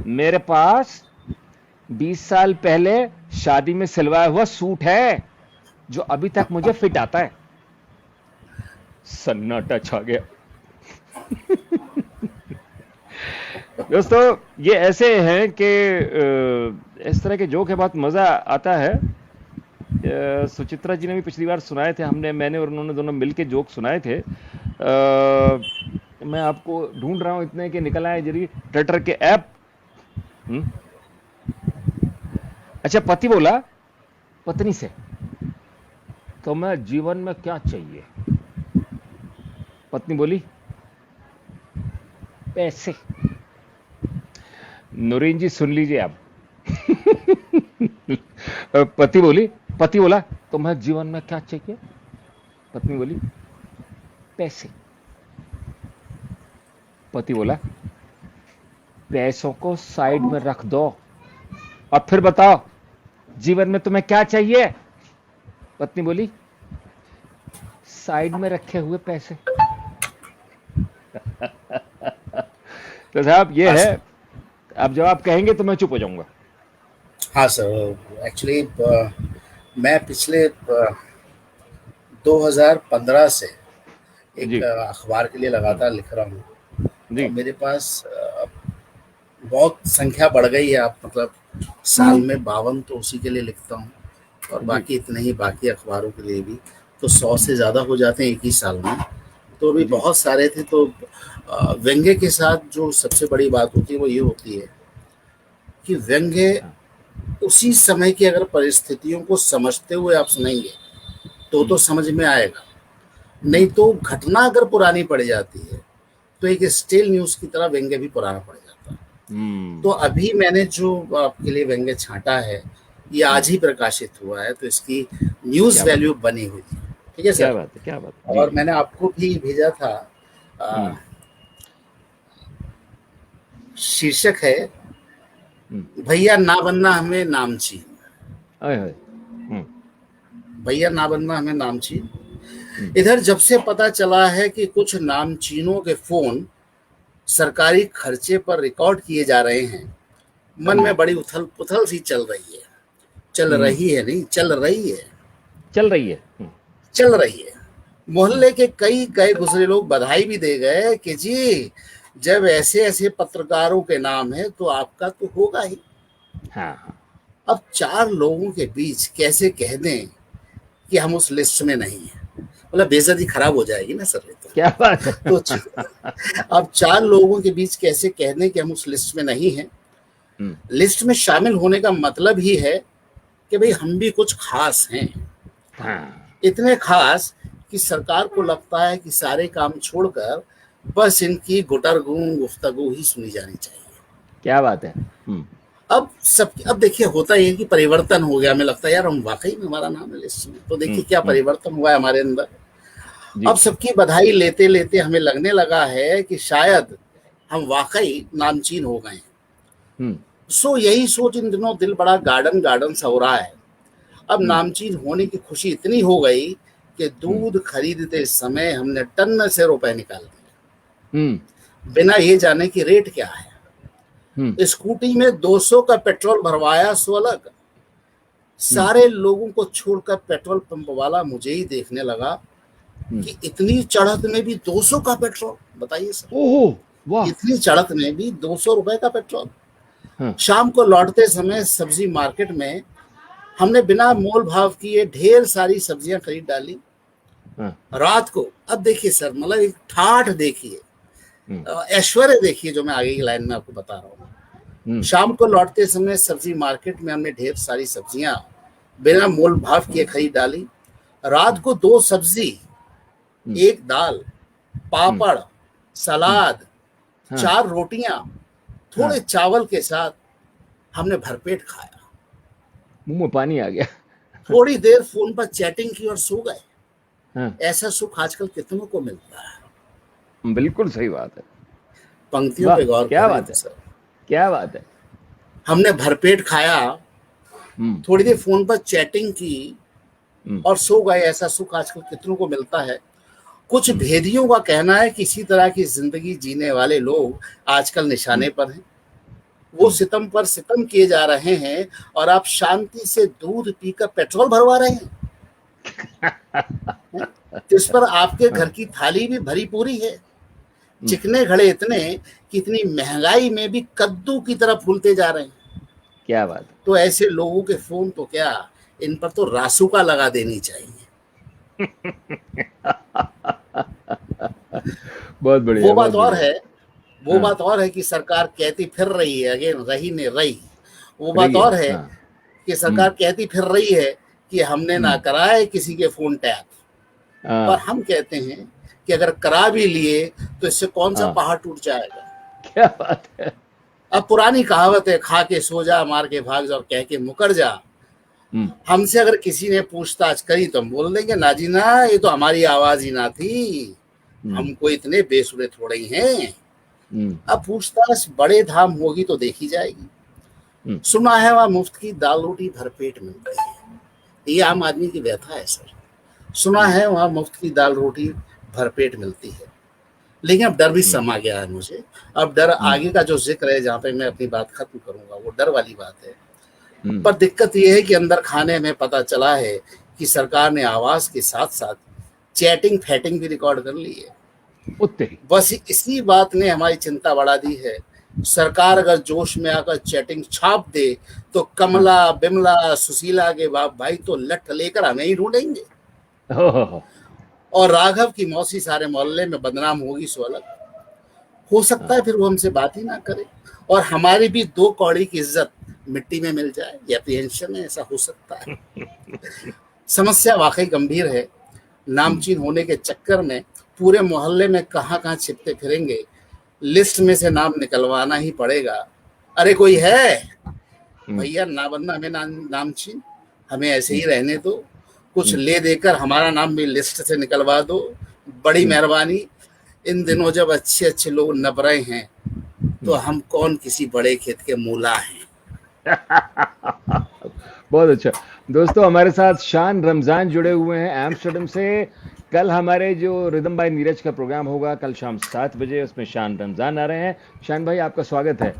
Speaker 1: मेरे पास 20 साल पहले शादी में सिलवाया हुआ सूट है जो अभी तक मुझे फिट आता है। सन्नाटा छा गया। दोस्तों, ये ऐसे हैं कि इस तरह के जोक है, बहुत मजा आता है। सुचित्रा जी ने भी पिछली बार सुनाए थे, मैंने और उन्होंने दोनों मिलके जोक सुनाए थे। मैं आपको ढूंढ रहा हूँ, इतने के निकल आए जरिए ट्विटर के ऐप। अच्छा, पति बोला पत्नी से, तुम्हें जीवन में क्या चाहिए? पत्नी बोली, पैसे। नूरीन जी सुन लीजिए आप। पति बोला तुम्हें जीवन में क्या चाहिए? पत्नी बोली, पैसे। पति बोला, पैसों को साइड में रख दो और फिर बताओ जीवन में तुम्हें क्या चाहिए? पत्नी बोली, साइड में रखे हुए पैसे। तो साहब ये है, अब जब आप कहेंगे तो मैं चुप हो जाऊंगा।
Speaker 2: हाँ सर, एक्चुअली मैं पिछले 2015 से एक अखबार के लिए लगातार लिख रहा हूँ। मेरे पास बहुत संख्या बढ़ गई है। आप मतलब साल में 52 तो उसी के लिए लिखता हूँ, और बाकी इतने ही बाकी अखबारों के लिए भी, तो 100 से ज़्यादा हो जाते हैं एक ही साल में। तो अभी बहुत सारे थे। तो व्यंग्य के साथ जो सबसे बड़ी बात होती है वो ये होती है कि व्यंग्य उसी समय की अगर परिस्थितियों को समझते हुए आप सुनेंगे तो समझ में आएगा, नहीं तो घटना अगर पुरानी पड़ जाती है तो एक स्टेल न्यूज़ की तरह व्यंग्य भी पुराना पड़ जाता है। तो अभी मैंने जो आपके लिए व्यंग्य छांटा है ये आज ही प्रकाशित हुआ है, तो इसकी न्यूज़ वैल्यू बनी हुई है। ठीक है सर?
Speaker 1: क्या बात है।
Speaker 2: और मैंने आपको भी भेजा था, शीर्षक है भैया ना बनना हमें नामचीन। भैया ना बनना हमें नामचीन। इधर जब से पता चला है कि कुछ नामचीनों के फोन सरकारी खर्चे पर रिकॉर्ड किए जा रहे हैं, मन में बड़ी उथल पुथल सी चल रही है। चल रही है नहीं, चल रही है। चल रही है। मोहल्ले के कई गए गुजरे लोग बधाई भी दे गए कि जी जब ऐसे ऐसे पत्रकारों के नाम है तो आपका तो होगा ही।
Speaker 1: हाँ। अब
Speaker 2: 4 लोगों के बीच कैसे कह दें कि हम उस लिस्ट में नहीं है, मतलब बेइज्जती खराब हो जाएगी ना सर। तो
Speaker 1: क्या बात है।
Speaker 2: तो अब 4 लोगों के बीच कैसे कह दें कि हम उस लिस्ट में नहीं है। लिस्ट में शामिल होने का मतलब ही है कि भाई हम भी कुछ खास हैं।
Speaker 1: हाँ।
Speaker 2: इतने खास कि सरकार को लगता है कि सारे काम छोड़कर बस इनकी गुटरगू गुफ्तगू ही सुनी जानी चाहिए।
Speaker 1: क्या बात है।
Speaker 2: अब देखिए होता ये कि परिवर्तन हो गया। हमें लगता है यार हम वाकई में हमारा नाम है लिस्ट में। तो देखिए क्या परिवर्तन हुआ है हमारे अंदर। अब सबकी बधाई लेते लेते हमें लगने लगा है कि शायद हम वाकई नामचीन हो गए हैं। सो यही सोच इन दिनों दिल बड़ा गार्डन सा हो रहा है। अब नामचीन होने की खुशी इतनी हो गई कि दूध खरीदते समय हमने टन से रुपए निकाल दिए, बिना ये जाने की रेट क्या है। स्कूटी में 200 का पेट्रोल भरवाया सो अलग। सारे लोगों को छोड़कर पेट्रोल पंप वाला मुझे ही देखने लगा कि इतनी चढ़त में भी 200 का पेट्रोल। बताइए सर।
Speaker 1: ओह वाह।
Speaker 2: इतनी चढ़त में भी 200 रुपए का पेट्रोल। शाम को लौटते समय सब्जी मार्केट में हमने बिना मोल भाव किए ढेर सारी सब्जियां खरीद डाली। रात को अब देखिए सर, मतलब एक ठाठ देखिए, ऐश्वर्य देखिए जो मैं आगे की लाइन में आपको बता रहा हूँ। शाम को लौटते समय सब्जी मार्केट में हमने ढेर सारी सब्जियां बिना मोल भाव किए खरीद डाली। रात को 2 सब्जी, 1 दाल, पापड़, सलाद, 4 रोटियां, थोड़े चावल के साथ हमने भरपेट खाया।
Speaker 1: मुंह में पानी आ गया।
Speaker 2: थोड़ी देर फोन पर चैटिंग की और सो गए। ऐसा सुख आजकल कितनों को मिलता है।
Speaker 1: बिल्कुल सही बात है।
Speaker 2: पंक्तियों पे गौर
Speaker 1: क्या बात है सर, क्या बात है।
Speaker 2: हमने भरपेट खाया, थोड़ी देर फोन पर चैटिंग की और सो गए। ऐसा सुख आजकल कितनों को मिलता है। कुछ भेदियों का कहना है कि इसी तरह की जिंदगी जीने वाले लोग आजकल निशाने पर हैं। वो सितम पर सितम किए जा रहे हैं और आप शांति से दूध पीकर पेट्रोल भरवा रहे हैं। इस पर आपके घर की थाली भी भरी पूरी है। चिकने घड़े इतने कि इतनी महंगाई में भी कद्दू की तरह फूलते जा रहे हैं।
Speaker 1: क्या बात।
Speaker 2: तो ऐसे लोगों के फोन तो क्या, इन पर तो रासुका लगा देनी चाहिए।
Speaker 1: बहुत बढ़िया,
Speaker 2: वो
Speaker 1: बहुत
Speaker 2: बात और
Speaker 1: बढ़िया।
Speaker 2: है, वो
Speaker 1: हाँ,
Speaker 2: बात और है कि सरकार कहती फिर रही है, अगेन रही ने रही। वो बात
Speaker 1: रही
Speaker 2: और
Speaker 1: है।
Speaker 2: है
Speaker 1: हाँ।
Speaker 2: कि
Speaker 1: हम्म।
Speaker 2: सरकार कहती फिर रही है कि हमने ना
Speaker 1: हम्म।
Speaker 2: कराए किसी के फोन टैप, पर
Speaker 1: हाँ।
Speaker 2: हम कहते हैं कि अगर करा भी लिए तो इससे कौन सा
Speaker 1: हाँ,
Speaker 2: पहाड़ टूट जाएगा।
Speaker 1: क्या बात है।
Speaker 2: अब पुरानी कहावत है, खा के सो जा, मार के भाग जा और कह के मुकर जा।
Speaker 1: हम्म।
Speaker 2: हमसे अगर किसी ने पूछताछ करी तो हम बोल देंगे ना जी ना, ये तो हमारी आवाज ही ना थी,
Speaker 1: हम्म।
Speaker 2: हमको इतने बेसुरे थोड़े ही हैं।
Speaker 1: हम्म।
Speaker 2: अब पूछताछ बड़े धाम होगी तो देखी जाएगी।
Speaker 1: हम्म।
Speaker 2: सुना है वहां मुफ्त की दाल रोटी भरपेट मिलती है, ये आम आदमी की व्यथा है सर। सुना
Speaker 1: हम्म।
Speaker 2: है वहां मुफ्त की दाल रोटी भरपेट मिलती है, लेकिन अब डर भी
Speaker 1: हम्म।
Speaker 2: समा गया है मुझे। अब डर
Speaker 1: हम्म।
Speaker 2: आगे का जो जिक्र है, जहां पे मैं अपनी बात खत्म करूंगा, वो डर वाली बात है।
Speaker 1: हम्म।
Speaker 2: पर दिक्कत यह है कि अंदर खाने में पता चला है कि सरकार ने आवाज के साथ साथ चैटिंग फैटिंग भी रिकॉर्ड कर ली है।
Speaker 1: उत्तरी।
Speaker 2: बस इसी बात ने हमारी चिंता बढ़ा दी है। सरकार
Speaker 1: हाँ।
Speaker 2: अगर जोश में आकर चैटिंग छाप दे तो
Speaker 1: हाँ।
Speaker 2: कमला बिमला सुशीला के बाप भाई तो लठ लेकर हमें ही ढूंढेंगे,
Speaker 1: हो।
Speaker 2: और राघव की मौसी सारे मोहल्ले में बदनाम होगी सो अलग। हो सकता है
Speaker 1: हाँ।
Speaker 2: फिर वो हमसे बात ही ना करे और हमारी भी दो कौड़ी की इज्जत मिट्टी में मिल जाए, ये अप्रीहेंशन है, ऐसा हो सकता है। समस्या वाकई गंभीर है।
Speaker 1: हम्म।
Speaker 2: नामचीन होने के चक्कर में पूरे मोहल्ले में कहाँ कहाँ छिपते फिरेंगे, लिस्ट में से नाम निकलवाना ही पड़ेगा। अरे कोई है
Speaker 1: हम्म।
Speaker 2: भैया, ना बनना हमें नामचीन, हमें ऐसे ही
Speaker 1: हम्म।
Speaker 2: रहने दो, कुछ
Speaker 1: हम्म।
Speaker 2: ले देकर हमारा नाम भी लिस्ट से निकलवा दो, बड़ी
Speaker 1: हम्म।
Speaker 2: मेहरबानी। इन
Speaker 1: हम्म।
Speaker 2: दिनों जब अच्छे अच्छे लोग नप रहे हैं तो
Speaker 1: हम्म।
Speaker 2: हम कौन किसी बड़े खेत के मूला हैं।
Speaker 1: बहुत अच्छा। दोस्तों, हमारे साथ शान रमजान जुड़े हुए हैं एम्स्टर्डम से। कल हमारे जो रिदम बाय नीरज का प्रोग्राम होगा कल शाम 7 बजे, उसमें शान रमजान आ रहे हैं। शान भाई, आपका स्वागत है।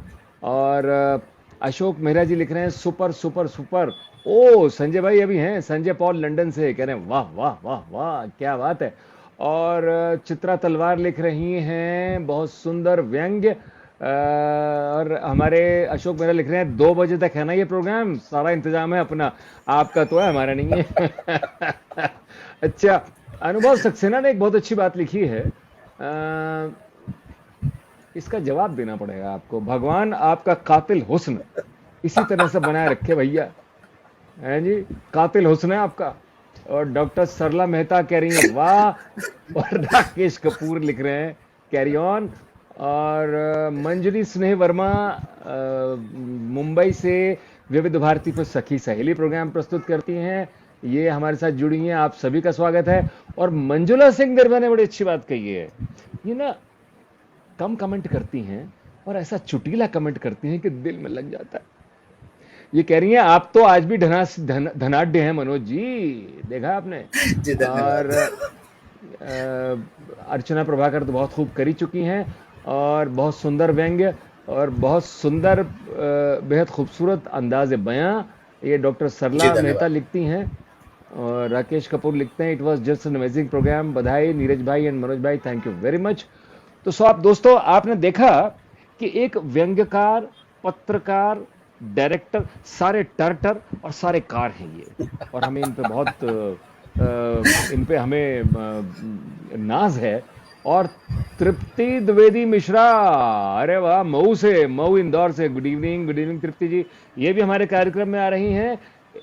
Speaker 1: और अशोक मेहरा जी लिख रहे हैं सुपर सुपर सुपर। ओ, संजय भाई अभी हैं, संजय पॉल लंदन से, कह रहे हैं वाह वाह वाह वाह, क्या बात है। और चित्रा तलवार लिख रही हैं बहुत सुंदर व्यंग्य। और हमारे अशोक मेहरा लिख रहे हैं 2 बजे तक है ना ये प्रोग्राम, सारा इंतजाम है अपना, आपका तो है, हमारा नहीं है। अच्छा। अनुभव सक्सेना ने एक बहुत अच्छी बात लिखी है। इसका जवाब देना पड़ेगा आपको। भगवान आपका कातिल हुस्न इसी तरह से बनाए रखे भैया, है जी। कातिल हुस्न है आपका। और डॉक्टर सरला मेहता कह रही हैं वाह। और राकेश कपूर लिख रहे हैं कैरी ऑन। और मंजरी स्नेह वर्मा मुंबई से विविध भारती पर सखी सहेली प्रोग्राम प्रस्तुत करती हैं, ये हमारे साथ जुड़ी हैं, आप सभी का स्वागत है। और मंजुला सिंह निर्मा ने बड़ी अच्छी बात कही है। ये ना कम कमेंट करती हैं और ऐसा चुटीला कमेंट करती हैं कि दिल में लग जाता है। ये कह रही हैं आप तो आज भी धनाढ्य हैं मनोज जी, देखा आपने।
Speaker 2: जी
Speaker 1: और
Speaker 2: धन्यवाद।
Speaker 1: अर्चना प्रभाकर तो बहुत खूब करी चुकी हैं। और बहुत सुंदर व्यंग्य और बहुत सुंदर बेहद खूबसूरत अंदाज बयां, ये डॉक्टर
Speaker 2: जी
Speaker 1: सरला मेहता
Speaker 2: धन्यवाद।
Speaker 1: लिखती हैं। और राकेश कपूर लिखते हैं it was just an amazing program, बधाई नीरज भाई एंड मनोज भाई, थैंक यू वेरी मच। तो सब दोस्तों, आपने देखा कि एक व्यंग्यकार, पत्रकार, डायरेक्टर, सारे टर्टर और सारे कार हैं ये। और हमें इन पे बहुत इन पे हमें नाज है। और तृप्ति द्विवेदी मिश्रा, अरे वाह, मऊ से, मऊ इंदौर से, गुड इवनिंग, गुड इवनिंग तृप्ति जी, ये भी हमारे कार्यक्रम में आ रही हैं।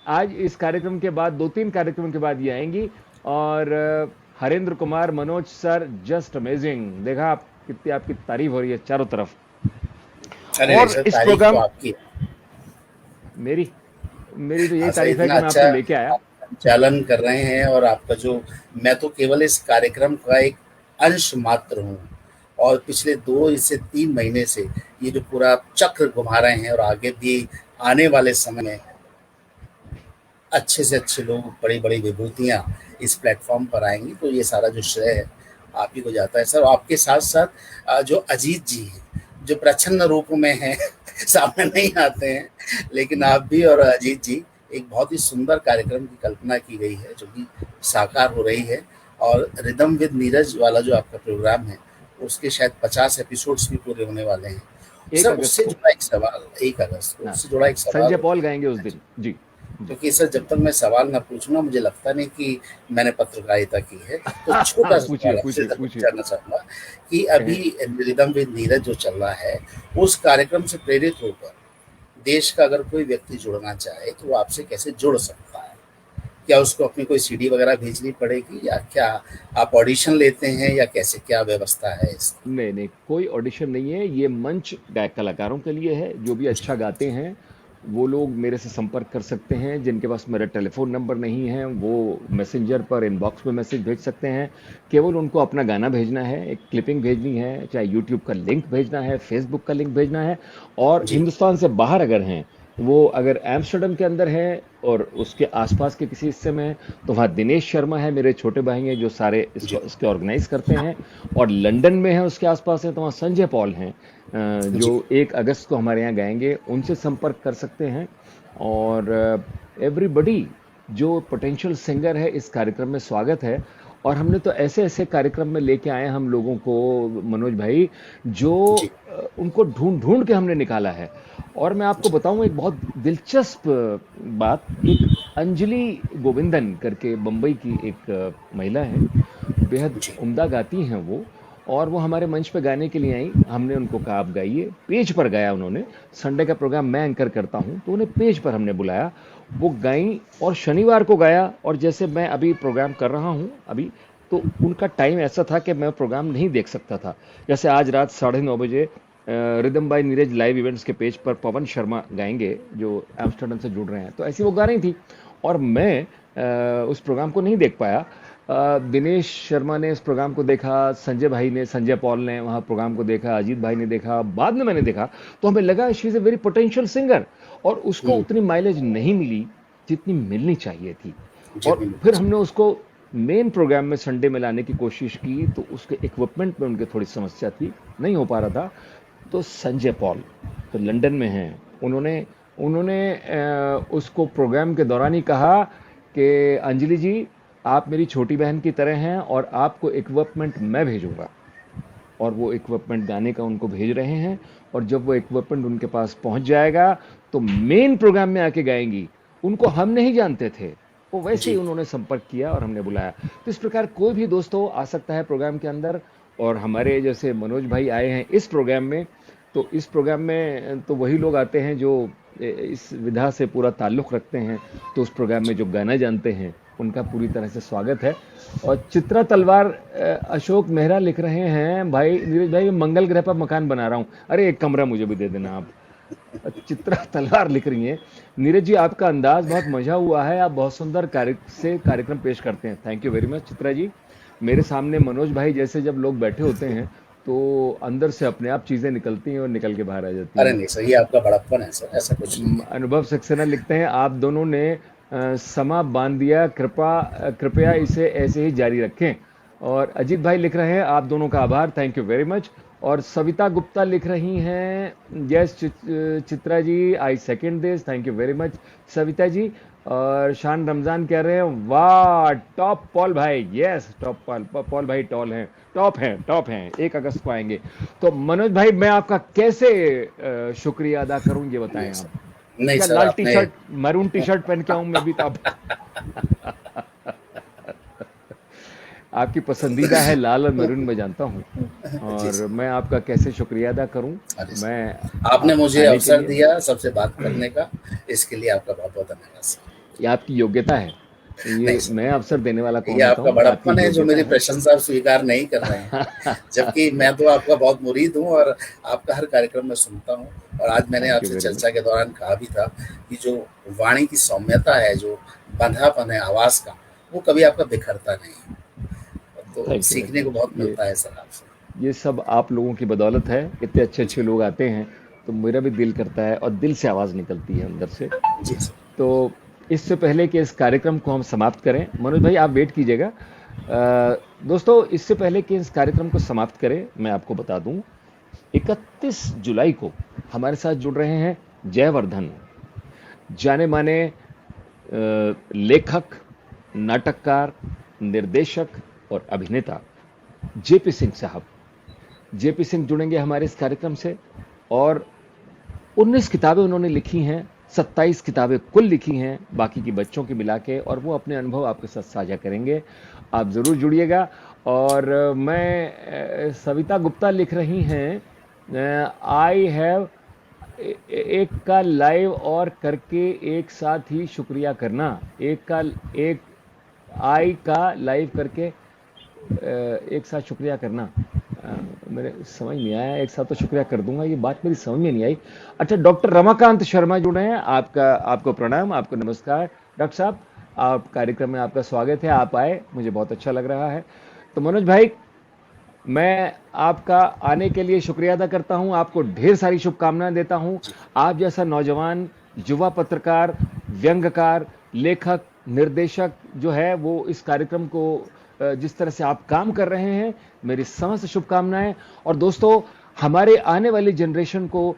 Speaker 1: आज इस कार्यक्रम के बाद 2-3 कार्यक्रम के बाद ये आएंगी। और Harendra Kumar, Manoj sir, just amazing, देखा आप कितनी आपकी तारीफ हो रही है चारों तरफ।
Speaker 2: अरे नहीं
Speaker 1: और
Speaker 2: सर,
Speaker 1: इस
Speaker 2: तारीफ तो
Speaker 1: प्रोग्राम,
Speaker 2: आपकी है।
Speaker 1: मेरी मेरी तो यही
Speaker 2: हाँ सर,
Speaker 1: तारीफ है
Speaker 2: इतना
Speaker 1: कि मैं
Speaker 2: अच्छा
Speaker 1: आपको लेके आया।
Speaker 2: आप संचालन कर रहे हैं और आपका जो, मैं तो केवल इस कार्यक्रम का एक अंश मात्र हूँ, और पिछले 2 से 3 महीने से ये जो पूरा चक्र घुमा रहे हैं, और आगे भी आने वाले समय में अच्छे से अच्छे लोग, बड़ी बड़ी विभूतियाँ इस प्लेटफॉर्म पर आएंगी, तो ये सारा जो श्रेय है आप ही को जाता है सर। आपके साथ साथ जो अजीत जी हैं, जो प्रच्छन्न रूप में हैं, सामने नहीं आते हैं, लेकिन आप भी और अजीत जी, एक बहुत ही सुंदर कार्यक्रम की कल्पना की गई है जो कि साकार हो रही है। और रिदम विद नीरज वाला जो आपका प्रोग्राम है, उसके शायद 50 एपिसोड्स भी पूरे होने वाले हैं।
Speaker 1: 1
Speaker 2: सर
Speaker 1: अगस्त
Speaker 2: उससे
Speaker 1: को।
Speaker 2: जुड़ा एक सवाल, 1 अगस्त को
Speaker 1: हाँ,
Speaker 2: उससे जुड़ा एक
Speaker 1: संजय
Speaker 2: सवाल।
Speaker 1: पॉल गाएंगे उस दिन जी। जी।
Speaker 2: क्योंकि सर जब तक मैं सवाल ना पूछूँ ना, मुझे लगता नहीं कि मैंने पत्रकारिता की है। तो छोटा-सा
Speaker 1: पूछिए,
Speaker 2: सवाल आपसे
Speaker 1: पूछिए,
Speaker 2: ज़रूर
Speaker 1: पूछिए।
Speaker 2: जानना चाहूँगा कि अभी
Speaker 1: कहें।
Speaker 2: रिदम विद नीरज जो चल रहा है, उस कार्यक्रम से प्रेरित होकर देश का अगर कोई व्यक्ति जुड़ना चाहे, तो वो आपसे कैसे जुड़ सकता है? क्या उसको अपनी कोई सीडी वगैरह भेजनी पड़ेगी, या क्या आप ऑडिशन लेते हैं, या कैसे क्या व्यवस्था है इसकी?
Speaker 1: नहीं, नहीं, कोई ऑडिशन नहीं है। ये मंच गायक कलाकारों के लिए है। जो भी
Speaker 2: जी,
Speaker 1: अच्छा गाते हैं, वो लोग मेरे से संपर्क कर सकते हैं। जिनके पास मेरा टेलीफ़ोन नंबर नहीं है, वो मैसेंजर पर इनबॉक्स में मैसेज भेज सकते हैं। केवल उनको अपना गाना भेजना है, एक क्लिपिंग भेजनी है, चाहे यूट्यूब का लिंक भेजना है, फ़ेसबुक का लिंक भेजना है। और
Speaker 2: जी,
Speaker 1: हिंदुस्तान से बाहर अगर हैं, वो अगर एम्स्टर्डम के अंदर है और उसके आसपास के किसी हिस्से में हैं, तो वहाँ दिनेश शर्मा है, मेरे छोटे भाई हैं, जो सारे इसको
Speaker 2: जी,
Speaker 1: इसके ऑर्गेनाइज़ करते हैं। और लंदन में है, उसके आसपास है, तो वहाँ संजय पॉल हैं,
Speaker 2: जी,
Speaker 1: जो 1 अगस्त को हमारे यहाँ गाएंगे। उनसे संपर्क कर सकते हैं। और एवरीबडी जो पोटेंशियल सिंगर है, इस कार्यक्रम में स्वागत है। और हमने तो ऐसे ऐसे कार्यक्रम में लेके आए हम लोगों को, मनोज भाई, जो
Speaker 2: जी,
Speaker 1: उनको ढूंढ ढूंढ के हमने निकाला है। और मैं आपको
Speaker 2: जी,
Speaker 1: बताऊं एक बहुत दिलचस्प बात। एक अंजलि गोविंदन करके बम्बई की एक महिला है, बेहद
Speaker 2: जी,
Speaker 1: उम्दा गाती हैं वो। और वो हमारे मंच पे गाने के लिए आई। हमने उनको कहा आप गाइए। पेज पर गाया उन्होंने। संडे का प्रोग्राम मैं एंकर करता हूं, तो उन्हें पेज पर हमने बुलाया। वो गाई और शनिवार को गाया। और जैसे मैं अभी प्रोग्राम कर रहा हूं अभी, तो उनका टाइम ऐसा था कि मैं प्रोग्राम नहीं देख सकता था। जैसे आज रात 9:30 बजे rhythm by Neeraj live events के पेज पर पवन शर्मा गाएंगे, जो एम्स्टर्डम से जुड़ रहे हैं। तो ऐसी वो गा रही थी और मैं उस प्रोग्राम को नहीं देख पाया। दिनेश शर्मा ने इस प्रोग्राम को देखा, संजय भाई ने, संजय पॉल ने वहाँ प्रोग्राम को देखा, अजीत भाई ने देखा, बाद में मैंने देखा। तो हमें लगा she is a very potential singer. और उसको
Speaker 2: हुँ,
Speaker 1: उतनी माइलेज नहीं मिली जितनी मिलनी चाहिए थी।
Speaker 2: जी,
Speaker 1: और
Speaker 2: बिल्कुल
Speaker 1: फिर
Speaker 2: सर।
Speaker 1: हमने उसको मेन प्रोग्राम में संडे में लाने की कोशिश की, तो उसके इक्विपमेंट में उनकी थोड़ी समस्या थी, नहीं हो पा रहा था। तो संजय पॉल तो लंदन में हैं। उन्होंने उन्होंने उसको प्रोग्राम के दौरान ही कहा कि अंजलि जी, आप मेरी छोटी बहन की तरह हैं और आपको इक्विपमेंट मैं भेजूंगा। और वो इक्विपमेंट गाने का उनको भेज रहे हैं। और जब वो इक्विपमेंट उनके पास पहुंच जाएगा, तो मेन प्रोग्राम में आके गाएंगी। उनको हम नहीं जानते थे, वो वैसे ही
Speaker 2: जी,
Speaker 1: उन्होंने संपर्क किया और हमने बुलाया। तो इस प्रकार कोई भी दोस्तों आ सकता है प्रोग्राम के अंदर। और हमारे जैसे मनोज भाई आए हैं इस प्रोग्राम में, तो इस प्रोग्राम में तो वही लोग आते हैं जो इस विधा से पूरा ताल्लुक़ रखते हैं। तो उस प्रोग्राम में जो गाना जानते हैं, उनका पूरी तरह से स्वागत है। और चित्रा तलवार, अशोक मेहरा लिख रहे हैं, भाई नीरज भाई, मैं मंगल ग्रह पर मकान बना रहा हूँ। अरे एक कमरा मुझे भी दे देना आप। चित्रा तलवार लिख रही हैं, नीरज जी आपका अंदाज बहुत मजा हुआ है, आप बहुत सुंदर कार्यक्रम पेश करते हैं। Thank you very much Chitra ji. मेरे सामने मनोज भाई जैसे जब लोग बैठे होते हैं, तो अंदर से अपने आप चीजें निकलती हैं और निकल के बाहर आ जाती
Speaker 2: अरे
Speaker 1: हैं।
Speaker 2: नहीं सर, ये आपका बड़प्पन है सर, ऐसा कुछ नहीं है।
Speaker 1: अनुभव सक्सेना लिखते हैं, आप दोनों ने समा बांध दिया, कृपया इसे ऐसे ही जारी रखें। और अजीत भाई लिख रहे हैं, आप दोनों का आभार, थैंक यू वेरी मच। और सविता गुप्ता लिख रही हैं, yes Chitra ji, I second this, thank you very much Savita ji. और शान रमजान कह रहे हैं, वाह टॉप पॉल भाई, यस टॉप पॉल भाई टॉप हैं, 1 अगस्त को आएंगे। तो मनोज भाई, मैं आपका कैसे शुक्रिया अदा करूं, ये बताएं
Speaker 2: नहीं
Speaker 1: आप।
Speaker 2: सर, नहीं
Speaker 1: क्या
Speaker 2: सर
Speaker 1: लाल टी
Speaker 2: आपने
Speaker 1: शर्ट, मैरून टी शर्ट पहन के आऊं मैं भी, तो आप आपकी पसंदीदा है लाल और मैरून, मैं जानता हूं।
Speaker 2: जी
Speaker 1: और
Speaker 2: सर।
Speaker 1: मैं आपका कैसे शुक्रिया अदा करूं।
Speaker 2: अरे
Speaker 1: मैं
Speaker 2: सर, आपने
Speaker 1: आपके
Speaker 2: मुझे
Speaker 1: आने के
Speaker 2: अवसर
Speaker 1: लिए,
Speaker 2: दिया सबसे बात करने का, इसके लिए आपका बहुत-बहुत धन्यवाद सर।
Speaker 1: ये आपकी योग्यता है।
Speaker 2: नहीं
Speaker 1: ये मैं
Speaker 2: सर,
Speaker 1: अवसर देने वाला
Speaker 2: ये
Speaker 1: कौन होता
Speaker 2: आपका
Speaker 1: हूँ, ये आपकी
Speaker 2: बड़प्पन है जो
Speaker 1: योग्यता
Speaker 2: मेरी
Speaker 1: है।
Speaker 2: प्रशंसा आप स्वीकार नहीं कर रहे हैं। जबकि मैं तो आपका बहुत मुरीद हूँ, और आपका हर कार्यक्रम में सुनता हूँ। और आज मैंने
Speaker 1: थैंक यू
Speaker 2: आपसे
Speaker 1: वेरी
Speaker 2: चर्चा
Speaker 1: मच।
Speaker 2: के दौरान कहा भी था कि जो वाणी की सौम्यता है, जो बंधापन है आवाज़ का, वो कभी आपका बिखरता नहीं है। तो
Speaker 1: थैंक यू वेरी
Speaker 2: सीखने को
Speaker 1: मच।
Speaker 2: बहुत मिलता है सर आपसे।
Speaker 1: ये सब आप लोगों की बदौलत है। इतने अच्छे अच्छे
Speaker 2: जी,
Speaker 1: लोग आते हैं, तो मेरा भी दिल करता है और दिल से आवाज़ निकलती है अंदर से।
Speaker 2: जी सर।
Speaker 1: तो इससे पहले कि इस कार्यक्रम को हम समाप्त करें, मनोज भाई आप वेट कीजिएगा। दोस्तों, इससे पहले कि इस कार्यक्रम को समाप्त करें, मैं आपको बता दूं, 31 जुलाई को हमारे साथ जुड़ रहे हैं जयवर्धन, जाने माने लेखक, नाटककार, निर्देशक और अभिनेता जेपी सिंह साहब। जेपी सिंह जुड़ेंगे हमारे इस कार्यक्रम से। और 19 किताबें उन्होंने लिखी हैं, 27 किताबें कुल लिखी हैं, बाकी की बच्चों की मिला के, और वो अपने अनुभव आपके साथ साझा करेंगे। आप ज़रूर जुड़िएगा। और सविता गुप्ता लिख रही हैं, आई हैव एक का लाइव और करके एक साथ ही शुक्रिया करना। एक आई का लाइव करके एक साथ शुक्रिया करना। मेरे समझ नहीं आया, एक साथ तो शुक्रिया कर दूंगा, ये बात मेरी समझ में नहीं आई। अच्छा, डॉक्टर रमाकांत शर्मा जुड़े हैं। आपको प्रणाम, आपको नमस्कार डॉक्टर साहब। आप कार्यक्रम में आपका स्वागत है, आप आए, मुझे बहुत अच्छा लग रहा है। तो मनोज भाई, मैं आपका आने के लिए शुक्रिया अदा करता हूं, आपको ढेर सारी शुभकामनाएं देता हूं। आप जैसा नौजवान युवा पत्रकार, व्यंग्यकार, लेखक, निर्देशक जो है, वो इस कार्यक्रम को जिस तरह से आप काम कर रहे हैं, मेरी समस्त शुभकामनाएं। और दोस्तों, हमारे आने वाली जनरेशन को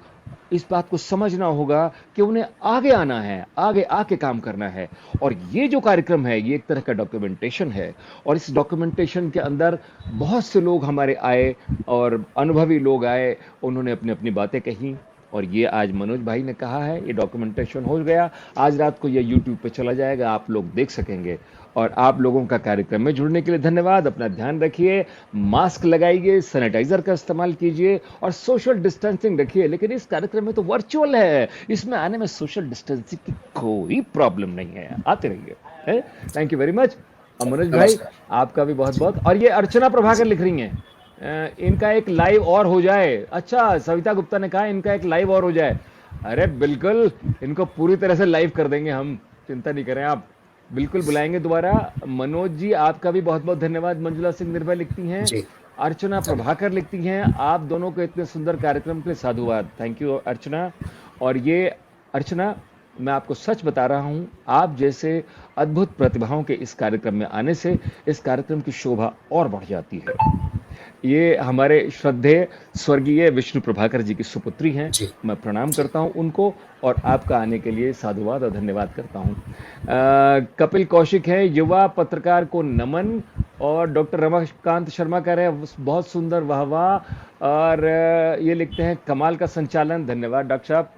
Speaker 1: इस बात को समझना होगा कि उन्हें आगे आना है, आगे आके काम करना है। और ये जो कार्यक्रम है, ये एक तरह का डॉक्यूमेंटेशन है, और इस डॉक्यूमेंटेशन के अंदर बहुत से लोग हमारे आए और अनुभवी लोग आए, उन्होंने अपनी अपनी बातें कही, और ये आज मनोज भाई ने कहा है, ये डॉक्यूमेंटेशन हो गया। आज रात को ये यूट्यूब पे चला जाएगा, आप लोग देख सकेंगे। और आप लोगों का कार्यक्रम में जुड़ने के लिए धन्यवाद। अपना ध्यान रखिए, मास्क लगाइए, सैनिटाइजर का इस्तेमाल कीजिए और सोशल डिस्टेंसिंग रखिए। लेकिन इस कार्यक्रम में तो वर्चुअल है, इसमें आने में सोशल डिस्टेंसिंग की कोई प्रॉब्लम नहीं है, आते रहिए। Thank you very much. Manoj भाई, आपका भी बहुत बहुत। और ये अर्चना प्रभाकर लिख रही हैं, इनका एक लाइव और हो जाए। अच्छा, सविता गुप्ता ने कहा इनका एक लाइव और हो जाए। अरे बिल्कुल, इनको पूरी तरह से लाइव कर देंगे हम, चिंता नहीं करें आप, बिल्कुल बुलाएंगे दोबारा। मनोज जी, आपका भी बहुत बहुत धन्यवाद। मंजुला सिंह निर्भय लिखती हैं, अर्चना प्रभाकर लिखती हैं, आप दोनों को इतने सुंदर कार्यक्रम के लिए साधुवाद। थैंक यू अर्चना। और ये अर्चना, मैं आपको सच बता रहा हूं, आप जैसे अद्भुत प्रतिभाओं के इस कार्यक्रम में आने से इस कार्यक्रम की शोभा और बढ़ जाती है। ये हमारे श्रद्धेय स्वर्गीय विष्णु प्रभाकर जी की सुपुत्री हैं, मैं प्रणाम करता हूं उनको, और आपका आने के लिए साधुवाद और धन्यवाद करता हूं। कपिल कौशिक है, युवा पत्रकार को नमन। और डॉक्टर रमाकांत शर्मा कह रहे हैं बहुत सुंदर, वाह वाह। और ये लिखते हैं कमाल का संचालन, धन्यवाद डॉक्टर साहब।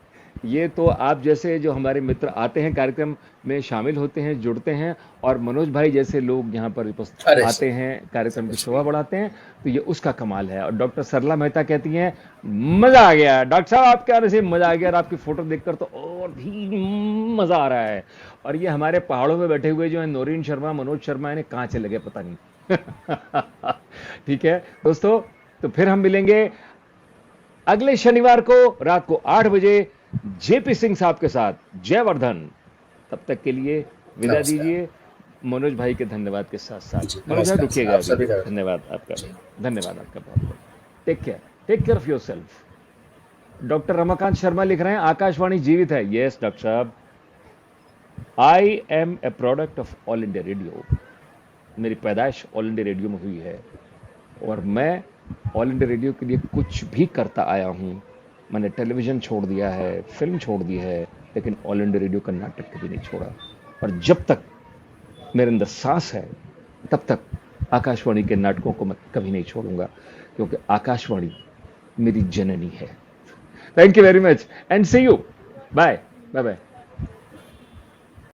Speaker 1: ये तो आप जैसे जो हमारे मित्र आते हैं, कार्यक्रम में शामिल होते हैं, जुड़ते हैं, और मनोज भाई जैसे लोग यहाँ पर आते हैं, कार्यक्रम की शोभा बढ़ाते हैं, तो ये उसका कमाल है। और डॉक्टर सरला मेहता कहती हैं मजा आ गया डॉक्टर साहब, आपके आने से मजा आ गया, और आपकी फोटो देखकर तो और भी मजा आ रहा है। और ये हमारे पहाड़ों में बैठे हुए जो है नौरीन शर्मा, मनोज शर्मा, इन्हें कहाँ चले गए पता नहीं। ठीक है दोस्तों, तो फिर हम मिलेंगे अगले शनिवार को रात को 8 बजे जेपी सिंह साहब के साथ। जयवर्धन। तब तक के लिए विदा दीजिए, मनोज भाई के धन्यवाद के साथ साथ। मनोज भाई रुकिएगा, धन्यवाद आपका, धन्यवाद आपका बहुत बहुत। Take care of yourself. Doctor Ramakant Sharma लिख रहे हैं आकाशवाणी जीवित है। यस डॉक्टर साहब, I am a product of All India Radio. मेरी पैदाइश ऑल इंडिया रेडियो में हुई है, और मैं ऑल इंडिया रेडियो के लिए कुछ भी करता आया हूं। मैंने टेलीविजन छोड़ दिया है, फिल्म छोड़ दी है, लेकिन ऑल इंडिया रेडियो का नाटक कभी नहीं छोड़ा। और जब तक मेरे अंदर सांस है, तब तक आकाशवाणी के नाटकों को मैं कभी नहीं छोड़ूंगा, क्योंकि आकाशवाणी मेरी जननी है। Thank you very much and see you. Bye bye bye.